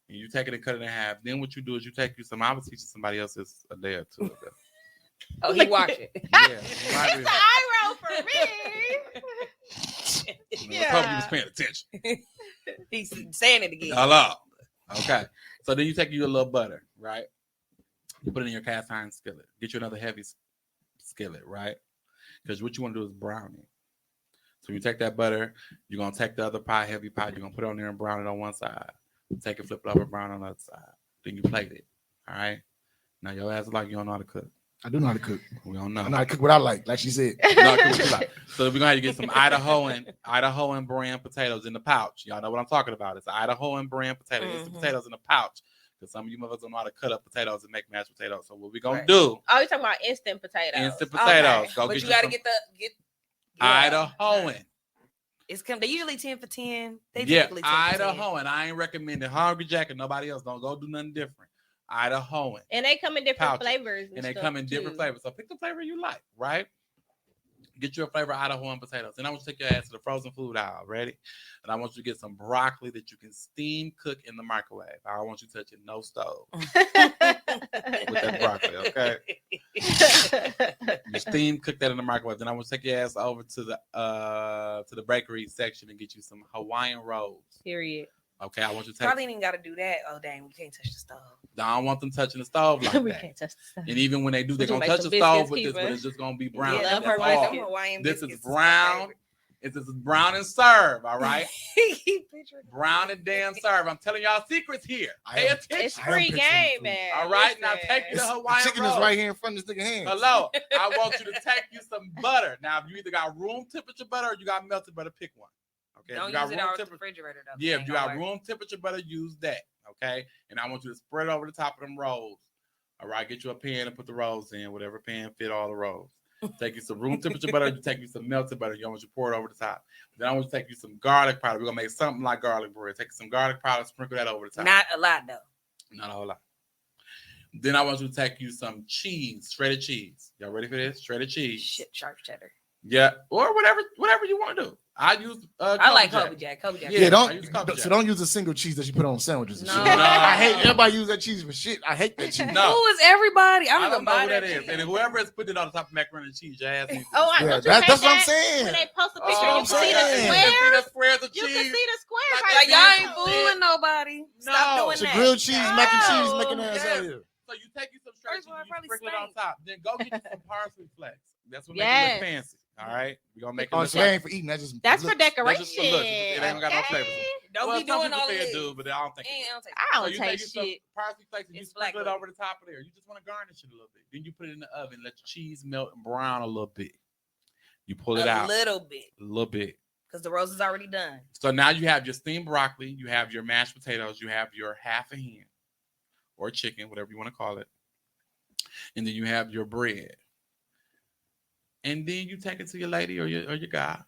and you take it and cut it in half. Then what you do is you take you some. I was teaching somebody else this a day or two ago. Oh, he watch it. Yeah, It's an eye roll for me. I hope you was paying attention. He's saying it again. Hello. Okay. So then you take your little butter, right? You put it in your cast iron skillet. Get you another heavy skillet, right? Because what you want to do is brown it. So you take that butter, you're going to take the other pie, heavy pie, you're going to put it on there and brown it on one side. Take it, flip it over, brown on the other side. Then you plate it. All right? Now your ass is like you don't know how to cook. I do know how to cook. We don't know. I know how to cook what I like she said. You know how to cook what you like. So we're going to have to get some Idahoan brand potatoes in the pouch. Y'all know what I'm talking about. It's Idahoan brand potatoes. Get some potatoes in the pouch. Because some of you motherfuckers don't know how to cut up potatoes and make mashed potatoes. So what we going to do? Oh, you're talking about instant potatoes. Instant potatoes. Okay. Go But get you got to some get Idahoan. They usually 10 for 10. They Yeah, typically 10 for 10. Idahoan. I ain't recommending Hungry Jack and nobody else. Don't go do nothing different. Idahoan. And they come in different Pouches. flavors. And they stuff, come in different too. flavors. So pick the flavor you like, right? Get your favorite Idahoan potatoes. And I want you to take your ass to the frozen food aisle. Ready? And I want you to get some broccoli that you can steam cook in the microwave. I don't want you touching no stove with that broccoli, okay? You steam cook that in the microwave. Then I want you to take your ass over to the bakery section and get you some Hawaiian rolls. Period. Okay, I want you to take. Probably ain't even got to do that. Oh, dang, we can't touch the stove. I don't want them touching the stove like We that. can't touch the stuff. And even when they do, they're Would you gonna make touch some the stove biscuits, with this, but Keeper? it's just gonna be brown. Yeah, love That's her all. biscuits. Them Hawaiian This biscuits is my brown. favorite. It's brown and serve, all right? Picture it. Brown and damn serve. I'm telling y'all secrets here. Pay am- attention. It's I am free picturing game, food. man. All right, now Listen. take you to The Hawaiian chicken rolls. is right here in front of this nigga hands. Hello. I want you to take you some butter. Now, if you either got room temperature butter or you got melted butter, pick one. Okay. Don't if you got use it room out the temperature. refrigerator, though. Yeah, It if you ain't got gonna work. room temperature butter, use that. Okay. And I want you to spread it over the top of them rolls. All right. Get you a pan and put the rolls in, whatever pan fit all the rolls. Take you some room temperature butter. You take you some melted butter. You want you to pour it over the top. Then I want you to take you some garlic powder. We're gonna make something like garlic bread. Take some garlic powder, sprinkle that over the top. Not a lot, though. Not a whole lot. Then I want you to take you some cheese, shredded cheese. Y'all ready for this? Shredded cheese. Shit, sharp cheddar. Yeah, or whatever you want to do. I use. I like Kobe Kobe Jack. Kobe Jack. Yeah, Yeah, I use Kobe so Jack. don't use a single cheese that you put on sandwiches and No. shit. No. I hate everybody use that cheese for shit. I hate that cheese. No. Who is everybody? I I don't don't even know buy who that is. cheese. And whoever has put it on the top of macaroni and cheese, your ass needs to Oh, I Yeah, don't you that's hate what I'm that? saying. When they post a picture, Oh, you can see the man. You can see squares. the squares of You cheese. can see the squares. Like Like, that. y'all ain't No. fooling nobody. Stop No. doing It's a that. grilled cheese, mac and cheese, Oh, making ass yes. out here. So you take you some shredded First of all, cheese, you probably sprinkle it on stank. top. Then go get you some parsley flakes. That's what Yes. makes it look fancy. All right, we're gonna make it Oh, look so that ain't for eating. That's just That's for look. decoration. That's just for looks. It ain't got no flavor. Okay. Don't well, be some doing people all of say it this. do, but I don't think. I don't take I So don't you take take you some shit. parsley flakes and you It's sprinkle it black over the top of there. You just want to garnish it a little bit. Then you put it in the oven, let the cheese melt and brown a little bit. You pull it a out little bit a little bit. because the roast is already done. So now you have your steamed broccoli, you have your mashed potatoes, you have your half a hen or chicken, whatever you want to call it, and then you have your bread. And then you take it to your lady or your guy.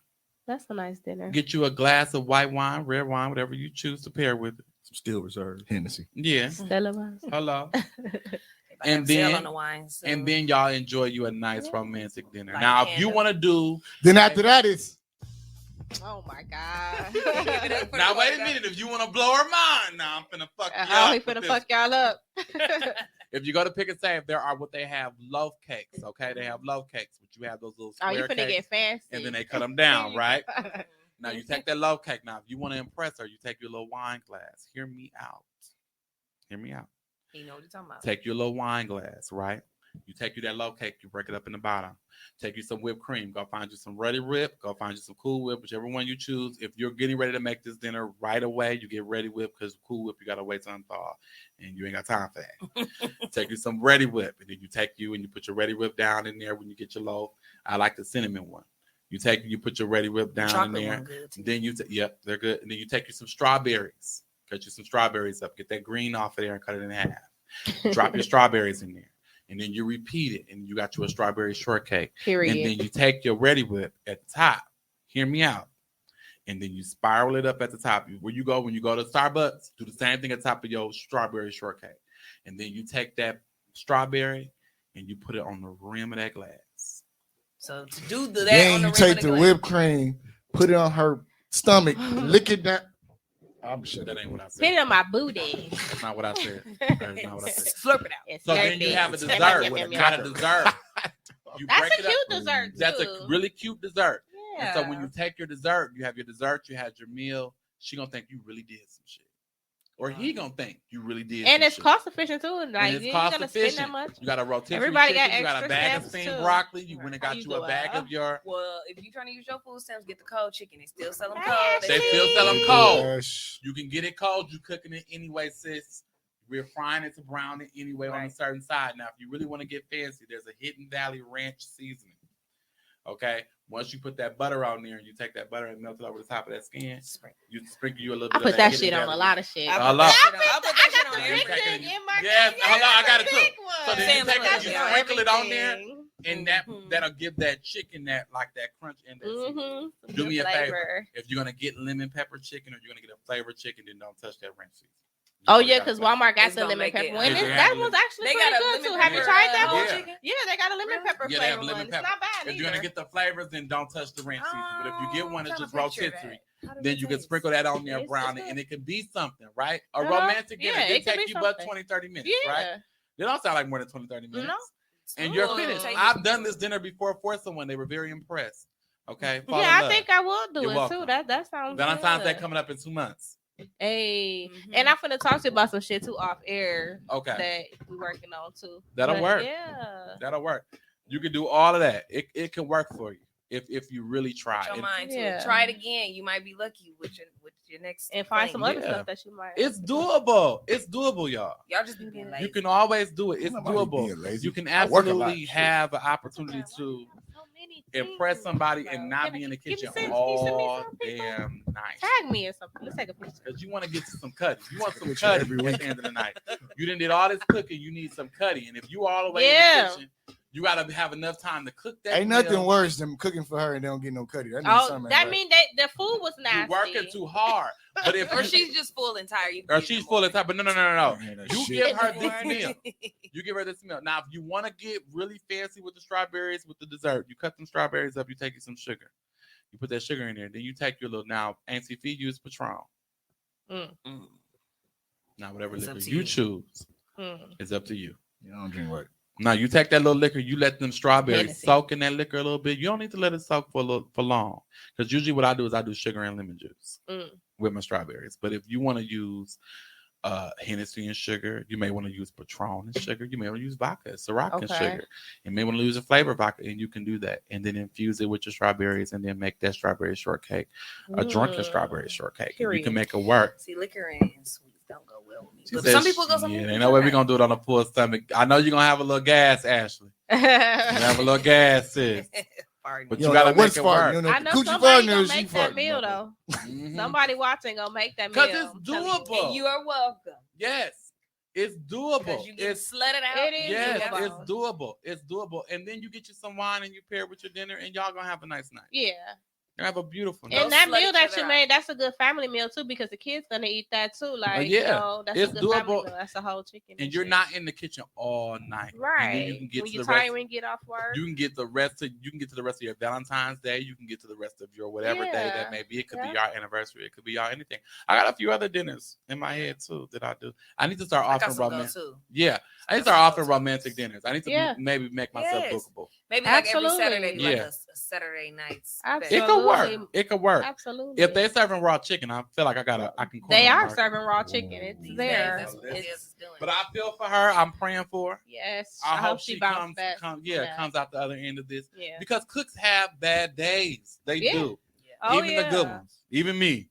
That's a nice dinner. Get you a glass of white wine, red wine, whatever you choose to pair with it. Some still reserved Hennessy. Yeah. Stella wines. Hello. They about to And have sale then- on the wine soon. And then y'all enjoy you a nice romantic dinner. Light Now, a if you candle. want to do Then after that is Oh my God. now, wait a minute. If you want to blow her mind, now I'm finna fuck you Oh, up. he with finna this. fuck y'all up. If you go to Pick and Save, there are what they have loaf cakes. Okay, they have loaf cakes, but you have those little Oh, square you finna cakes, get fancy. and then they cut them down, right? Now you take that loaf cake. Now, if you want to impress her, you take your little wine glass. Hear me out. Hear me out. You know what you're talking about. Take your little wine glass, right? You take you that loaf cake, you break it up in the bottom. Take you some whipped cream. Go find you some Ready Whip. Go find you some Cool Whip, whichever one you choose. If you're getting ready to make this dinner right away, you get Ready Whip because Cool Whip, you got to wait till unthaw. And you ain't got time for that. Take you some Ready Whip. And then you take you and you put your Ready Whip down in there when you get your loaf. I like the cinnamon one. You put your Ready Whip down in Chocolate there. one good too. Then yep, they're good. And then you take you some strawberries. Cut you some strawberries up. Get that green off of there and cut it in half. Drop your strawberries in there. And then you repeat it. And you got you a strawberry shortcake. Period. And then you take your Ready Whip at the top. Hear me out. And then you spiral it up at the top. When you go to Starbucks, do the same thing at the top of your strawberry shortcake. And then you take that strawberry and you put it on the rim of that glass. So to do that, then on the you rim take of the glass. whipped cream, put it on her stomach, lick it down. I'm shut That up. ain't what I said. Spit it on my booty. That's not what I said. That's not what I said. Slurp it out. It's So then you slurpy. have a Yum, dessert. yum, You yum, got a yum. dessert. You That's break a it up. cute dessert too. That's a really cute dessert. Yeah. And so when you take your dessert, you have your dessert, you had your meal. She gonna think you really did some shit, or he gonna think you really did. And some it's shit. cost efficient too. Like And it's you ain't cost gotta spend that efficient. much. You got a rotisserie Everybody got chicken. You got a extra bag of stamps, steamed too. broccoli. You went and got You you a go bag out. of your. Well, if you're trying to use your food stamps, get the cold chicken. They still sell them Hey, cold. They still sell them Good cold. ass. You can get it cold. You cooking it anyway, sis. We're frying it to brown it anyway on a Right. certain side. Now, if you really want to get fancy, there's a Hidden Valley Ranch seasoning. Okay, once you put that butter on there and you take that butter and melt it over the top of that skin, you sprinkle you a little I bit. put of that Hidden shit on Valley. a lot of shit. I A put lot. that shit on. I put that I shit got on the everything. drink in my Yes, hold on, I got it too. big So one. then Sam, you put take that it, you shit on sprinkle it on there, everything. and that'll give that chicken that crunch and that seasoning. Mm-hmm. Do me a favor. If you're gonna get lemon pepper chicken or you're gonna get a flavored chicken, then don't touch that ranch seasoning. You Oh already yeah, got because it. Walmart got It's some gonna lemon make pepper it- one. Yeah, they That have one's actually They pretty got a good lemon too. Have you pepper, tried that whole one? chicken? Yeah, they got a lemon Really? pepper Yeah, they flavor have lemon one. pepper. It's not bad If you're gonna either. get the flavors, then don't touch the ranch seasoning. But if you get one, it's Trying just to picture rotisserie. that. How does Then it you can taste? sprinkle that on there, It's brown just it, good. and it can be something, right? A Uh-huh. romantic dinner. Yeah, It it can take be you about something. 20, 30 minutes, Yeah. right? They don't sound like more than 20, 30 minutes. No. And you're Ooh. finished. Take I've it. done this dinner before for someone. They were very impressed. Okay. Fall in Yeah, I love. think I will do You're it welcome. too. That sounds Valentine's Day good. coming up in 2 months. Hey, Mhm. and I'm finna talk to you about some shit too off air Okay. that we working on too. That'll But work. Yeah. That'll work. You can do all of that. It can work for you if you really try. Put your And mind to Yeah. it. Try it again. You might be lucky with your next. And find thing. some other Yeah. stuff that you might. it's doable. It's doable, y'all. Y'all just be being lazy. You can always do it. It's Nobody doable. being lazy. You can I work a lot. absolutely have an opportunity to So many impress things, somebody bro. and not Can be in the can you kitchen send me all some people? damn night. Tag me or something. Let's take a picture. Because you want to get to some cutting. You want some Picture cutting every at week. the end of the night. You didn't did all this cooking. You need some cutting. And if you all the way Yeah. in the kitchen, you got to have enough time to cook that Ain't nothing meal. worse than cooking for her and they don't get no cutty. That means Oh, something that ain't mean that the food was You're nasty. working too hard. But if Or she's just full and tired. You can or eat she's in the full of morning. time. But no. right. Man, that You shit. give her In the this morning. meal. You give her this meal. Now, if you want to get really fancy with the strawberries, with the dessert, you cut them strawberries up. You take you some sugar. You put that sugar in there. Then you take your little, now, Auntie Fee use Patron. Mm. Now, whatever It's liquor up to you you. choose, Mm. it's up to you. You don't drink what? Now, you take that little liquor, you let them strawberries Hennessy. soak in that liquor a little bit. You don't need to let it soak for long. Because usually what I do is I do sugar and lemon juice Mm. with my strawberries. But if you want to use Hennessy and sugar, you may want to use Patron and sugar. You may want to use vodka, Ciroc and Okay. sugar. You may want to use a flavor vodka, and you can do that. And then infuse it with your strawberries and then make that strawberry shortcake a drunken Mm. strawberry shortake. And you Period. can make it work. See, liquor and sweets don't go well with me. She But said, some people go. Some "Shit, people ain't no way we're try. going to do it on a full stomach. I know you're going to have a little gas, Ashley. You have a little gas, sis. Pardon But me. you don't gotta know what's make it farting. work. You don't know I if know the coochie somebody farting or gonna is she make that farting, meal motherfucker. though. Mhm. Somebody watching gonna make that meal. Because it's I'm telling you. doable. And you are welcome. Yes, it's doable. Because you get It's slutted out. It is yes, doable. it's doable. It's doable. And then you get you some wine and you pair it with your dinner, and y'all gonna have a nice night. Yeah. You have a beautiful night. And that slut meal each that other you out. made, that's a good family meal too, because the kids gonna eat that too. Like, yeah, you know, that's it's a good family doable. meal. That's a whole chicken. And you're shit. not in the kitchen all night. right. And then you can get when to you're the rest. tired, when you get off work. You can get the rest of your Valentine's Day. You can get to the rest of your whatever day Yeah. that may be. It could be Yeah. your anniversary. It could be your anything. I got a few other dinners in my head too that I do. I need to start I got offering some romantic. too. Yeah, I need to Got start some offering go-tos. romantic dinners. I need to Yeah. maybe make myself Yes. bookable. Maybe like every Absolutely. Saturday, like Yeah. a Saturday night. Absolutely. It could work. It could work. Absolutely. If they serving raw chicken, I feel like I can. corner They the are market. serving raw chicken. It's These days, there. that's what it is doing. But I feel for her. I'm praying for her. Yes. I hope she she bounced back. comes out the other end of this. Yeah. Because cooks have bad days. They Yeah. do. Oh, Even the good ones. Even me.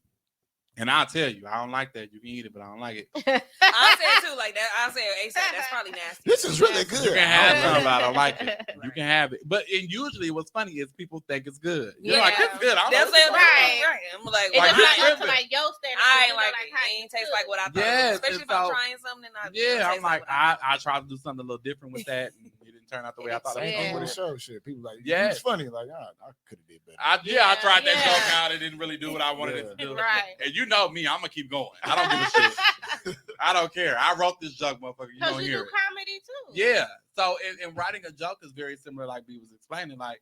And I'll tell you, I don't like that. You can eat it, but I don't like it. I say too, like that. I say ASAP. That's probably nasty. This is really good. You can have some, but I don't like it. You can have it. But and usually what's funny is people think it's good. You're like, Yeah. it's good. I don't That's know it, what right. right. I'm like, It Like, just you're not up to tripping. like your standards. I you ain't know, like how it. you It ain't taste cook. like what I thought. Yes, Especially and if I'm so- trying something. Yeah, I'm like, I tried to do something a little different with that, and it didn't turn out the way I thought it Same was thing going with to. the show. Shit, people like, Yeah. it's funny. Like, I could have did better. I Yeah, tried that yeah. joke out. It didn't really do what I wanted it to do. Right. And you know me, I'm gonna keep going. I don't give a shit. I don't care. I wrote this joke, motherfucker. You Because don't you hear do it. comedy too. Yeah. So, and writing a joke is very similar, like B was explaining. Like,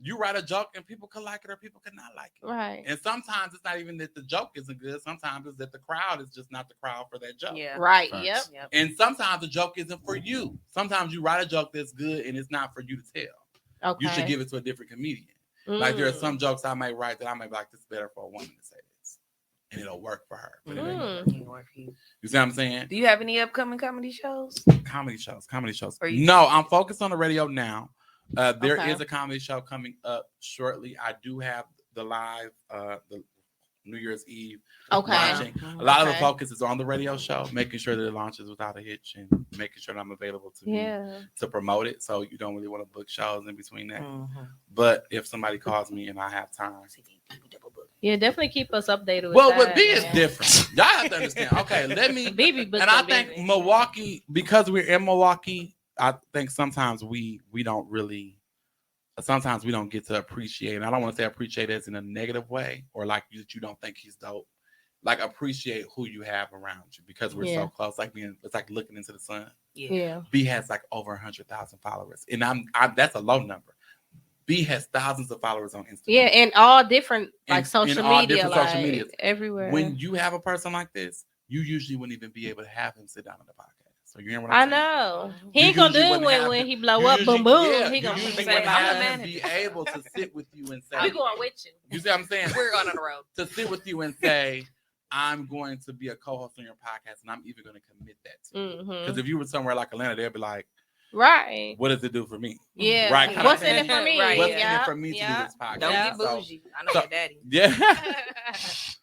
You write a joke and people could like it or people could not like it. Right. And sometimes it's not even that the joke isn't good. Sometimes it's that the crowd is just not the crowd for that joke. Yeah. Right. Facts. Yep. And sometimes the joke isn't for you. Sometimes you write a joke that's good and it's not for you to tell. Okay. You should give it to a different comedian. Like there are some jokes I may write that I may be like, this is better for a woman to say this. And it'll work for her. But it ain't gonna work. Ain't work for you. You see what I'm saying? Do you have any upcoming comedy shows? Comedy shows. Or you- No, I'm focused on the radio now. There Okay. is a comedy show coming up shortly. I do have the live, the New Year's Eve Okay. launching. A lot of the Okay. focus is on the radio show, making sure that it launches without a hitch and making sure that I'm available to promote it. So you don't really want to book shows in between that. But if somebody calls me and I have time. Yeah, definitely keep us updated with Well, that. with B is man. different. Y'all have to understand. Okay, let me. BB booked And I up think busy. Milwaukee, because we're in Milwaukee, I think sometimes we don't really. Sometimes we don't get to appreciate. And I don't want to say appreciate as in a negative way or like you don't think he's dope. Like appreciate who you have around you because we're so close. Like it's like looking into the sun. Yeah. B has like over 100,000 followers, and I'm that's a low number. B has thousands of followers on Instagram. Yeah, and all different like In social all media, different like social medias. everywhere. When you have a person like this, you usually wouldn't even be able to have him sit down on the podcast. So you hear what I I'm saying? know he You ain't gonna do usually it wouldn't have when him- he blow you up, usually- boom, boom. yeah, He you gonna usually say wouldn't about have that. him be able to sit with you and say, We going with you. you see what I'm saying? We're going on the road. To sit with you and say, I'm going to be a co-host on your podcast, and I'm even going to commit that to you. Because if you were somewhere like Atlanta, they'd be like, Right. what does it do for me? Yeah. Right, kinda What's thing. in it for me? Right, What's in yeah. it for me to do yeah. this podcast? Don't Yeah. get bougie. I know So- your daddy. Yeah.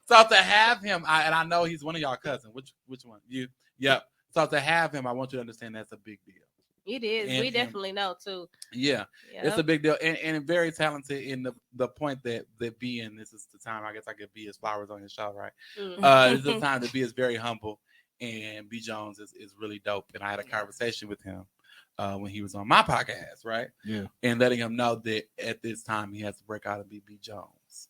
So to have him, and I know he's one of y'all cousins. Which one? You? Yep. So to have him, I want you to understand that's a big deal. It is. And- We definitely know too. Yeah. Yeah. It's a big deal, and very talented in the point that B, and this is the time I guess I give B his flowers on his show, right? This is the time that B is very humble, and B Jones is really dope. And I had a conversation with him when he was on my podcast, right? Yeah. And letting him know that at this time he has to break out and be B Jones,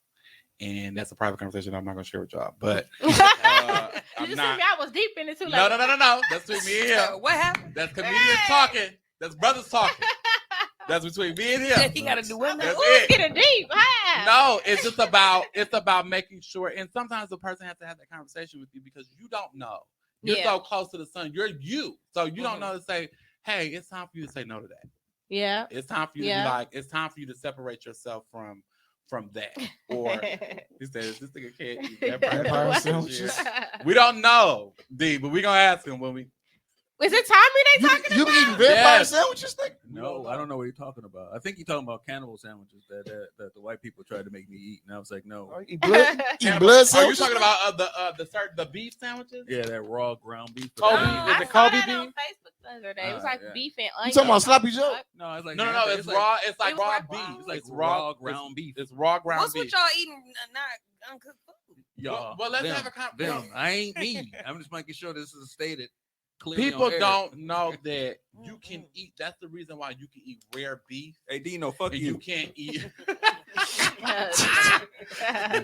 and that's a private conversation I'm not gonna share with y'all. But you I'm just not. said I was deep in it too. No. That's between me and him. So what happened? That's comedians talking. That's brothers talking. That's between me and him. He got to do what now? That's Ooh, it's it. getting deep. Hi. No, it's about making sure, and sometimes the person has to have that conversation with you because you don't know. You're Yeah. so close to the sun. You're you. So you don't know to say, hey, it's time for you to say no to that. Yeah. It's time for you to Yeah. be like, it's time for you to separate yourself from that. Or he says, this nigga can't eat vampire Vampire sandwiches. sandwiches. We don't know, D, but we gonna ask him when we Is it Tommy they talking You about? be eating vampire Yes. sandwiches, nigga? No, I don't know what you're talking about. I think you're talking about cannibal sandwiches that the white people tried to make me eat, and I was like, no. Oh, eat blood, eat Are blood you sandwiches? talking about the beef sandwiches? Yeah, that raw ground beef. Kobe, Oh, is I it saw Kobe that on beef? Facebook the other day. It was Ah, like yeah. beef and You onions. talking about sloppy Joe? No, it's like No, hamburger- it's raw. It's like It was raw like beef. raw. It's like It's raw it's- ground beef. It's raw ground What's beef. with y'all eating not uncooked food? Y'all, Well, let's them, have a them. I ain't me. I'm just making sure this is stated clearly. People on air. don't know that you can eat. That's the reason why you can eat rare beef Hey, Dino, fuck and you. you can't eat.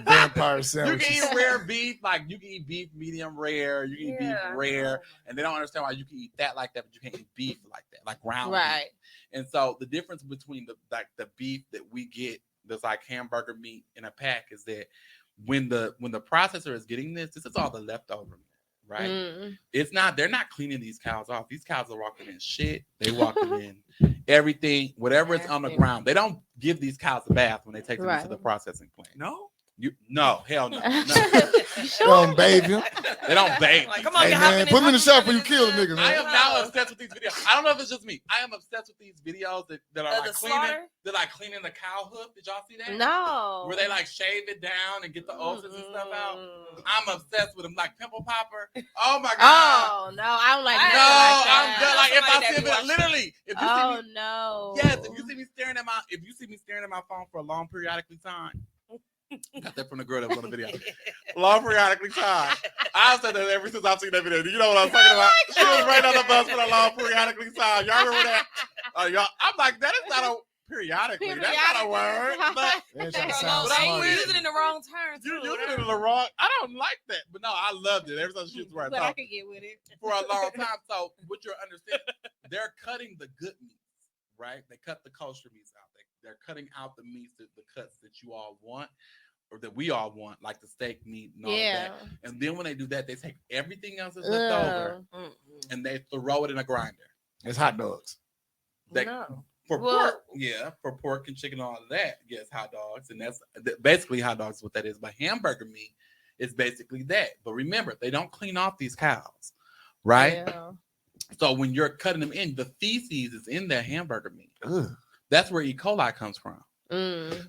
Vampire You sandwiches. can eat rare beef, like you can eat beef medium rare. You can eat beef Yeah. rare, and they don't understand why you can eat that like that, but you can't eat beef like that, like ground beef. Right. And so the difference between the beef that we get that's like hamburger meat in a pack is that when the processor is getting this is all the leftover meat, right? Mm. It's not, they're not cleaning these cows off. These cows are walking in shit. They walking in everything, whatever is on the ground. They don't give these cows a bath when they take them into the Right. processing plant. No. No, hell no. No. You sure? Don't bathe him. They don't bake. Like, come on, Hey, get man, put him in the shower before you kill the nigga, I man. am now obsessed with these videos. I don't know if it's just me. I am obsessed with these videos that are Of like the cleaning. slaughter? They're like cleaning the cow hoof. Did y'all see that? No. Where they like shave it down and get the ulcers and stuff out. Mm. I'm obsessed with them, like pimple popper. Oh my god. Oh no, I don't like I No, nothing like I'm that. good. Like if I Somebody see that be it, watching. literally, if you Oh see me, no. yes, if you see me staring at my phone for a long periodically time. Got that from the girl that was on the video. Long periodically time. I've said that ever since I've seen that video. Do you know what I'm talking about? She was right on the bus for a long periodically time. Y'all remember that? Y'all, I'm like, that is not a periodically. That's not a word. But They're trying to Bro, sound no, I'm you smart. with- using it in the wrong terms. you too. using it in the wrong. I don't like that. But no, I loved it. Ever since she was right But I talking could get with it. for a long time. So what you're understanding, they're cutting the good meats, right? They cut the kosher meats out. they're cutting out the meats, the cuts that you all want or that we all want, like the steak meat and all of that. And then when they do that, they take everything else that's left over and they throw it in a grinder. It's hot dogs. For pork, for pork and chicken, all of that, yes, hot dogs, and that's basically hot dogs. What that is, but hamburger meat is basically that. But remember, they don't clean off these cows, right? Yeah. So when you're cutting them in, the feces is in that hamburger meat. Ugh. That's where E. coli comes from.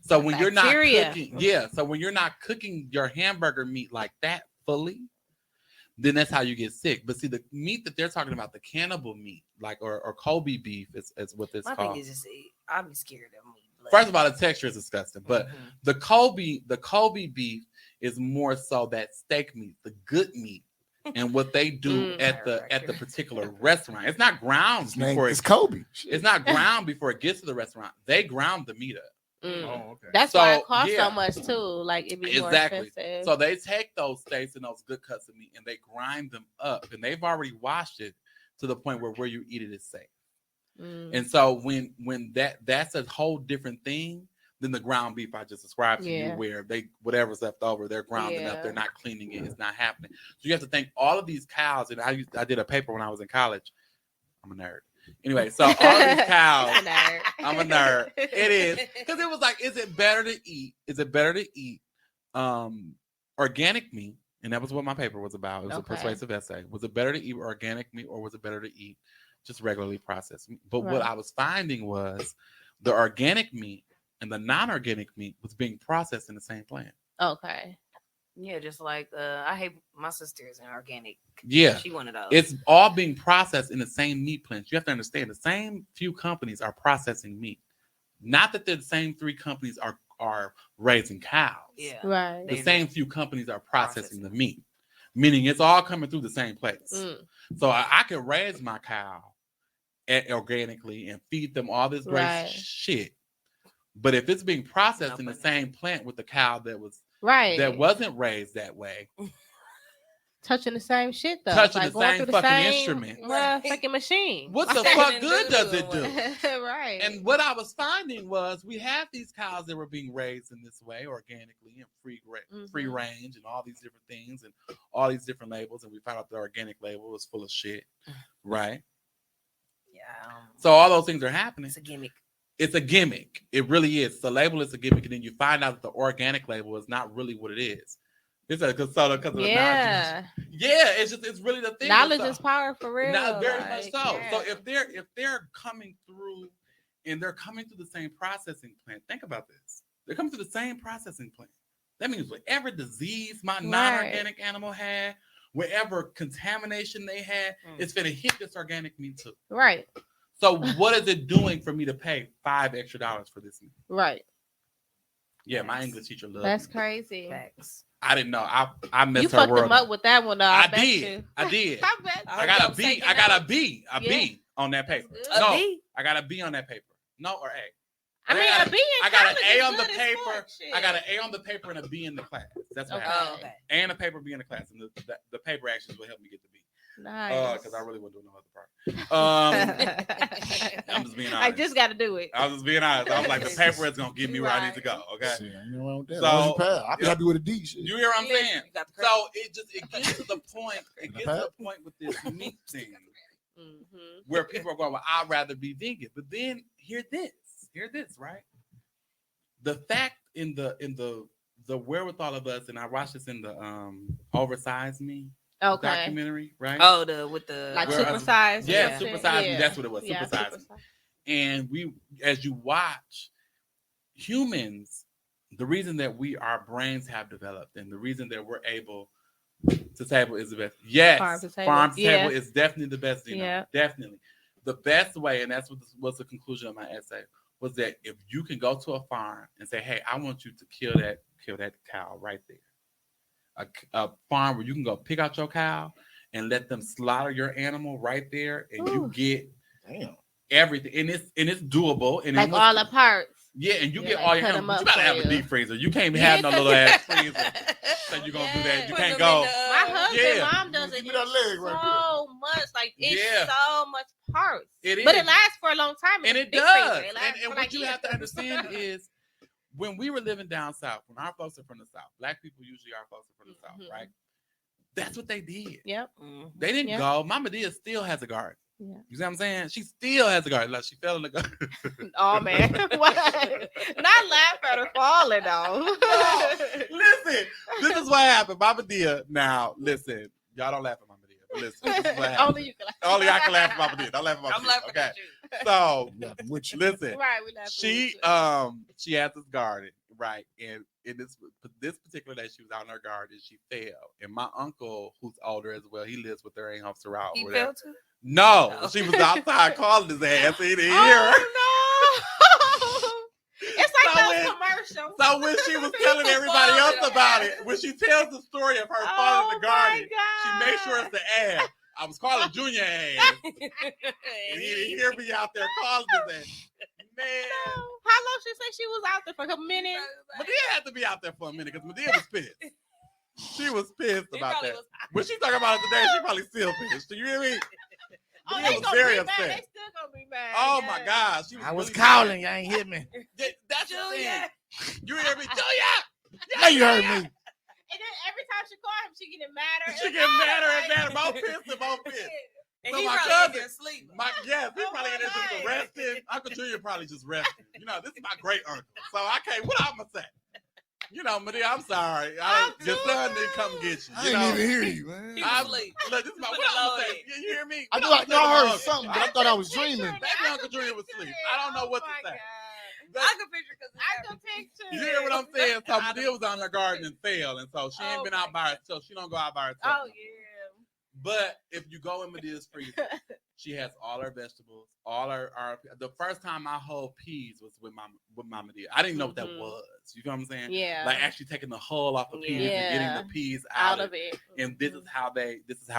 So when you're not cooking, so when you're not cooking your hamburger meat like that fully, then that's how you get sick. But see, the meat that they're talking about, the cannibal meat, like or Kobe beef, is what this called. My thing is just, I'm scared of meat. First of all, the texture is disgusting, but the Kobe beef is more so that steak meat, the good meat, and what they do at the particular restaurant. It's not ground before it's Kobe. It's not ground before it gets to the restaurant. They ground the meat up. Oh, okay. That's why it costs so much too. Like it'd be more expensive. So they take those steaks and those good cuts of meat and they grind them up, and they've already washed it to the point where you eat it is safe. And so when that's a whole different thing than the ground beef I just described to you, where whatever's left over, they're grounding up, they're not cleaning it, it's not happening. So you have to think all of these cows, and I did a paper when I was in college. I'm a nerd. Anyway, so all of these cows, I'm a nerd. It is because it was like, is it better to eat? Is it better to eat organic meat? And that was what my paper was about. It was a persuasive essay. Was it better to eat organic meat, or was it better to eat just regularly processed meat? But what I was finding was the organic meat and the non-organic meat was being processed in the same plant. Okay. Yeah, just like I hate my sister's an organic. Yeah, she one of those. It's all being processed in the same meat plants. You have to understand the same few companies are processing meat. Not that the same three companies are raising cows. Yeah, right. The same few companies are processing the meat, meaning it's all coming through the same place. So I can raise my cow organically and feed them all this great shit. But if it's being processed in the same plant with the cow that was that wasn't raised that way, touching the same shit though, touching the same fucking instrument, fucking machine. What the fuck good does it do? Right. And what I was finding was we have these cows that were being raised in this way organically and free range and all these different things and all these different labels, and we found out the organic label was full of shit, right? Yeah. So all those things are happening. It's a gimmick. It's a gimmick. It really is. The label is a gimmick, and then you find out that the organic label is not really what it is. It's because of the knowledge. Yeah, it's really the thing. Knowledge is power for real. Very much so. Yeah. So if they're coming through and they're coming through the same processing plant, think about this. They're coming through the same processing plant. That means whatever disease my non-organic animal had, whatever contamination they had, it's going to hit this organic meat too. Right. So what is it doing for me to pay $5 extra for this meat? Right. Yeah, my English teacher loved That's me. crazy. Facts. I didn't know. I messed you her fucked world them up with that one, though. I did. I did. I got a B. I got a B on that paper. I got a B on that paper. No, or A. I mean, a B in I got an A on the good as paper. fuck, shit. I got an A on the paper and a B in the class. That's what happened. Okay. A and a paper, B in the class, and the paper actions will help me get the B. Nice. Because I really wouldn't do no other part. I'm just being honest. I just got to do it. I was just being honest. I was like, the paper is gonna get me where I need to go. Okay. Shit, you know that. So I'll be happy with a D. Shit. You hear what I'm saying? So it gets to the point. It gets to the point with this meat thing where people are going, well, I'd rather be vegan. But then hear this, right? The fact in the wherewithal of us, and I watched this in the Oversize Me documentary, right? Oh, with the like Supersize. Yeah, Supersize Me. That's what it was. Supersize Me. And as you watch humans, the reason that our brains have developed and the reason that we're able to table is the best. Yes, farm to table is definitely the best. Definitely the best way, and that's what was the conclusion of my essay. Was that if you can go to a farm and say, hey, I want you to kill that cow right there. A farm where you can go pick out your cow and let them slaughter your animal right there, and you get everything. And it's doable. And like all the parts. Yeah, and you get all your animals. You gotta have a deep freezer. You can't have no little ass freezer. So you're gonna do that. You can't go. My husband, mom does it so much. Like it's so much hurts. It But is. it lasts for a long time. And it's it big does. season. It lasts And for what like you years. have to understand is when we were living down south, when our folks are from the south, black people usually our folks are from the south, right? That's what they did. Yep. They didn't Yep. go. Mama Dia still has a garden. Yeah. You see what I'm saying? She still has a garden. Like she fell in the garden. Oh man. What? Not laugh at her falling though. Listen, this is what happened. Mama Dia. Now, listen, y'all don't laugh at Mama Dia. But listen, this is what happened. Only you can laugh. Only I can laugh at Mama Dia. Don't laugh at Mama I'm Dia. laughing Okay. at you. So Which listen. Right, we laugh. She has this garden, right? And in this particular day, she was out in her garden. She fell, and my uncle, who's older as well, he lives with her in Homestead. He fell too. No, Oh. she was outside calling his ass. He didn't hear her. Oh no! It's like So those when- commercials. So when she was telling everybody else about it, when she tells the story of her falling in the garden, she made sure it's the ass. I was calling Junior ass, and he didn't hear me out there calling his ass. Man, How long she say she was out there for a minute? Medea had to be out there for a minute because Medea was pissed. She was pissed He about probably that. was- When she talking about it today, she probably still pissed. You hear me? Oh, Medea they was gonna very be mad. upset. They still gonna be mad. Oh yeah. my God, she was I was really calling. mad. You ain't hit me. That's the thing. Julia. You hear me, Julia? Now you heard me. And then every time she call him, she getting madder. She and get madder like- and madder. Both pissed and both pissed. And So he my probably in cousin- there asleep. Yes, he Oh probably my in there just God. resting. Uncle Junior probably just resting. You know, this is my great uncle. So I can't, what I'm going to say? You know, Medea, I'm sorry. Your son didn't come get you. I You didn't know? even hear you, man. He was asleep. Look, this is my, Put what it I'm low going to say. in. You hear me? I What knew I'm I gonna heard say to something, my but I uncle? thought I was dreaming. Maybe Uncle Junior was asleep. I don't know what to say. I can picture because I can picture. You hear what I'm saying? So Medea was on her garden and fell, and so she ain't Oh been my out by herself. She don't go out by herself. Oh no more. yeah. But if you go in Medea's freezer, she has all her vegetables, all her. The first time I whole peas was with my Medea. I didn't know what that Mhm. was. You know what I'm saying? Yeah. Like actually taking the hull off of peas Yeah. and getting the peas out of it. And this is how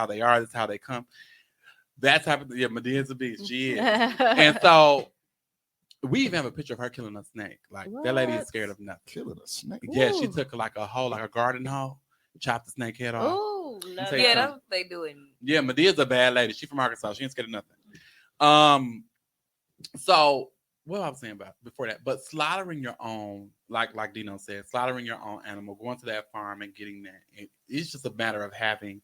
they are. This is how they come. That type of Medea's a beast. She is. And so we even have a picture of her killing a snake. Like that lady is What? scared of nothing. Killing a snake. Yeah, she Ooh. took like a garden hoe, chopped the snake head off. Ooh, love Take yeah, it. some. that's what they do in. Yeah, Medea's a bad lady. She's from Arkansas. She ain't scared of nothing. So what I was saying about before that, but slaughtering your own, like Dino said, slaughtering your own animal, going to that farm and getting that. It's just a matter of having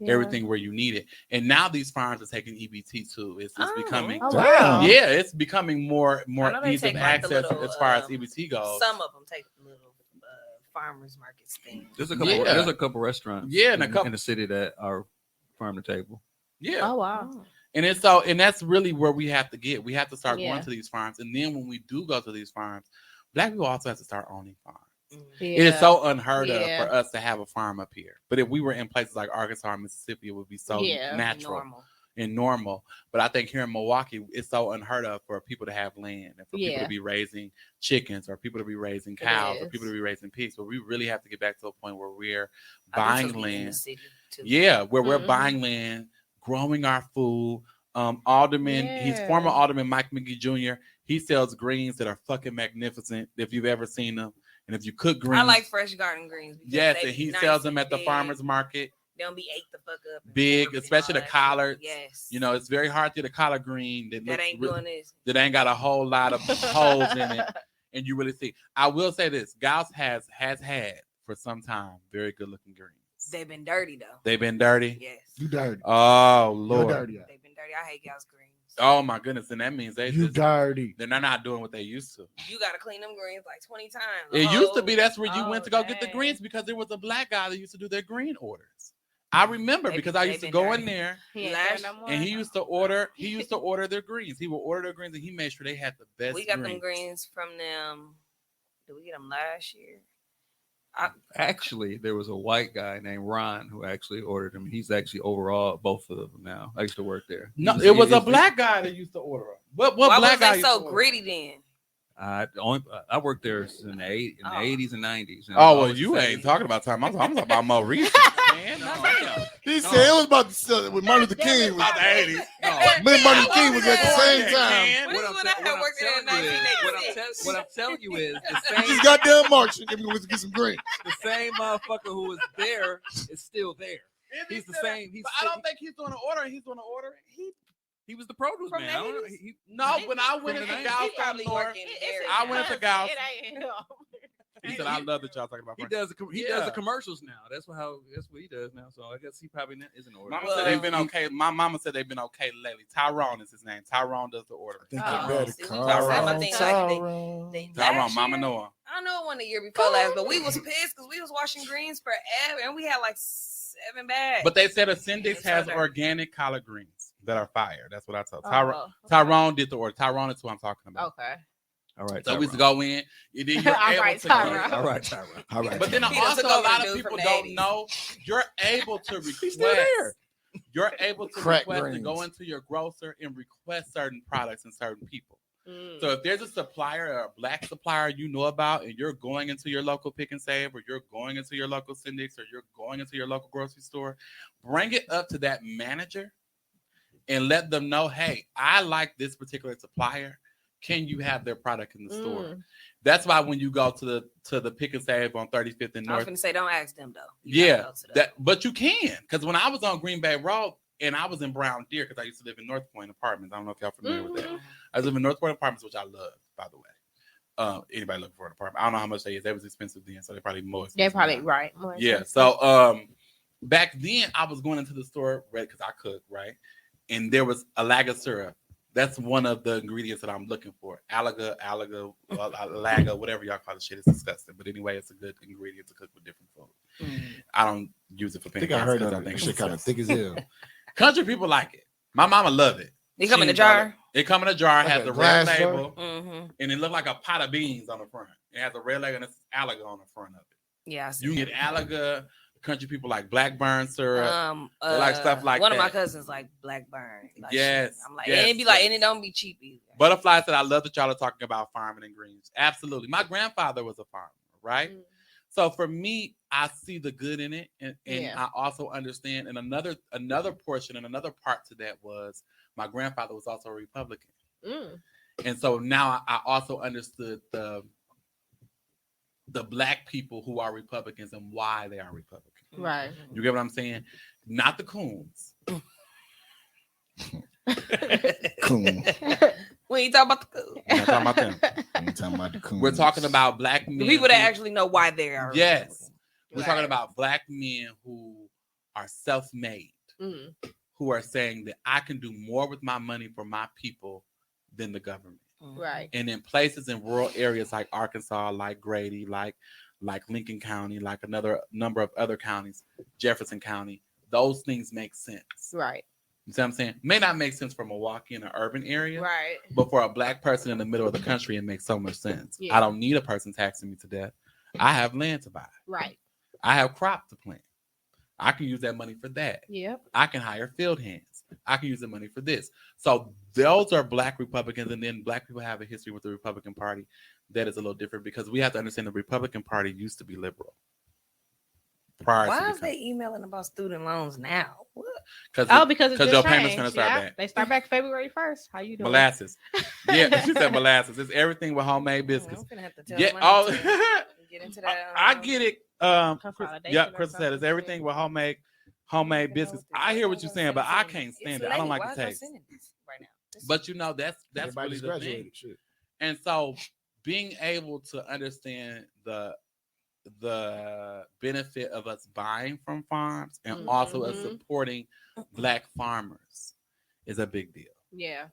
everything where you need it. And now these farms are taking EBT too. It's becoming Oh, Damn. wow. yeah, it's becoming more I know they ease of take, like, the access little, as far as EBT goes. Some of them take the little farmers markets thing. There's a couple. Yeah. There's a couple restaurants. Yeah, and a in, couple- in the city that are farm to table. Yeah. Oh wow. And that's really where we have to get. We have to start going to these farms. And then when we do go to these farms, Black people also have to start owning farms. It is so unheard of for us to have a farm up here. But if we were in places like Arkansas or Mississippi, it would be so natural and normal. But I think here in Milwaukee, it's so unheard of for people to have land and for people to be raising chickens or people to be raising cows or people to be raising pigs. But we really have to get back to a point where we're buying land. Yeah, where we're buying land, growing our food. Alderman, he's former Alderman Mike McGee Jr. He sells greens that are fucking magnificent if you've ever seen them. And if you cook greens, I like fresh garden greens. Yes, and he sells them at the farmer's market. They don't be ate the fuck up. Big, especially the collards. Yes. You know, it's very hard to get a collard green that ain't doing this. That ain't got a whole lot of holes in it. And you really see. I will say this. Gauss has had for some time very good looking greens. They've been dirty though. They've been dirty? Yes. You dirty. Oh Lord. You dirty. They've been dirty. I hate Gauss greens. Oh my goodness. And that means You dirty. they're not doing what they used to. You gotta clean them greens like 20 times. It used to be that's where you went to go get the greens because there was a black guy that used to do their green orders. I remember because I used to go in there and he used to order their greens. He would order their greens and he made sure they had the best. We got them greens from them. Did we get them last year? Actually, there was a white guy named Ron who actually ordered them. He's actually overall both of them now. I used to work there. No, it was a black guy that used to order them. What Why black was guy? they so gritty then? I worked there in the 80s and 90s. And Oh well, you ain't talking about time. I'm talking about more recent. Man. He said it was about the when Martin Luther King was About the 80s. Me and Martin Luther King was at the same time. What I'm telling you is the He same. just got done marching and we was to get some green. The same motherfucker who was there is still there. He's the same. But I don't think he's doing an order. He's doing an order. He was the produce From man. I don't know. 80s? No, when I went From into the Gauss He probably North, working It's there. his I went to cousin. Gauss. It ain't him. He said, "I love that y'all talking about." He Frank." does he does the commercials now. That's what he does now. So I guess he probably is an order. Mama Well, said they've been okay. My mama said they've been okay lately. Tyrone is his name. Tyrone does the ordering. I think Oh, they better see, we call talked about Tyrone. things like Tyrone. Last Tyrone, Mama year- Noah. I know it wasn't the year before last, but we was pissed because we was washing greens forever, and we had like 7 bags. But they said Ascendix It's has under. organic collard greens that are fire. That's what I told Oh, Tyrone. okay. Tyrone did the order. Tyrone is who I'm talking about. Okay. All right. So we used to go in. And then you're All able right, to Tyrone. get- All right, Tyrone. All right. But then He done also took a over lot the of dude people from the don't 80s. know you're able to request. still there. You're able to Crack request to greens. go into your grocer and request certain products and certain people. Mm. So if there's a supplier or a black supplier you know about, and you're going into your local Pick and Save, or you're going into your local Syndics, or you're going into your local grocery store, bring it up to that manager and let them know, hey, I like this particular supplier. Can you have their product in the store? That's why when you go to the Pick and Save on 35th and I was North, going to say, don't ask them though. You yeah, gotta go to them. but you can, because when I was on Green Bay Road and I was in Brown Deer, because I used to live in North Point Apartments. I don't know if y'all familiar with that. Mhm. I live in North Point Apartments, which I love, by the way. Anybody looking for an apartment? I don't know how much they is. They was expensive then, so they probably more They're expensive probably now. right. More Yeah. expensive. So back then I was going into the store because I cook, right? And there was Alaga syrup. That's one of the ingredients that I'm looking for. Alaga, whatever y'all call the shit. It's disgusting. But anyway, it's a good ingredient to cook with different food. I don't use it for I think pancakes. I heard 'cause that. think Shit it's kind of disgusting. thick as hell. Country people like it. My mama love it. They come in a She jar. love it. It come in a jar. Like Has a the red glass jar? label. Mm-hmm. And it look like a pot of beans on the front. It has a red label and it's Alaga on the front of it. Yeah, I see. You can get Alaga. Country people like blackburn syrup. They like stuff like one of my that. cousins like Blackburn. Like, Yes, I'm like, yes, and it be like, yes. and it don't be cheap either. Butterfly said, I love that y'all are talking about farming and greens. Absolutely. My grandfather was a farmer, right? So for me, I see the good in it. And Yeah. I also understand. And another portion and another part to that was my grandfather was also a Republican. And so now I also understood the black people who are Republicans and why they are Republicans. Right. You get what I'm saying? Not the coons. Coon. We ain't talking about the We're not talking about them. I'm talking about the coon. We're talking about black men. the people that who- actually know why they are. Yes. We're Right. talking about black men who are self-made, who are saying that I can do more with my money for my people than the government. Right. And in places in rural areas like Arkansas, like Grady, like Lincoln County, like another number of other counties, Jefferson County, those things make sense. Right. You see what I'm saying? May not make sense for Milwaukee in an urban area, Right. but for a black person in the middle of the country, it makes so much sense. Yeah. I don't need a person taxing me to death. I have land to buy. Right. I have crop to plant. I can use that money for that. Yep. I can hire field hands. I can use the money for this. So those are black Republicans, and then black people have a history with the Republican Party that is a little different because we have to understand the Republican Party used to be liberal. Prior Why to is they emailing about student loans now? What? Because it's your just payments gonna changed. start Yeah. back. They start back February 1st. How you doing? Molasses. Yeah, she said molasses. It's everything with homemade biscuits. I'm gonna have to tell Yeah, them oh, to get into that. I get it. Consolidation Yeah, or Chris said it's something. everything with homemade biscuits. I hear what you're saying, but I can't stand it. I don't like the taste. Right now. But you know, that's really Everybody's the thing. graduated. Shit. And so being able to understand the benefit of us buying from farms and also us supporting black farmers is a big deal. Yeah.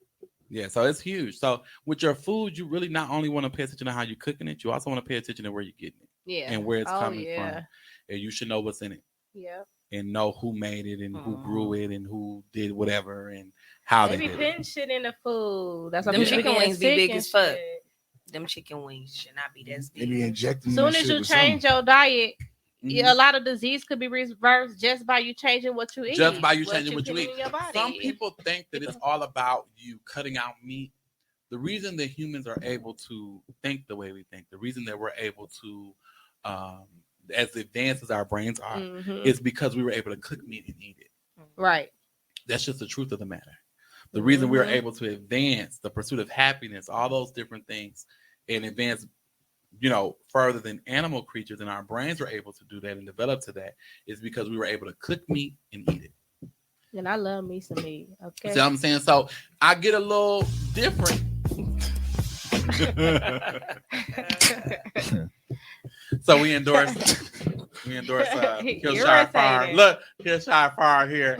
Yeah, so it's huge. So with your food, you really not only want to pay attention to how you're cooking it, you also want to pay attention to where you're getting it Yeah. and where it's Oh, coming yeah. from. And you should know what's in it Yeah. and know who made it and who grew it and who did whatever and how They they be did putting it. shit in the food. That's why Them people chicken getting wings be sick big and as fuck. shit. Them chicken wings should not be that They be big. injecting. As that soon as shit you with change something. your diet, Mhm. a lot of disease could be reversed just by you changing what you eat. Just by you changing what you put eat. in your body. Some people think that it's all about you cutting out meat. The reason that humans are able to think the way we think, the reason that we're able to, as advanced as our brains are, Mhm. is because we were able to cook meat and eat it. Right. That's just the truth of the matter. The reason we're Mhm. able to advance the pursuit of happiness, all those different things, and advance, further than animal creatures, and our brains were able to do that and develop to that, is because we were able to cook meat and eat it. And I love me some meat. Okay. See what I'm saying? So I get a little different. So we endorse Hillshire Farm. Look, Hillshire Farm here.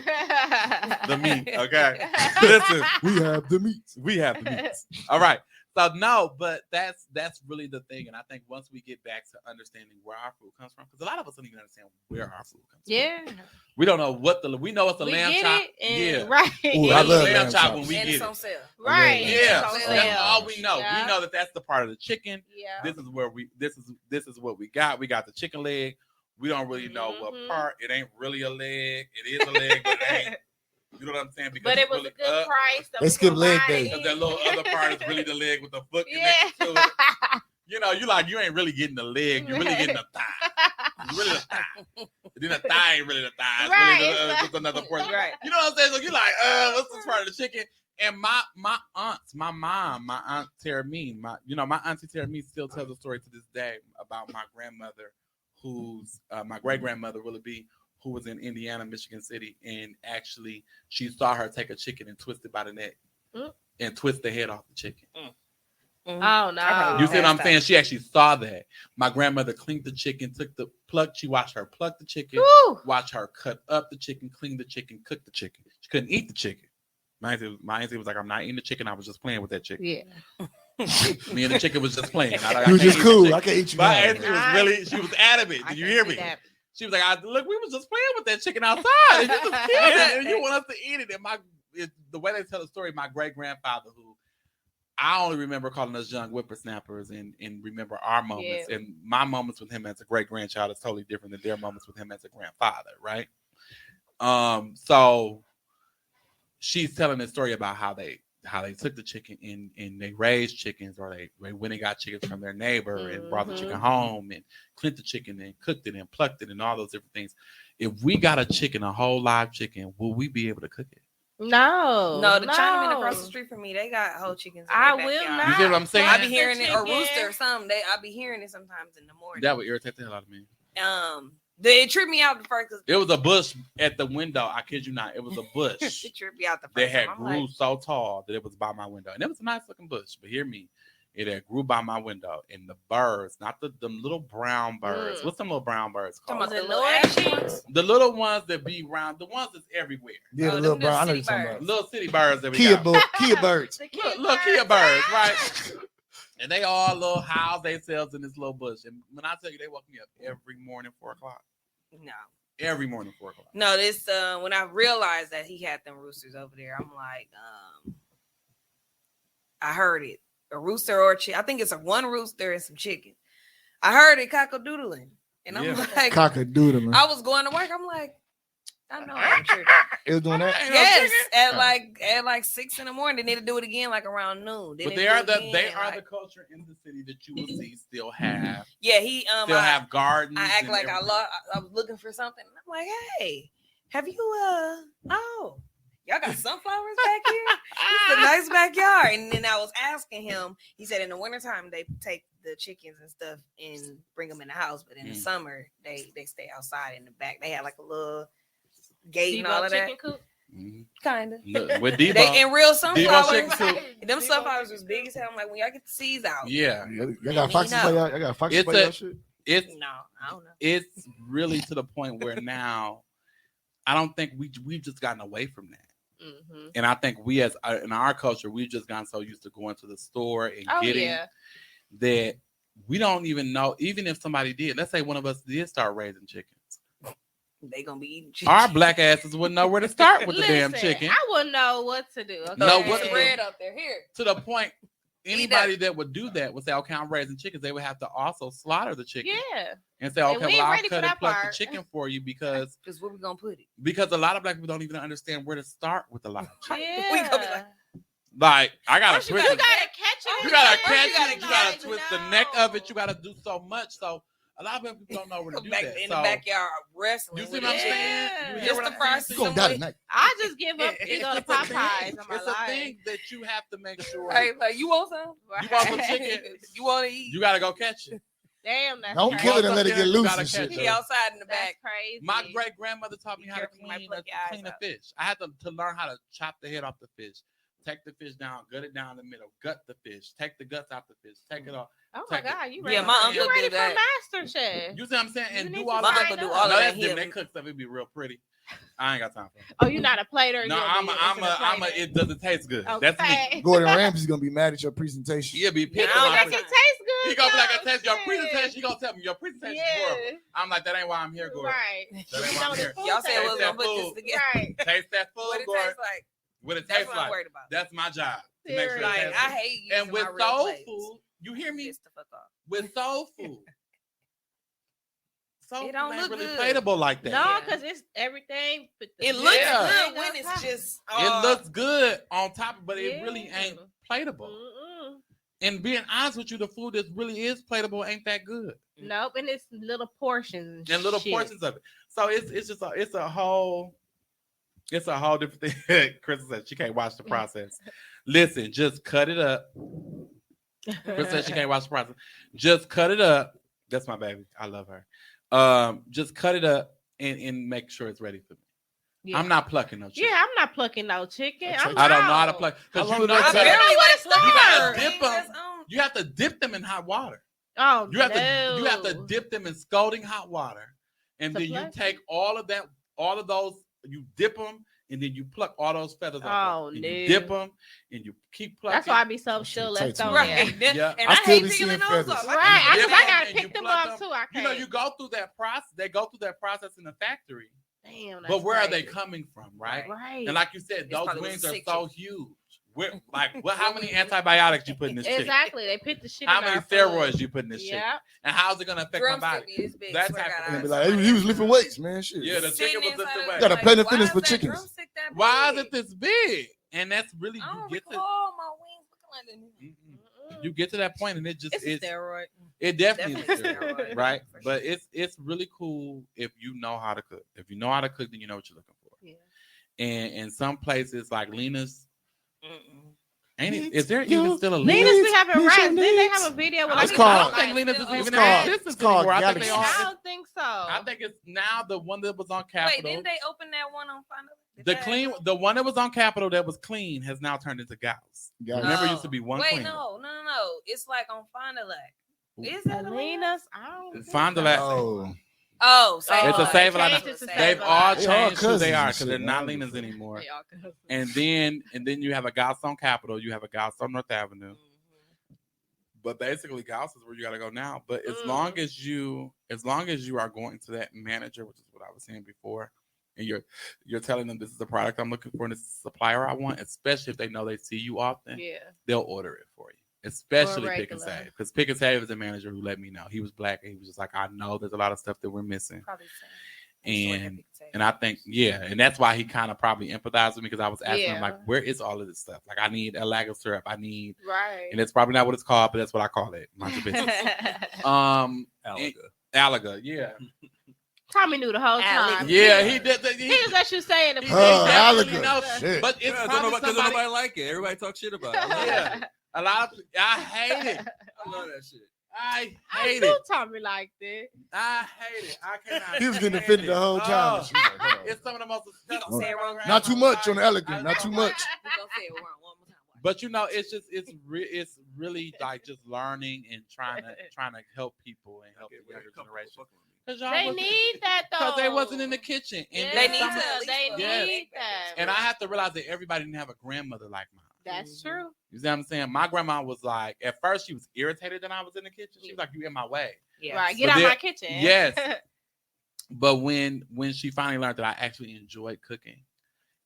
The meat, okay? Listen, We have the meats. we have the meats. All right. So no, but that's really the thing. And I think once we get back to understanding where our food comes from, because a lot of us don't even understand where our food comes Yeah. from. We don't know we know it's a We lamb get chop. it, and, Yeah. right. Ooh, I love lamb lamb chop chops. when we And get it's it. on sale. Right. Yeah, It's on that's sale. all we know. Yeah. We know that that's the part of the chicken. Yeah. This is where this is what we got. We got the chicken leg. We don't really know what Mhm. part. It ain't really a leg. It is a leg, but it ain't. You know what I'm saying? Because But it it's was really a good up. price. They skip leg day. Because that little other part is really the leg with the foot Yeah. connected to it. You know, you ain't really getting the leg. You're really getting the thigh. You're really the thigh. Then the thigh ain't really the thigh. It's Right, really it's just another portion. Right. You know what I'm saying? So you're like, what's this part of the chicken? And my aunts, my mom, my aunt Teramine, my auntie Teramine still tells a story to this day about my grandmother, who's my great grandmother will it be, who was in Indiana, Michigan City, and actually she saw her take a chicken and twist it by the neck and twist the head off the chicken. Oh no. You see what I'm saying? She actually saw that. My grandmother cleaned the chicken, she watched her pluck the chicken, Woo. watched her cut up the chicken, clean the chicken, cook the chicken. She couldn't eat the chicken. My auntie was like, I'm not eating the chicken. I was just playing with that chicken. Yeah. Me and the chicken was just playing. You was just cool. I can't eat you My now. auntie was really, she was adamant. Did you hear me? She was like, look, we was just playing with that chicken outside. And you just killed it. And you want us to eat it. And the way they tell the story, my great grandfather, who I only remember calling us young whippersnappers and remember our moments. Yeah. And my moments with him as a great grandchild is totally different than their moments with him as a grandfather, right? So she's telling this story about how they took the chicken and they raised chickens, or they went and got chickens from their neighbor and brought the chicken home and cleaned the chicken and cooked it and plucked it and all those different things. If we got a chicken, a whole live chicken, will we be able to cook it? No. No, the Chinaman across the street from me, they got whole chickens. In I their will backyard. not. You see what I'm saying? I be hearing it, or Chicken. rooster or something. I be hearing it sometimes in the morning. That would irritate the hell out of me. They tripped me out the first. It was a bush at the window. I kid you not. It was a bush. It tripped me out the first. They had time. I'm grew like, so tall that it was by my window. And it was a nice looking bush. But hear me. It had grew by my window. And the birds, not the little brown birds. What's them little brown birds talking called? about the little ashy ones. The little ones that be round, the ones that's everywhere. Yeah, Oh, the little them bird. I know city you're talking birds. about. Little city birds that we Kia, got. Kia birds. Little Kia birds, right? And they all little house themselves in this little bush. And when I tell you, they woke me up every morning 4 o'clock. No. Every morning 4 o'clock. No, this when I realized that he had them roosters over there, I'm like, I heard it. A rooster or a chick. I think it's one rooster and some chicken. I heard it cock-a-doodling. And I'm like, Cock-a-doodling. I was going to work. I'm like, I know I'm tripping. It was doing that? Yes, at like 6 in the morning. They need to do it again like around noon. But they are the culture in the city that you will see still have. Yeah, he still have gardens. I act and like everything. I was looking for something. And I'm like, hey, have you y'all got sunflowers back here? It's a nice backyard. And then I was asking him, he said in the wintertime they take the chickens and stuff and bring them in the house, but in the summer they stay outside in the back. They had like a little gate and all of that. Coop? Kind of. With Debo. They in real sunflowers. chicken soup. Them sunflowers was big as hell. I'm like, when y'all get the seeds out. Yeah. Y'all got foxes play y'all? Y'all got foxes play y'all shit? No, I don't know. It's really to the point where now I don't think we've just gotten away from that. Mm-hmm. And I think we in our culture, we've just gotten so used to going to the store and getting that we don't even know, even if somebody did, let's say one of us did start raising chickens. They gonna be eating chicken. Our black asses wouldn't know where to start with the damn chicken. I wouldn't know what to do. Okay? No, what to do. bread up there. Here. To the point, anybody that would do that would say, okay, I'm raising chickens. They would have to also slaughter the chicken. Yeah. And say, And okay, we ain't well, I'll ready for cut and that pluck part. the chicken for you because where we gonna put it? Because a lot of black people don't even understand where to start with a lot of chicken. Yeah. We gonna be Like, I gotta You twist gotta it. catch it. You gotta First catch it. You gotta catch twist the neck of it. You gotta do so much. So a lot of people don't know where to do back that. in So, the backyard wrestling. you see with what I'm it. saying? You hear Just what the I'm fries. saying? You gonna die tonight. I just give up and go to It's a thing. Popeyes on my It's a life. thing that you have to make sure. Right, like you want some? You want some chicken? You want to eat? You gotta go catch it. Damn, that's Don't crazy. kill it and let it Up get there, you loose gotta and shit. catch He though. outside in the That's back. crazy. My great grandmother taught me Be how to careful, you might clean pluck your eyes a out. fish. I had to learn how to chop the head off the fish, take the fish down, gut it down the middle, gut the fish, take the guts out the fish, take it off. Oh my Take it. God, you Yeah, ready? my you uncle ready do for that. Master Chef? You see what I'm saying? You And need do to all My of sign that. uncle do up. all of No, that. that's He them. They cook stuff. It be real pretty. I ain't got time for it. Oh, you not a plater? No, you'll I'm be a. plater. It doesn't taste good. That's me. Okay. Gordon Ramsay's gonna be mad at your presentation. He'll be pissed. I don't on Make my it got taste good. He gonna be like, I though, taste your shit. presentation. He gonna tell me your presentation is horrible. Yeah. I'm like, that ain't why I'm here, Gordon. Right. That ain't You why know I'm the here. food Y'all said we tastes was that gonna put this food. together. Right. Taste that food, What it Gordon. tastes like. What it That's tastes what I'm like. worried about. That's my job. To make sure it Seriously. Like, tastes I good. hate using And with my real soul plates. food, you hear me? Piss the fuck off. With soul food, soul It food don't ain't look really good. plateable like that. No, Yeah. because it's everything. But the It looks Yeah. good when it's just. It looks good on top, but it really Yeah. ain't plateable. Mm-mm. And being honest with you, the food that really is plateable ain't that good. Nope, and it's little portions And little shit. portions of it. So it's a whole different thing. Chris said she can't watch the process. Listen, just cut it up. Chris said she can't watch the process. Just cut it up. That's my baby. I love her. Just cut it up and make sure it's ready for me. Yeah. I'm not plucking no chicken. Yeah, I'm not plucking no chicken. I'm I don't know how to out. pluck How because long you did know that I take? barely like You You gotta things dip that's them. on- You have to dip them in hot water. Oh, You have no. to dip them in scalding hot water, and To then you pluck take all of those, you dip them, and then you pluck all those feathers off. Oh, And you no. dip them, and you keep plucking. That's why I be so sure shit left takes on me. Right. there. Yeah. And I I, still hate be peeling seeing those feathers. off. Right, You because dip I 'em gotta and you pick them pluck up 'em. too. I You know, can't. you go through that process. They go through that process in the factory, Damn, but where are they crazy. coming from, right? Right. And like you said, It's those probably wings with are sick so chicken. huge. How many antibiotics you put in this chicken? Exactly. They put the shit How in many our steroids food. you put in this chicken? Yeah. And how's it gonna affect my Drumstick body? be this big. That swear type to of- God, And I be saw like, my he was daddy lifting do weights, man. Shit. Yeah, the Sitting chicken was inside lifted of- weight. Gotta like, pay the why fitness is for that chickens. drumstick that Why is big? it this big? And that's really I you don't get to recall my wings looking like that. Mm-mm. you get to that point, and it just It's a it's steroid. it definitely is Definitely steroid, steroid. right? For But sure. it's really cool if you know how to cook. If you know how to cook, then you know what you're looking for. Yeah. And in some places like Lena's, Mm-mm. ain't it? Is there even still a Lena's? Lena's be having Meet rats. your Didn't they needs. have a video with It's like called- I don't think Lena's is It's even called- in existence it's called anymore. I think they Galaxy. are. I don't think so. I think it's now the one that was on Wait, Capitol. didn't they open that one on Final? The one that was on Capitol that was clean has now turned into Gals. Got Remember, it No. used to be one Wait, clean. no. It's like on Fond du Lac. Is that a Lena's? I don't think Fond du Lac. Oh, Oh, Oh, It's a they Save-A-Lot. changed it to They've Save-A-Lot. all They all changed who they cousins are and because shit, they're not man. Lena's anymore. They all cousins. And then you have a Gauss on Capitol, you have a Gauss on North Avenue. But basically, Gauss is where you got to go now. But as long as you are going to that manager, which is what I was saying before, and you're telling them this is the product I'm looking for and this is the supplier I want, especially if they know they see you often, Yeah. they'll order it for you. Especially Or Pick and regular. Save, because Pick and Save is a manager who let me know he was black and he was just like, I know there's a lot of stuff that we're missing, Probably the same. and I think and that's why he kind of probably empathized with me because I was asking him Yeah. like, where is all of this stuff? Like I need a lager syrup, I need, Right. and it's probably not what it's called, but that's what I call it. Mind your business. Alaga. Alaga, yeah, Tommy knew the whole time. yeah, he did. He just let you say it. He Alaga. definitely knows, Shit. but it's Yeah, probably because somebody. nobody like it. Everybody talk shit about it. I love Yeah. it. A lot of I hate it. I love that shit. I I hate knew it. Tommy liked it. I hate it. I cannot. he was getting stand offended it. the whole time. Oh, And she was like, hold on. it's some of the most disgusting gonna say it stuff wrong. I've ever Not had too in my much on the life. elegant. Not too much. You gonna say it wrong one more time. But you know, it's really like just learning and trying to help people and help the younger generation. They need that though. because they wasn't in the kitchen. And Yeah, They then need some- to. They Yes. need that. And I have to realize that everybody didn't have a grandmother like mine. That's true. You see what I'm saying? My grandma was like, at first she was irritated that I was in the kitchen. She was like, "You in my way." Yeah. Right. Get But out there- my kitchen. Yes. But when she finally learned that I actually enjoyed cooking,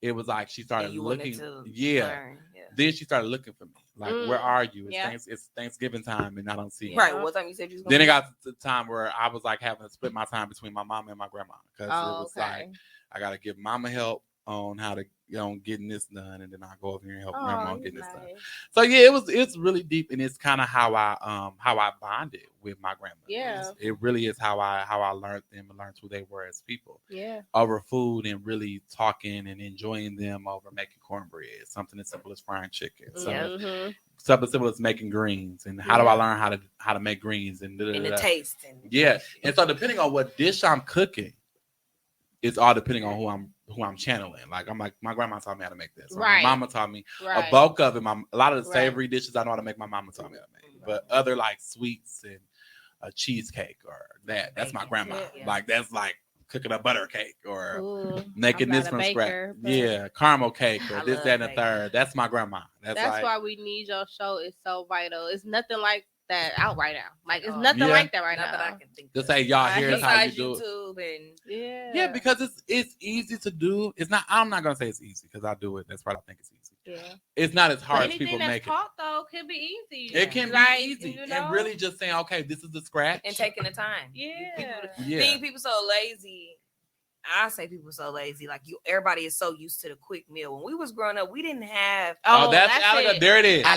it was like she started you wanted looking. to Yeah. learn. Yeah. Then she started looking for me. Like, where are you? Yeah. It's Thanksgiving time and I don't see you. Right. What time you said you was gonna Then it got to the time where I was like having to split my time between my mom and my grandma because Oh, it was okay. like I gotta give mama help on how to getting this done, and then I go over here and help grandma on getting this done. nice. So yeah, it's really deep, and it's kind of how I bonded with my grandmother. Yeah. It really is how I learned them and learned who they were as people Yeah. over food, and really talking and enjoying them over making cornbread, something as simple as frying chicken, Mhm. something simple as making greens, and how do I learn how to make greens and And the taste. And yeah. And so depending on what dish I'm cooking, it's all depending on who I'm channeling. Like my grandma taught me how to make this. Or Right. My mama taught me Right. a bulk of it. A lot of the Right. savory dishes I know how to make. My mama taught me how to make. But other like sweets and a cheesecake or that's my Bacon. grandma. Yeah. Like that's like cooking a butter cake or Ooh, making I'm this not a from baker, scratch. but Yeah, caramel cake or I this, love that, and the baking. third. That's my grandma. That's That's like why we need your show. It's so vital. It's nothing like that out right now. Like it's Oh, nothing yeah. like that right not that I now. can think to of. say y'all here's how you Besides do it. YouTube and Yeah. Yeah, because it's easy to do. It's not. I'm not gonna say it's easy because I do it. That's why I think it's easy. yeah. It's not as But hard as anything people that's make it. taught though could be easy. It can Like, be easy, you know? and really just saying, okay, this is the scratch. and taking the time. Yeah. Yeah. Being people so lazy. I say people so lazy. Like everybody is so used to the quick meal. When we was growing up, we didn't have. Oh, that's Alaga. it. There it is. I'm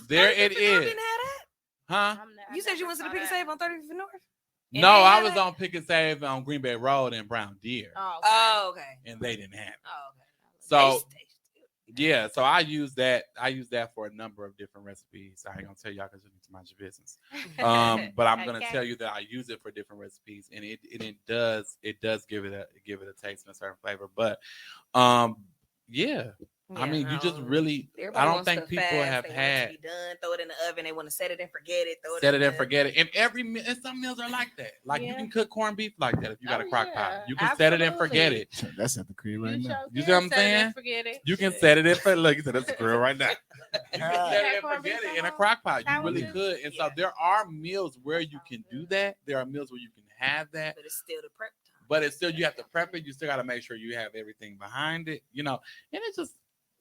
There Thirty it Fifth North is. Didn't have that. Huh? You said you went to the Pick and Save on 35th North. And No, they I had was it? on Pick and Save on Green Bay Road in Brown Deer, Oh, Oh, okay. and they didn't have it. Oh, okay. So They yeah, so I use that. I use that for a number of different recipes. I ain't gonna tell y'all because you need to mind your business. But I'm gonna Okay. tell you that I use it for different recipes, and it does give it a taste and a certain flavor. But yeah, I mean, you just really. Everybody I don't wants think stuff people fast. have They want it had to be done. Throw it in the oven. They want to set it and forget it. set it and forget it. And and some meals are like that. Like you Yeah. can cook corned beef like that if you got a Oh, crock yeah. pot. You can set it and forget it. That's at the crib right now. You see what I'm saying? Forget it. You can set it and forget. Look, you said that's a grill right now. You can Ah. set it and forget it in a crock pot. You really Sandwiches? could. And so there are meals where you can do that. There are meals where you can have that. But it's still the prep time. But it's still, you have to prep it. You still got to make sure you have everything behind it, And it's just,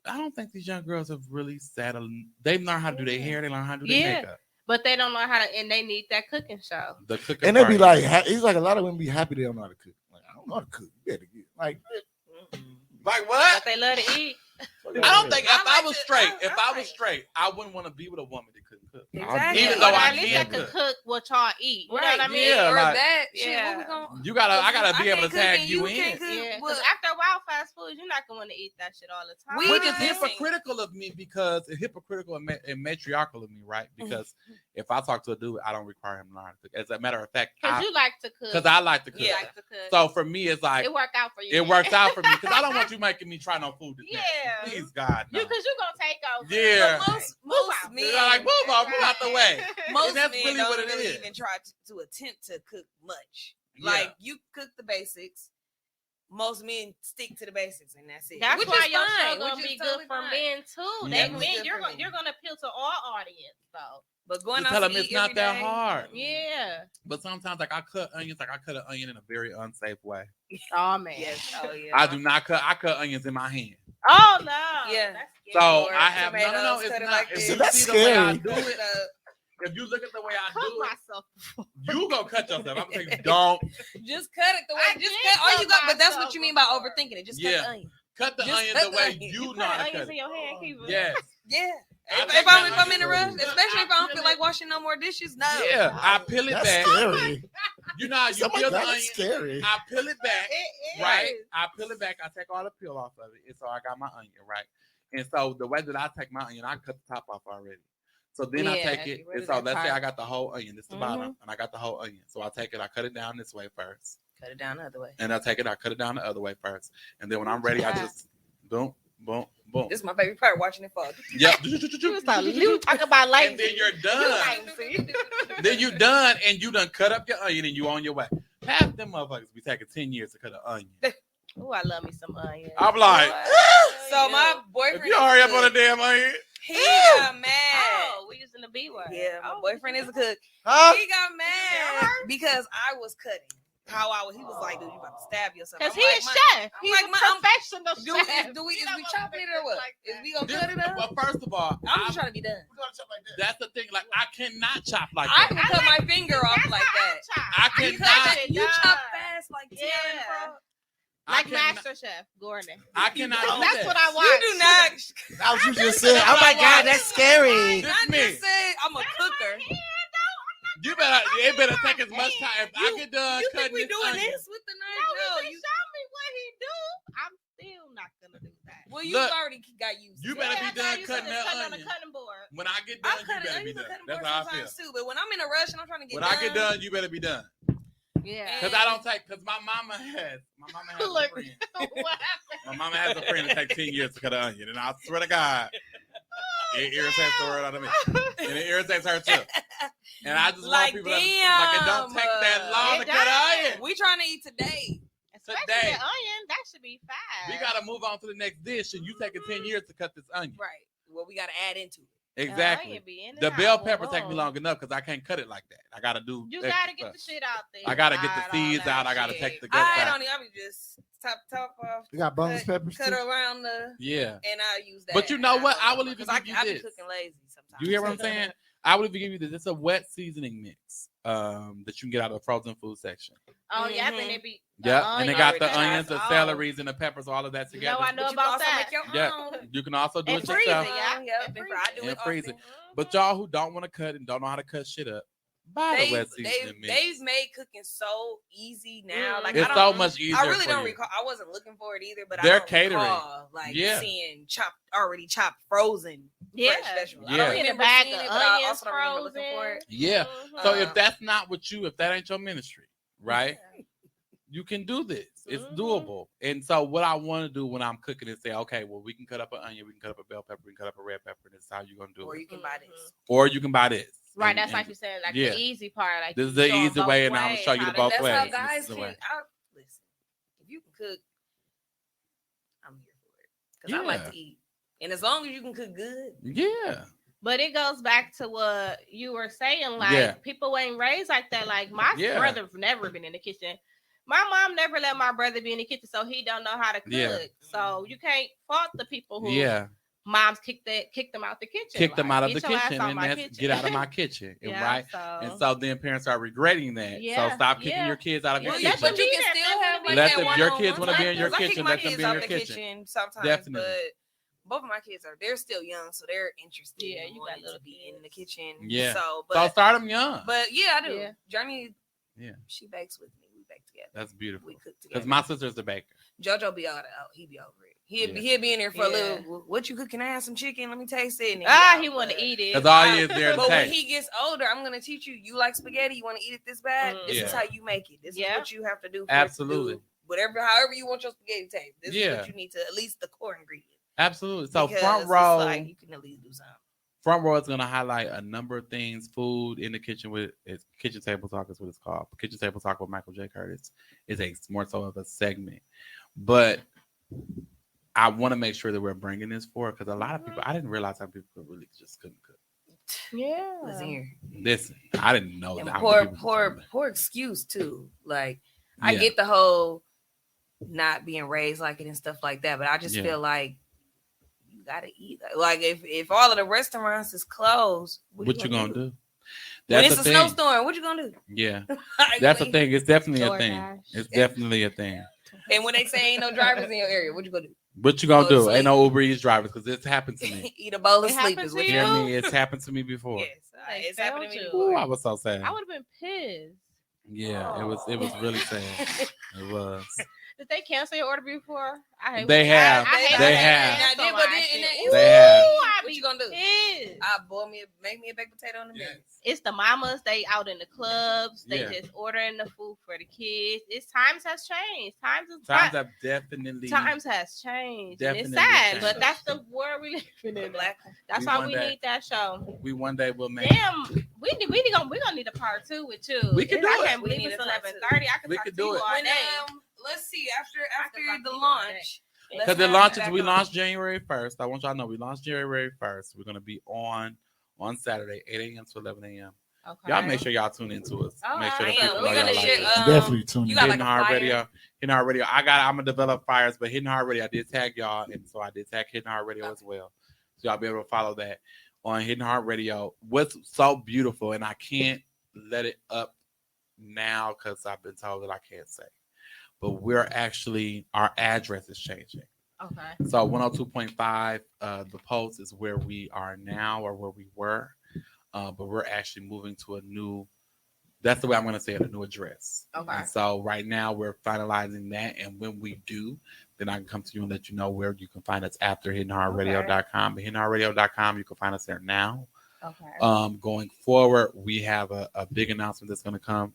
I don't think these young girls have really settled. They've learned how to do their hair. They learn how to do their Yeah. makeup. But they don't know how to, and they need that cooking show. The cooking And they be part. like, it's like a lot of women be happy they don't know how to cook. Like, I don't know how to cook. You gotta get like Like what? But they love to eat. I don't think if I was straight, I straight, I wouldn't want to be with a woman that couldn't cook. Exactly. Even Or though I at least I can could cook. cook what y'all eat. You know Right. what I mean? Yeah, or like- that. Shit, Yeah. what we gonna? I gotta be able to can't cook tag and you can't in. cook. Yeah, What? because after a while, fast food, you're not going to eat that shit all the time. We Which just is missing. hypocritical of me because it's hypocritical and matriarchal of me, right? Because if I talk to a dude, I don't require him to learn how to cook. As a matter of fact, Because you like to cook. because I like to cook. You like to cook. So for me, it's like it worked out for you. it works out for me because I don't want you making me try no food. Today. Yeah. Please God, no. Because you're going to take over. Yeah. But most out. men, They're like, move on, move out the way. most And that's men really don't what it really is. even try to attempt to cook much. Yeah. Like you cook the basics. Most men stick to the basics, and that's it. That's Which why is your fine, show gonna which is be good totally for fine. men too. Yeah. That It's men, good you're for gonna men. you're gonna appeal to all audience though. But going You out tell to them it's eat not every that day, hard. Yeah. But sometimes, like I cut onions, like I cut an onion in a very unsafe way. Oh man. Yes. Oh yeah. I do not cut. I cut onions in my hand. Oh no. Yeah. That's So scary. Or I have no. tomatoes, It's cut it not. like If this. you That's see the way I scary. do it, if you look at the way I Cook do it, myself. you gonna cut yourself. I'm saying don't Just cut it the way. I Just did cut. All you cut got. But that's what myself you mean by before. overthinking it. Just Yeah. cut the onion. cut the Just onion cut the the way onion. you You know put how to onions cut in it. your hand, keep it. Yes. Yeah. I If think I'm that in a onion rush, is- especially if I don't peel feel it- like washing no more dishes, no. Yeah, I peel it that's back. scary. You know how you Something peel like the that onion. is scary. I peel it back. It is. Right, I peel it back. I take all the peel off of it, and so I got my onion right. And so the way that I take my onion, I cut the top off already. So then I Yeah, take it, get rid and of so that let's say part. I got the whole onion. This is the bottom, and I got the whole onion. So I take it, I cut it down this way first, Cut it down the other way. and I take it, I cut it down the other way first, and then when I'm ready, I just boom, boom, boom. This is my favorite part, watching it fall. Yep. You talk about And lazy. then you're done. lazy. Then you done, and you done cut up your onion, and you on your way. Half them motherfuckers be taking 10 years to cut an onion. Oh, I love me some onions. I'm like, So my boyfriend. if you hurry up is a on a cook. damn onion. He got mad. Oh, we using the B word. Yeah, my Oh, boyfriend is a cook. Huh? He got mad because I was cutting. He was like, dude, you about to stab yourself. Because I'm he like, is "My- chef. I'm He's like, a I'm- professional Do chef. is we chopping it or what? Is we gonna This- cut it up? Well, first of all, I'm just trying to be done. that's the thing. Like, I cannot chop like I that. can cut my finger off like that. I You cannot. cut, you chop fast like Yeah. Tiana Frog. Like cannot- Master Chef Gordon. I cannot do That's that. what I watch. You do not. That was you just said. Oh my God, that's scary. This I me. just said I'm a cooker. You better. It better take as much time. If I get done You cutting think we this doing onion, this with the knife? No, No, you show me what he do. I'm still not gonna do that. well, you Look, already got used. you to better it. be I done thought you said cutting it's that cut on the onion. cutting board. when I get I done, you cut it. better I be use a done. cutting That's board how I feel. sometimes too. But when I'm in a rush and I'm trying to get When I get done, you better be done. Yeah. Because I don't take. Because my mama has a Look. friend. What happened? My mama has a friend that takes 10 years to cut an onion, and I swear to God, it irritates the word out of me, and it irritates her too. And I just Like, want people like it don't take that long It to cut an does. onion. we trying to eat today. Especially Today. the onion, that should be fast. We gotta move on to the next dish, and you taking 10 years to cut this onion. Right. Well, we got to add into it. Exactly. The bell pepper take me long enough because I can't cut it like that. I gotta do. You extra gotta get stuff. the shit out there. I gotta get Hide the all seeds that out. I gotta shit. take the guts I out. don't. I mean, just top off. You got boneless peppers Cut too? around the, Yeah. and I use that. But you know And what? I don't will know, even 'cause give you I be this. cooking lazy sometimes. You hear what I'm saying? I would even give you this. It's a wet seasoning mix that you can get out of the frozen food section. Oh yeah, Mhm. then it be. Yeah, and they got the already onions, the chopped. celeries, and the peppers, all of that You together. know I know But you can about also that. make your Yeah. own. You can also do And it freeze yourself. it, yeah. Yep, And and freeze I do And it freeze often. But y'all who don't want to cut and don't know how to cut shit up, buy the wet seasoning mix. They've made cooking so easy now. Like It's I so don't, much easier. I really for don't you. recall. I wasn't looking for it either, but They're I don't catering. recall, like Yeah. seeing already chopped frozen Yeah. fresh vegetables. Yeah. I don't Get a remember bag seeing of it, but I onions also don't remember looking for frozen. it. Yeah. Mhm. So if that's not what if that ain't your ministry, right? Yeah. You can do this. It's Mhm. doable. And so what I want to do when I'm cooking is say, okay, well, we can cut up an onion, we can cut up a bell pepper, we can cut up a red pepper. This is how you're gonna do Or it. you can buy this. Or you can buy this. Right, And- that's and like you said, like yeah. the easy part. Like This is you the show 'em easy both way, and I'm gonna ways show you how the to both do That's ways. how it. This guys is the can. way. Listen, if you can cook, I'm here for it because I like Yeah. to eat, and as long as you can cook good, Yeah. But it goes back to what you were saying, like Yeah. people ain't raised like that. Like my Yeah. brother's never been in the kitchen. My mom never let my brother be in the kitchen, so he don't know how to cook. Yeah. So you can't fault the people who Yeah. moms kicked them out the kitchen. Kick them Like, out of the "Get your ass kitchen, out and my that's kitchen." get out of my kitchen. Yeah, Right. So, And so then parents are regretting that. Yeah, So stop kicking yeah. your kids out of your Well, yeah, kitchen. but you can Let still them have be like Let that them- one your on kids one wanna be in time, your 'cause I kick kitchen, my let them kids be in out your the kitchen. sometimes. Definitely. But both of my kids they're still young, so they're interested. Yeah, in you got wanting little to be in the kids. kitchen. Yeah. So, So but start them young. yeah, I do. Yeah. Journey, Yeah. she bakes with me. We bake together. That's beautiful. We cook Because together. my sister's a baker. JoJo be out. He be over it. Yeah. He'll be in there for a Yeah. little. What you cooking? I have some chicken. Let me taste it. And he want to eat it. Because all he is there to But when taste. he gets older, I'm gonna teach you. You like spaghetti? You want to eat it this bad? This is Yeah. how you make it. This Yeah. is what you have to do. For Absolutely. It to do however you want your spaghetti to taste. This is Yeah. what you need to at least the core ingredient. Absolutely. So Because front it's row, like you can at least do something. front row is going to highlight a number of things. Food in the kitchen with it's kitchen table talk is what it's called. Kitchen table talk with Michael J. Curtis is a more so of a segment, but I want to make sure that we're bringing this forward because a lot of people I didn't realize how people really just couldn't cook. Yeah. Listen here. Listen, I didn't know And that. poor excuse too. Like I Yeah. get the whole not being raised like it and stuff like that, but I just Yeah. feel like you gotta eat. Like if all of the restaurants is closed, What you gonna do? When That's it's a the thing. snowstorm, what you gonna do? Yeah, Like, that's the when- thing. It's definitely a thing. DoorDash. It's definitely a thing. And when they say ain't no drivers in your area, what you gonna do? What you gonna Go to do? sleep. Ain't no Uber Eats drivers because it's happened to me. Eat a bowl of It sleep happened is to what You you you? hear do. me? It's happened to me before. Yes, They it's happened to me failed you. before. Ooh, I was so sad. I would have been pissed. Yeah, it was really sad. It was. Did they cancel your order before? I hate They when- have. I hate They when have. cancel But my then- shit. and They have. Ooh, I What be you gonna do? pissed. I make me a baked potato in a minute. It's the mamas. They out in the clubs. They Yeah. just ordering the food for the kids. Times has changed. Times Have definitely. has changed. And it's Definitely sad, changed. but that's the world we live in. Black. That's We why want we that. need that show. We one day will make. Damn, we gonna need a part 2 with you. We can do I it. can't We believe need it's a part 11:30. I can We talk can to do you it. all When day. Let's see after talk the to you all launch. Because the launches, we launched January 1st. I want y'all to know we launched January 1st. We're gonna be on Saturday, 8 a.m. to 11 a.m. Okay. Y'all make sure y'all tune into us. All Make sure the right. people We're know gonna y'all like share, us. Definitely tune you in. got like Hidden a Heart flyer? Radio. Hidden Heart Radio. I'm gonna develop flyers, but Hidden Heart Radio, I did tag y'all, and so I did tag Hidden Heart Radio as well. So y'all be able to follow that on Hidden Heart Radio. What's so beautiful, and I can't let it up now because I've been told that I can't say. but our address is changing. Okay. So 102.5, the Post is where we are now or where we were, but we're actually moving to a new. That's the way I'm going to say it, a new address. Okay. And so right now we're finalizing that, and when we do, then I can come to you and let you know where you can find us after HiddenHeartRadio.com. But HiddenHeartRadio.com, you can find us there now. Okay. Going forward, we have a big announcement that's going to come.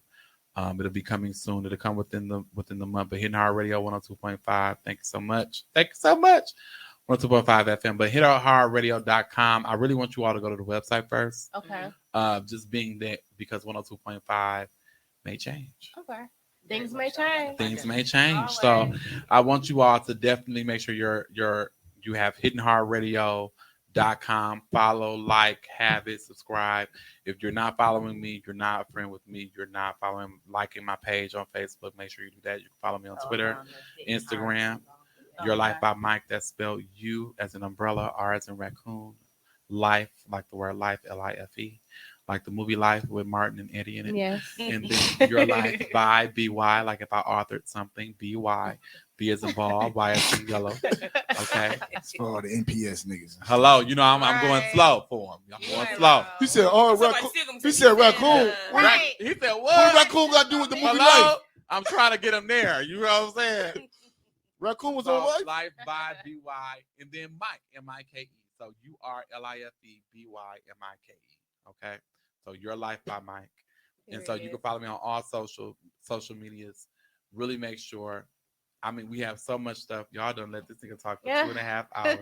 It'll be coming soon. It'll come within the month. But Hidden Heart Radio 102.5. Thank you so much. 102.5 FM. But HiddenHeartRadio.com. I really want you all to go to the website first. Okay. Just being that because 102.5 may change. Okay. Things may change. Things may change. Always. So I want you all to definitely make sure you have HiddenHeartRadio.com. Follow, like, have it, subscribe. If you're not following me, you're not a friend with me, you're not liking my page on Facebook, make sure you do that. You can follow me on Twitter, Instagram. Your Life by Mike. That's spelled U as an umbrella, R as in raccoon. Life, like the word life, Life, like the movie Life with Martin and Eddie in it. Yes. And then Your Life by BY, like if I authored something, BY. B as in ball, Y as in yellow. Okay. It's for all the NPS niggas. Hello, you know I'm going slow for him. I'm going slow. He said, "Oh, raccoon." He said, "Raccoon." Right. He said, What "What?" raccoon got to do with the movie Hello? Life? I'm trying to get him there. You know what I'm saying? Raccoon was So, on Life. Life by BY, and then Mike, MIKE. So URLIFE BYMIKE. Okay. So Your Life by Mike. And so you can follow me on all social medias. Really make sure. I mean, we have so much stuff. Y'all done let this nigga talk for 2.5 hours.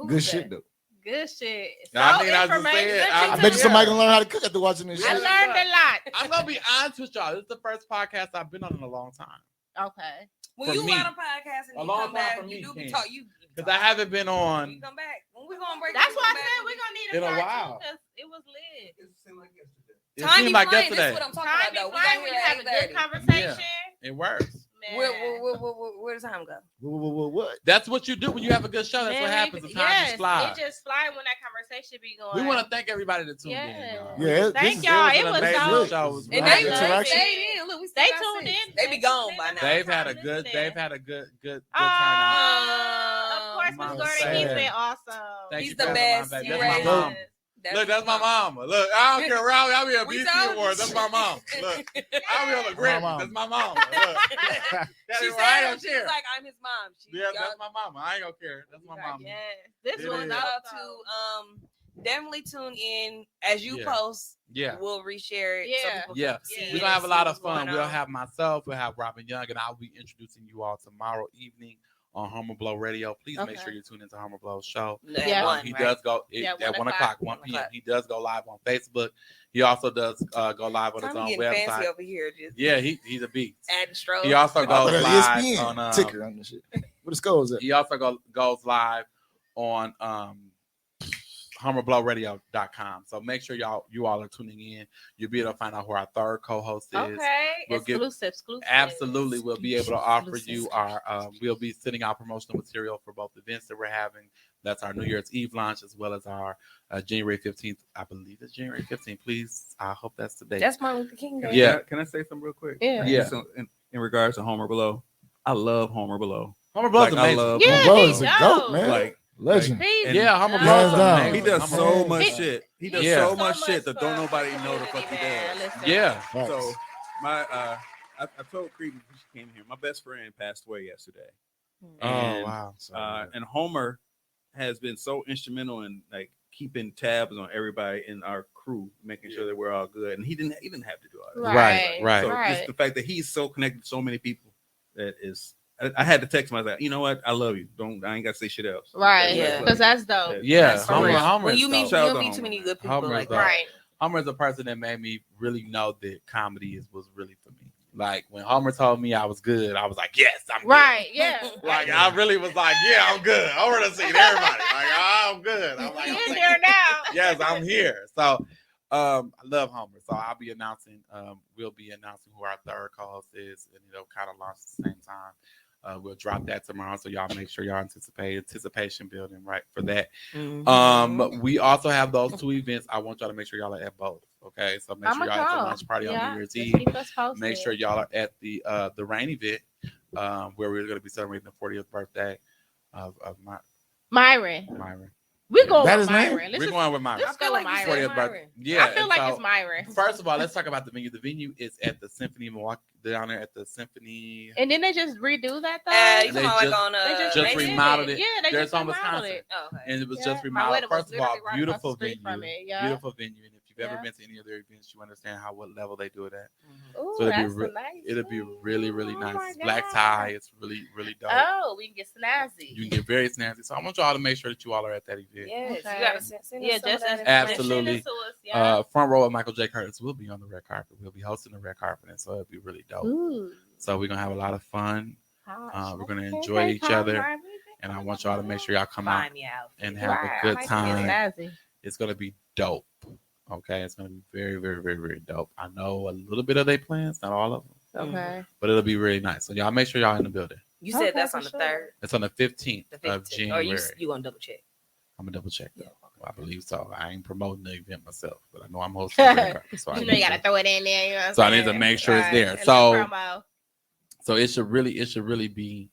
Good shit though. Good shit. I mean, I just said, I bet you somebody gonna learn how to cook after watching this I shit. learned a lot. I'm gonna be honest with y'all. This is the first podcast I've been on in a long time. Okay. When For you me. on a podcast and A you long come time back, for me, you do be Ken. talk. You Because I haven't been you on come back. When we gonna break? That's we why I come said back. we're gonna need In a a part while. two because it was lit. It Time seemed be like flying. yesterday. This is what I'm talking Time about. be Though. We flying got when here you have a at good 8:30. conversation. It works. Man. Where does time go? What? That's what you do when you have a good show. That's Man, what happens. The time yes, just flies. It just fly when that conversation be going. We want to thank everybody that tuned in. Yeah. Y'all. Yeah, Thank y'all. It was amazing so. show. It was And really they good. interaction. stayed in. Look, we still They got tuned six. in. They be gone by now. They've had a good good turnout. Of course, Mama Miss Gordon, sad. he's been awesome. Thank He's you the for best. my baby. You That's my raised mom. him. Look, that's my mama. Look, I don't care where I'll be a We BC told you. Awards. That's my mom. Look, I'll be on the Grammy. mom. That's my mama. Look. She I said don't she care. was like, I'm his mom. She, Yeah, that's my mama. I ain't gonna care. That's my mama. Yes. This It was is. shout out awesome. to definitely tune in as you Yeah. post. Yeah. We'll reshare it. Yeah. So people Yeah. can see Yeah. it We're gonna have a and lot see of what's fun. going We'll on. have myself, we'll have Robin Young, and I'll be introducing you all tomorrow evening on Homer Blow Radio. Please make Okay. sure you tune into Homer Blow's show. At Yeah. one, He right? does go Yeah, at 1 o'clock, 1 p.m. o'clock. He does go live on Facebook. He also does go live on his Tommy own getting fancy website. over here, just Yeah, he's a beast. adding strokes. He also Oh, goes that live ESPN on ticker on the shit. Where the skulls at? he also goes live on HomerBlowRadio.com. So make sure you all are tuning in. You'll be able to find out who our third co-host is. Okay. We'll give- Exclusive. Absolutely, we'll be able to offer you our. We'll be sending out promotional material for both events that we're having. That's our New Year's Eve launch as well as our January 15th. I believe it's January 15th. Please, I hope that's the date. That's Martin Luther King Day. Yeah. Can I say something real quick? Yeah. Yeah. So in regards to Homer Below, I love Homer Below. Homer Blow's Like, I amazing. love Yeah, Bro, he is a does. goat, man. Like, Legend. He's And- Yeah, Homer dope. Blow's Hands down. amazing. he does Homer so Blow. much He- shit. He does Yeah. so much shit that for don't nobody the know the fuck he community, man. does. Listen. Yeah. Facts. So my I told Creed when she came here, my best friend passed away yesterday. Oh And, wow. And Homer has been so instrumental in like keeping tabs on everybody in our crew, making sure that we're all good. And he didn't have to do all that. Right. Right. So Right. just the fact that he's so connected to so many people that is, I had to text him. I was like, you know what? I love you. I ain't got to say shit else. Right. Yeah. Because that's dope. Yeah, That's Homer. real. Homer When is you meet, dope. Shout out you'll to meet too Homer. many good people Homer is like dope. that. Right. Homer is the person that made me really know that comedy was really for me. Like when Homer told me I was good, I was like, yes, I'm good. Right. Yeah. Like I really was like, yeah, I'm good. I want to see everybody. Like I'm good. I'm like, He I'm in there now. yes, I'm here. So I love Homer. So I'll be announcing, we'll be announcing who our third co-host is, and it'll kind of launch at the same time. We'll drop that tomorrow. So y'all make sure y'all anticipation building right for that. Mhm. We also have those two events. I want y'all to make sure y'all are at both. Okay, so make sure y'all at the lunch party on New Year's Eve. Keep us posted. Make sure y'all are at the Rain event where we're going to be celebrating the 40th birthday of Myron. We're going with Myron. We're going with Myron. Let's go with Myron. 40th birthday. Yeah, I feel like it's Myron. First of all, let's talk about the venue. The venue is at the Symphony Milwaukee, down there at the Symphony. And then they just redo that though. You talking like on they just remodeled it. Yeah, they just on Wisconsin. it. Oh, okay. And it was just remodeled. First of all, beautiful venue. Yeah. Beautiful venue. And if you've ever been to any of their events, you understand what level they do it at. Ooh, so nice it'll be really, really nice. my It's black God. tie. It's really, really dope. Oh, we can get snazzy. You can get very snazzy. So I want y'all to make sure that you all are at that event. Yes, Okay. you gotta send us some of that information. Absolutely. Send it to us, Front row of Michael J. Curtis will be on the red carpet. We'll be hosting the red carpet, and so it'll be really dope. Ooh. So we're gonna have a lot of fun. Gosh, We're gonna okay, enjoy each other, Myron. and I want y'all to make sure y'all come out Find me out. and have Right, a I good like to get time. snazzy. It's gonna be dope. Okay, it's gonna be very, very, very, very dope. I know a little bit of their plans, not all of them, Okay. but it'll be really nice. So y'all make sure y'all in the building. You said Okay, that's for on the sure. 3rd, It's on the 15th, the of 15th. Or January. you gonna double check? I'm gonna double check. Yeah. I believe so. I ain't promoting the event myself, but I know I'm hosting the red carpet, so I You need know you to- gotta throw it in there. You know what I'm So I saying? need to make sure it's there. A little So- promo. So it should really be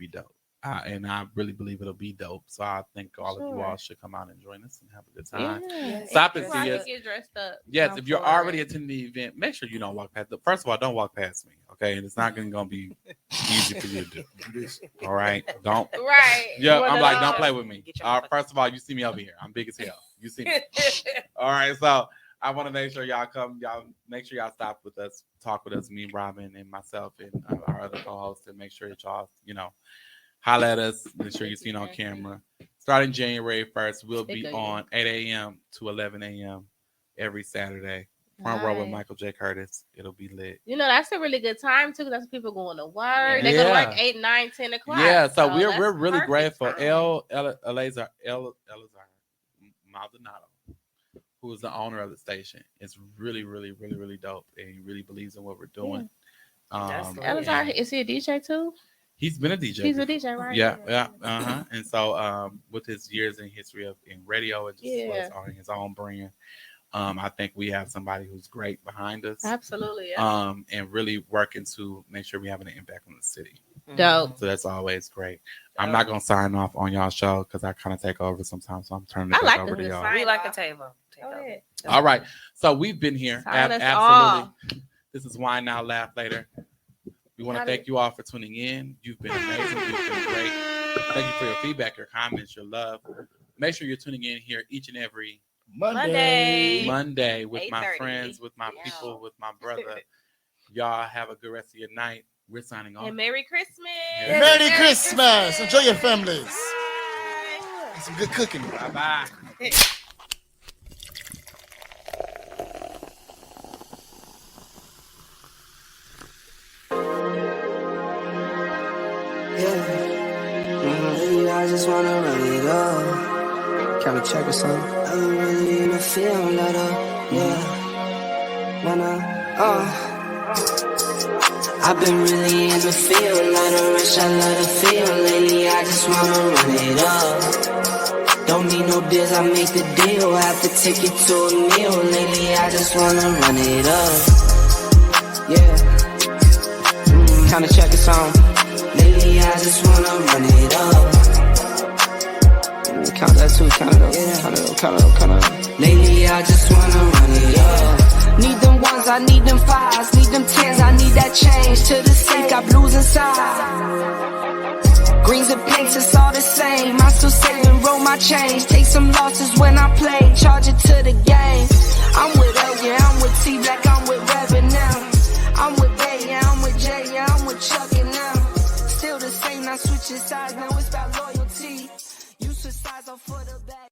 dope. And I really believe it'll be dope. So I think all of you Sure. all should come out and join us and have a good time. Yeah. Stop and Right, see us. get dressed up. Yes, I'm if you're for already it. attending the event, make sure you don't walk past. First of all, don't walk past me, okay? And it's not going to be easy for you to do. All right, don't. Right. Yeah, You I'm wanna like, know. don't play with me. Get your motherfucking- First of all, you see me over here. I'm big as hell. You see me. All right, so I want to make sure y'all come. Y'all make sure y'all stop with us, talk with us, me, Robin, and myself, and our other co-hosts, and make sure that y'all, holla at us. Make sure you're seen on camera. Starting January 1st, we'll be Big on 8 a.m. to 11 a.m. every Saturday. Front row with Nice. Michael J. Curtis. It'll be lit. That's a really good time too. 'Cause that's people going to work. They Yeah. go to work 8, 9, 10 o'clock. Yeah, so we're that's really perfect grateful. time. Elazar Maldonado, who is the owner of the station, is really, really, really, really dope, and he really believes in what we're doing. That's lit. Elazar, is he a DJ too? He's been a DJ. He's a before. DJ, right? Yeah. And so, with his years in history in radio and just Yeah. on his own brand, I think we have somebody who's great behind us. Absolutely. Yeah. And really working to make sure we're having an impact on the city. Dope. So that's always great. I'm not gonna sign off on y'all show because I kind of take over sometimes. So I'm turning it I back like over the to y'all. sign We like a off. table. Go ahead. All right. So we've been here. Sign us Absolutely. This is Wine Now, Laugh Later. We want to Got thank it. you all for tuning in. You've been amazing. You've been great. Thank you for your feedback, your comments, your love. Make sure you're tuning in here each and every Monday with my 8:30. friends, with my people, with my brother. Y'all have a good rest of your night. We're signing off. And Merry Christmas. Yeah. Merry Christmas. Enjoy your families. Bye. Some good cooking. Bye-bye. Yeah, I just wanna run it up. Kind of check or something. I'm really in the feel letter, yeah. I've been really in the feel, lot of rush, I love the feel. Lately, I just wanna run it up. Don't need no deals, I make the deal. Have to take it to a meal. Lately, I just wanna run it up. Yeah. Kinda check a song. Lately, I just wanna run it up. Count that too, count it up, count it up. Lately, I just wanna run it up. Need them ones, I need them fives, need them tens, I need that change. To the safe, got blues inside. Greens and pinks, it's all the same. I still save and roll my change. Take some losses when I play, charge it to the game. I'm with L, yeah, I'm with T Black, I'm with Reverend now. I'm with Bay, yeah, I'm with Jay, yeah, I'm with Chuck and now. Still the same, not switching sides, now it's about loyalty. You switch sides off for the back.